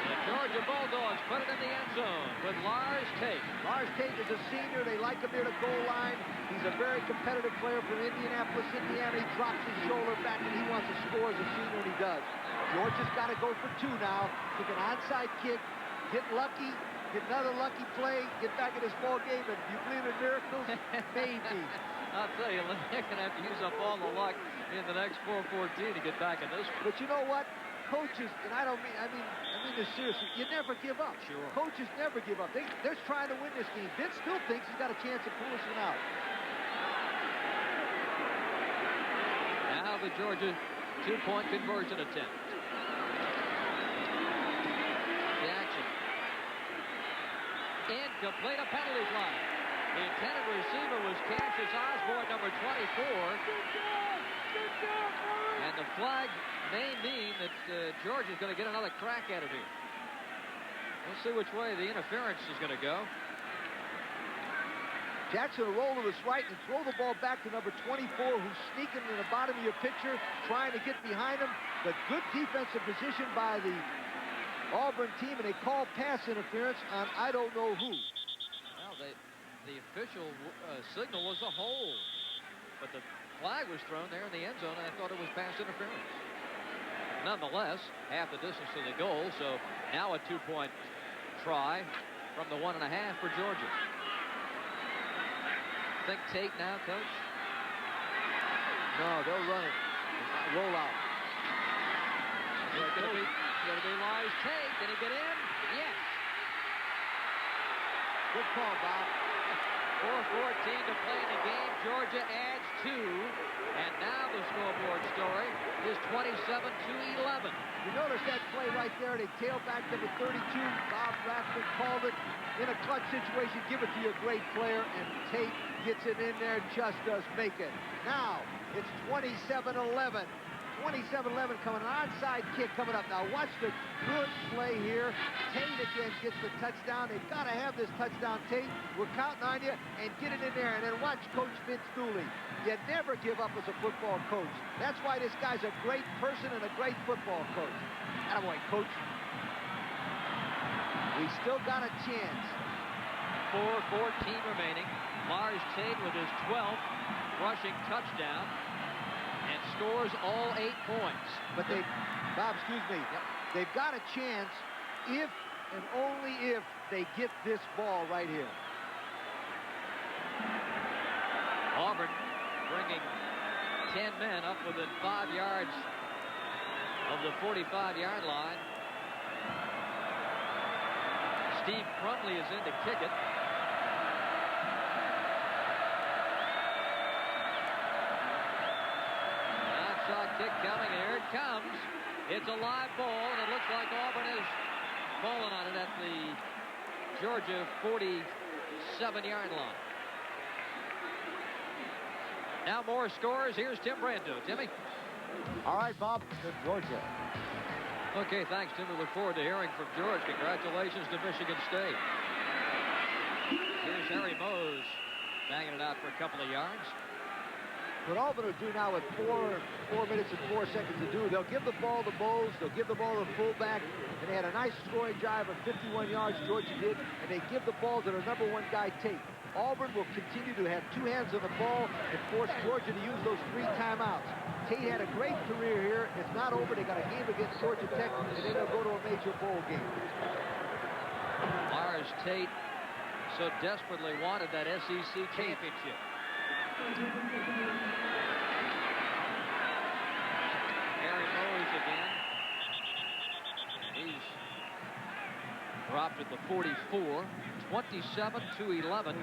The Georgia Bulldogs put it in the end zone with Lars Tate. Lars Tate is a senior. They like him near the goal line. He's a very competitive player from Indianapolis, Indiana. He drops his shoulder back, and he wants to score as a senior, and he does. Georgia's got to go for 2 now. Kick an onside kick. Get lucky. Get another lucky play. Get back in this ball game. And do you believe in miracles? Maybe. I'll tell you, they're going to have to use up all the luck in the next 4:14 to get back in this one. But you know what? Coaches, and I mean this seriously, you never give up. Sure. Coaches never give up. They're trying to win this game. Vince still thinks he's got a chance of pulling this one out. Now the Georgia two-point conversion attempt. Jackson. Incomplete, a penalty flag. The intended receiver was Cassius Osborne, number 24. And the flag may mean that Georgia's going to get another crack at it here. We'll see which way the interference is going to go. Jackson will roll to his right and throw the ball back to number 24, who's sneaking in the bottom of your picture, trying to get behind him. But good defensive position by the Auburn team, and they call pass interference on I don't know who. Well, the official signal was a hold, but the flag was thrown there in the end zone, and I thought it was pass interference. Nonetheless, half the distance to the goal, so now a two-point try from the 1.5 for Georgia. Think Tate now, Coach? No, they'll run it. Roll out. It's going to be Lars Tate. Can he get in? Yes. Good call, Bob. 4:14 to play in the game. Georgia adds 2. And now the scoreboard story is 27-11. You notice that play right there. They tail back number 32. Bob Rathman called it. In a clutch situation, give it to your great player, and Tate gets it in there, just does make it. Now, it's 27-11. 27-11 coming, an onside kick coming up. Now, watch the good play here. Tate again gets the touchdown. They've got to have this touchdown, Tate. We're counting on you, and get it in there. And then watch Coach Vince Dooley. You never give up as a football coach. That's why this guy's a great person and a great football coach. Attaboy, Coach. We still got a chance. 4:14 remaining. Lars Tate with his 12th rushing touchdown and scores all 8 points. But Bob, excuse me, they've got a chance if and only if they get this ball right here. Auburn bringing 10 men up within 5 yards of the 45-yard line. Steve Crumley is in to kick it. Outside kick coming. Here it comes. It's a live ball, and it looks like Auburn has fallen on it at the Georgia 47-yard line. Now more scores. Here's Tim Brando. Timmy? All right, Bob. Good Georgia. Okay, thanks, Tim. We look forward to hearing from George. Congratulations to Michigan State. Here's Harry Mose banging it out for a couple of yards. What Auburn will do now with 4 minutes and 4 seconds to do, they'll give the ball to Mose, they'll give the ball to the fullback, and they had a nice scoring drive of 51 yards, Georgia did, and they give the ball to their number 1 guy, Tate. Auburn will continue to have 2 hands on the ball and force Georgia to use those 3 timeouts. Tate had a great career here. It's not over. They got a game against Georgia Tech, and then they'll go to a major bowl game. Lars Tate so desperately wanted that SEC championship. Harry Mose again. He's dropped at the 44. 27-11.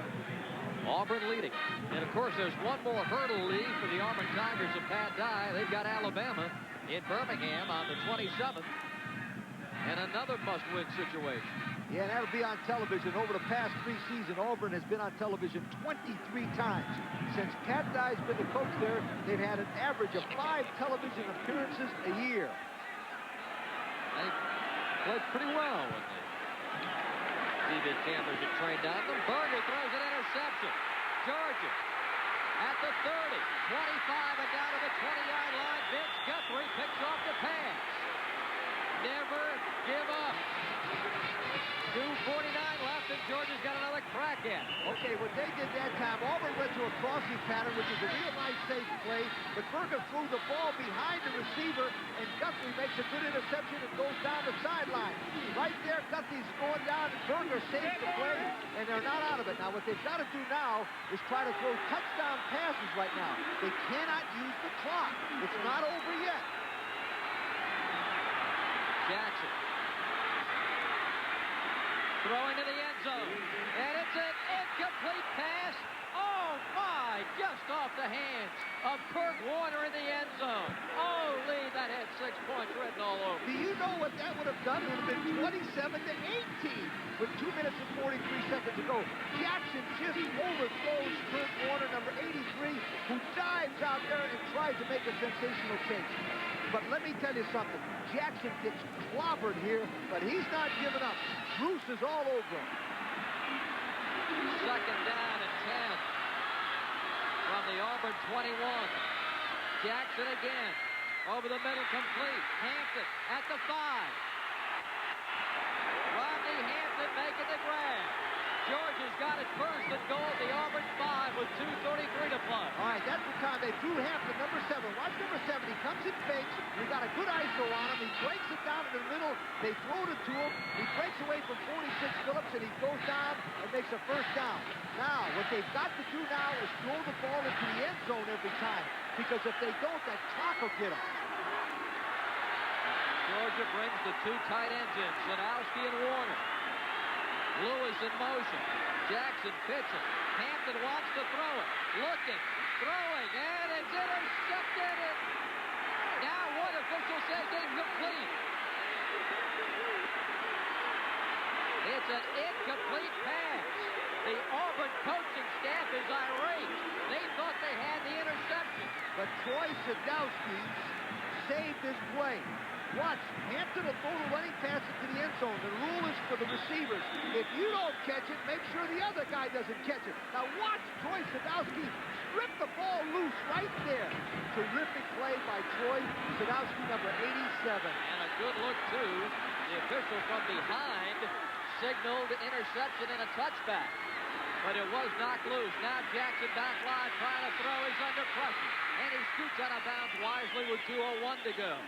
Auburn leading. And of course, there's one more hurdle lead for the Auburn Tigers of Pat Dye. They've got Alabama in Birmingham on the 27th. And another must-win situation. Yeah, and that'll be on television. Over the past 3 seasons, Auburn has been on television 23 times. Since Pat Dye's been the coach there, they've had an average of 5 television appearances a year. They played pretty well when the TV cameras had trained on them. Berger throws an interception. Georgia at the 30, 25, and down to the 20-yard line. Vince Guthrie picks off the pass. Never give up. 2:49 left, and Georgia's got another crack at it. Okay, Okay, what they did that time, Auburn went to a crossing pattern, which is a real nice safe play, but Berger threw the ball behind the receiver, and Guthrie makes a good interception and goes down the sideline. Right there, Guthrie's going down, and Berger saves the play, and they're not out of it. Now, what they've got to do now is try to throw touchdown passes right now. They cannot use the clock. It's not over yet. Jackson throwing to the end zone, and it's an incomplete pass. Oh my, just off the hands of Kurt Warner in the end zone. Oh, Lee, that had 6 points written all over. Do you know what that would have done? It would have been 27-18 with 2 minutes and 43 seconds to go. Jackson just overthrows Kurt Warner, number 83, who dives out there and tries to make a sensational catch. But let me tell you something. Jackson gets clobbered here, but he's not giving up. Bruce is all over him. Second down and 10 from the Auburn 21. Jackson again. Over the middle, complete. Hampton at the 5. Rodney Hampton making the grab. Georgia's got it first and goal. The Auburn 5 with 2:33 to play. All right, that's the time they threw Hampton, number 7. Watch number 7. He comes and fakes. We got a good ISO on him. He breaks it down in the middle. They throw it to him. He breaks away from 46 Phillips, and he goes down and makes a first down. Now, what they've got to do now is throw the ball into the end zone every time, because if they don't, that clock will get them. Georgia brings the 2 tight ends in, Sadowski and Warner. Lewis in motion. Jackson pitching. Hampton wants to throw it. Looking, throwing, and it's intercepted. And now one official says incomplete. It's an incomplete pass. The Auburn coaching staff is irate. They thought they had the interception. But Troy Sadowski saved his play. Watch, Hampton will throw the running pass into the end zone. The rule is for the receivers. If you don't catch it, make sure the other guy doesn't catch it. Now watch Troy Sadowski strip the ball loose right there. Terrific play by Troy Sadowski, number 87. And a good look, too. The official from behind signaled interception and a touchback. But it was knocked loose. Now Jackson back line trying to throw. He's under pressure. And he scoots out of bounds wisely with 2:01 to go.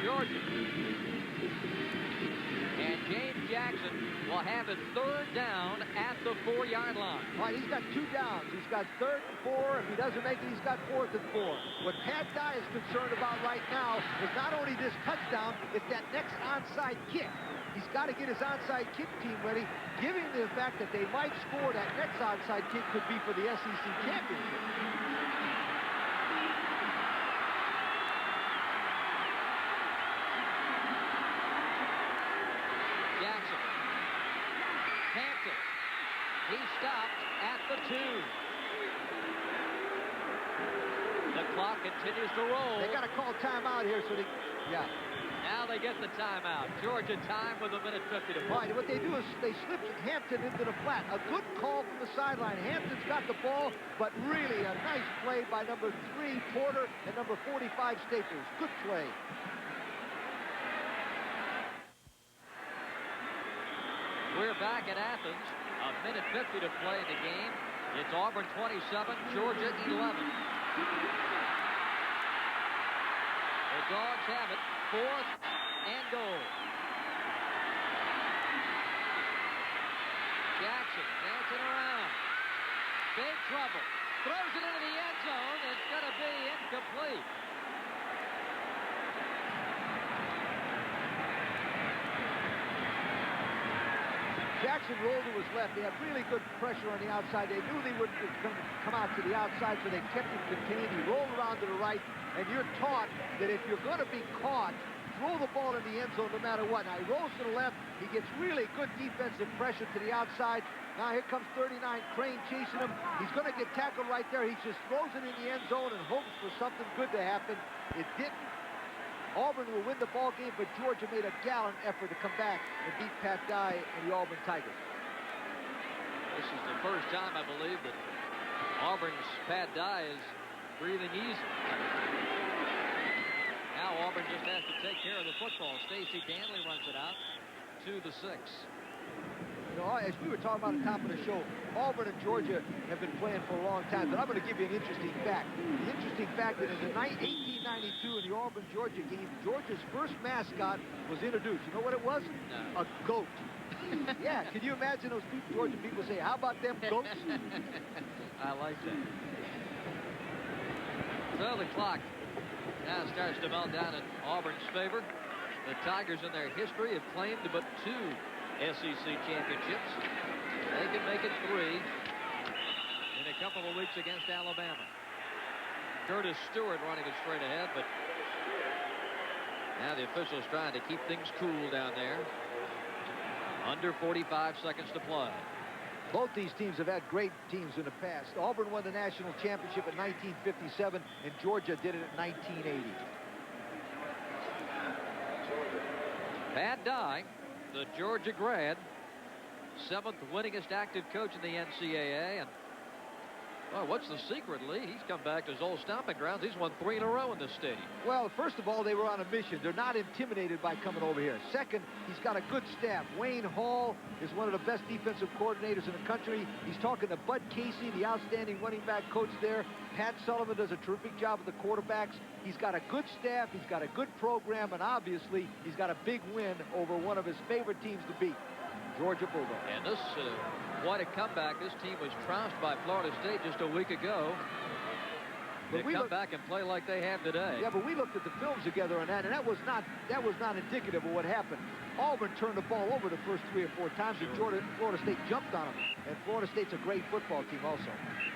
Georgia. And James Jackson will have it 3rd down at the 4-yard line. All right, he's got 2 downs. He's got 3rd and 4. If he doesn't make it, he's got 4th and 4. What Pat Dye is concerned about right now is not only this touchdown, it's that next onside kick. He's got to get his onside kick team ready, given the fact that they might score. That next onside kick could be for the SEC championship. Jackson. Hampton. He stopped at the 2. The clock continues to roll. They got to call timeout here, so they, yeah. Now they get the timeout. Georgia time with 1:50 to play. Right, what they do is they slip Hampton into the flat. A good call from the sideline. Hampton's got the ball, but really a nice play by number 3, Porter, and number 45, Staples. Good play. We're back at Athens. 1:50 to play in the game. It's Auburn 27, Georgia 11. The Dogs have it. 4th and goal. Jackson dancing around. Big trouble. Throws it into the end zone. It's going to be incomplete. Jackson rolled to his left. They had really good pressure on the outside. They knew they wouldn't come out to the outside, so they kept him contained. He rolled around to the right, and you're taught that if you're going to be caught, throw the ball in the end zone no matter what. Now, he rolls to the left. He gets really good defensive pressure to the outside. Now, here comes 39, Crane chasing him. He's going to get tackled right there. He just throws it in the end zone and hopes for something good to happen. It didn't. Auburn will win the ball game, but Georgia made a gallant effort to come back and beat Pat Dye and the Auburn Tigers. This is the first time, I believe, that Auburn's Pat Dye is breathing easy. Now Auburn just has to take care of the football. Stacy Danley runs it out to the 6. You know, as we were talking about at the top of the show, Auburn and Georgia have been playing for a long time, but I'm going to give you an interesting fact. The interesting fact that in the 1892 in the Auburn Georgia game, Georgia's first mascot was introduced. You know what it was? No. A goat. Yeah, can you imagine those Georgia people say, how about them goats? I like that. So the clock now starts to melt down in Auburn's favor. The Tigers in their history have claimed but 2 SEC championships. They can make it 3 in a couple of weeks against Alabama. Curtis Stewart running it straight ahead, but now the officials trying to keep things cool down there. Under 45 seconds to play. Both these teams have had great teams in the past. Auburn won the national championship in 1957, and Georgia did it in 1980. Pat Dye, the Georgia grad, 7th winningest active coach in the NCAA, and well, what's the secret, Lee? He's come back to his old stomping grounds. He's won 3 in a row in this stadium. Well, first of all, they were on a mission. They're not intimidated by coming over here. Second, he's got a good staff. Wayne Hall is one of the best defensive coordinators in the country. He's talking to Bud Casey, the outstanding running back coach there. Pat Sullivan does a terrific job with the quarterbacks. He's got a good staff. He's got a good program. And obviously, he's got a big win over one of his favorite teams to beat, Georgia Bulldogs. And this, quite a comeback. This team was trounced by Florida State just a week ago. They come back and play like they have today. Yeah, but we looked at the films together on that, and that was not indicative of what happened. Auburn turned the ball over the first 3 or 4 times, and Florida State jumped on them. And Florida State's a great football team also.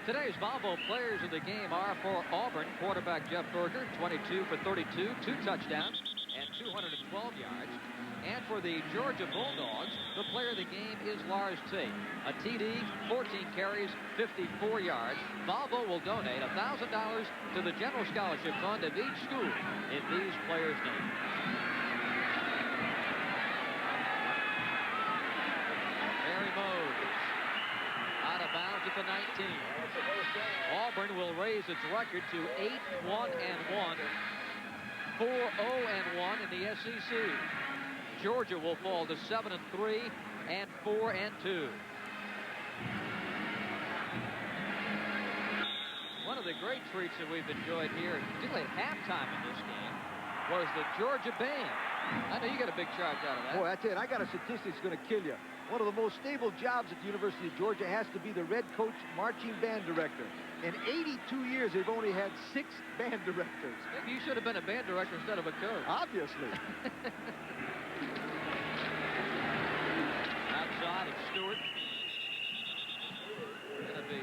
Today's Volvo players of the game are for Auburn, quarterback Jeff Berger, 22 for 32, 2 touchdowns, and 212 yards. And for the Georgia Bulldogs, the player of the game is Lars Tate. A TD, 14 carries, 54 yards. Volvo will donate $1,000 to the General Scholarship Fund of each school in these players' names. Barry Mose out of bounds at the 19. Auburn will raise its record to 8-1-1, 4-0-1 in the SEC. Georgia will fall to 7-3 and 4-2. One of the great treats that we've enjoyed here, particularly at halftime in this game, was the Georgia band. I know you got a big charge out of that. Boy, I tell you, I got a statistic that's going to kill you. One of the most stable jobs at the University of Georgia has to be the Red Coach marching band director. In 82 years, they've only had 6 band directors. Maybe you should have been a band director instead of a coach. Obviously. Outside, it's Stewart. Going to be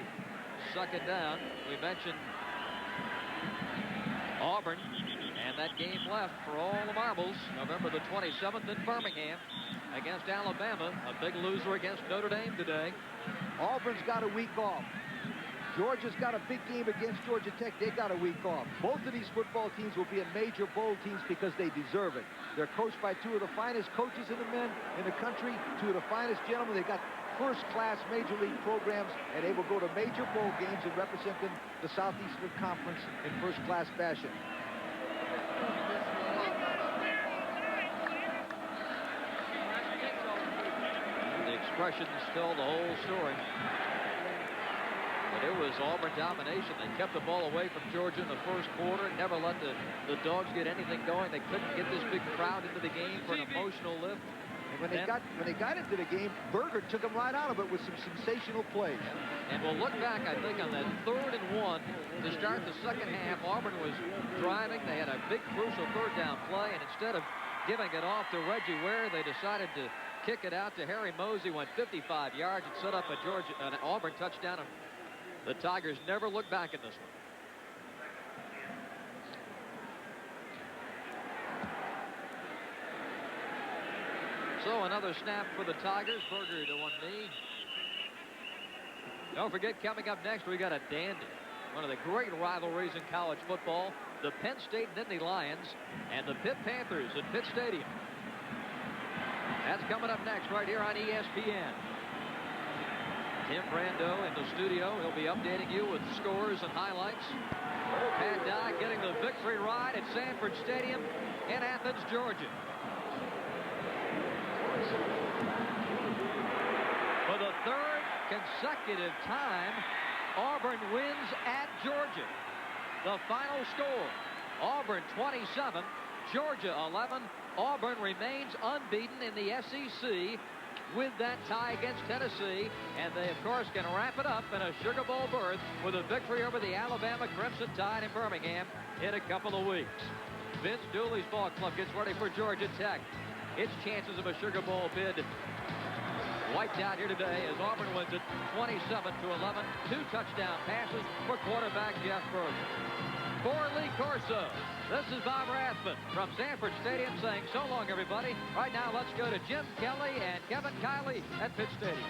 sucking down. We mentioned Auburn and that game left for all the marbles. November the 27th in Birmingham against Alabama. A big loser against Notre Dame today. Auburn's got a week off. Georgia's got a big game against Georgia Tech. They got a week off. Both of these football teams will be in major bowl teams because they deserve it. They're coached by 2 of the finest coaches in the country, 2 of the finest gentlemen. They got first-class major league programs, and they will go to major bowl games and represent the Southeastern Conference in first-class fashion. The expressions tell the whole story. But it was Auburn domination. They kept the ball away from Georgia in the first quarter, never let the Dogs get anything going. They couldn't get this big crowd into the game for an emotional lift. And when they got into the game, Berger took them right out of it with some sensational plays. And we'll look back, I think, on that 3rd and 1 to start the second half. Auburn was driving. They had a big crucial 3rd down play, and instead of giving it off to Reggie Ware, they decided to kick it out to Harry Mosey. Went 55 yards and set up an Auburn touchdown. The Tigers never look back in this one. So another snap for the Tigers. Berger to one knee. Don't forget, coming up next, we got a dandy. One of the great rivalries in college football. The Penn State Nittany Lions and the Pitt Panthers at Pitt Stadium. That's coming up next right here on ESPN. Tim Brando in the studio. He'll be updating you with scores and highlights. Pat Dye getting the victory ride at Sanford Stadium in Athens, Georgia. For the third consecutive time, Auburn wins at Georgia. The final score, Auburn 27, Georgia 11. Auburn remains unbeaten in the SEC with that tie against Tennessee, and they, of course, can wrap it up in a Sugar Bowl berth with a victory over the Alabama Crimson Tide in Birmingham in a couple of weeks. Vince Dooley's ball club gets ready for Georgia Tech. Its chances of a Sugar Bowl bid wiped out here today as Auburn wins it 27-11. 2 touchdown passes for quarterback Jeff Berger. For Lee Corso, this is Bob Rathman from Sanford Stadium saying so long, everybody. Right now, let's go to Jim Kelly and Kevin Kiley at Pitt Stadium.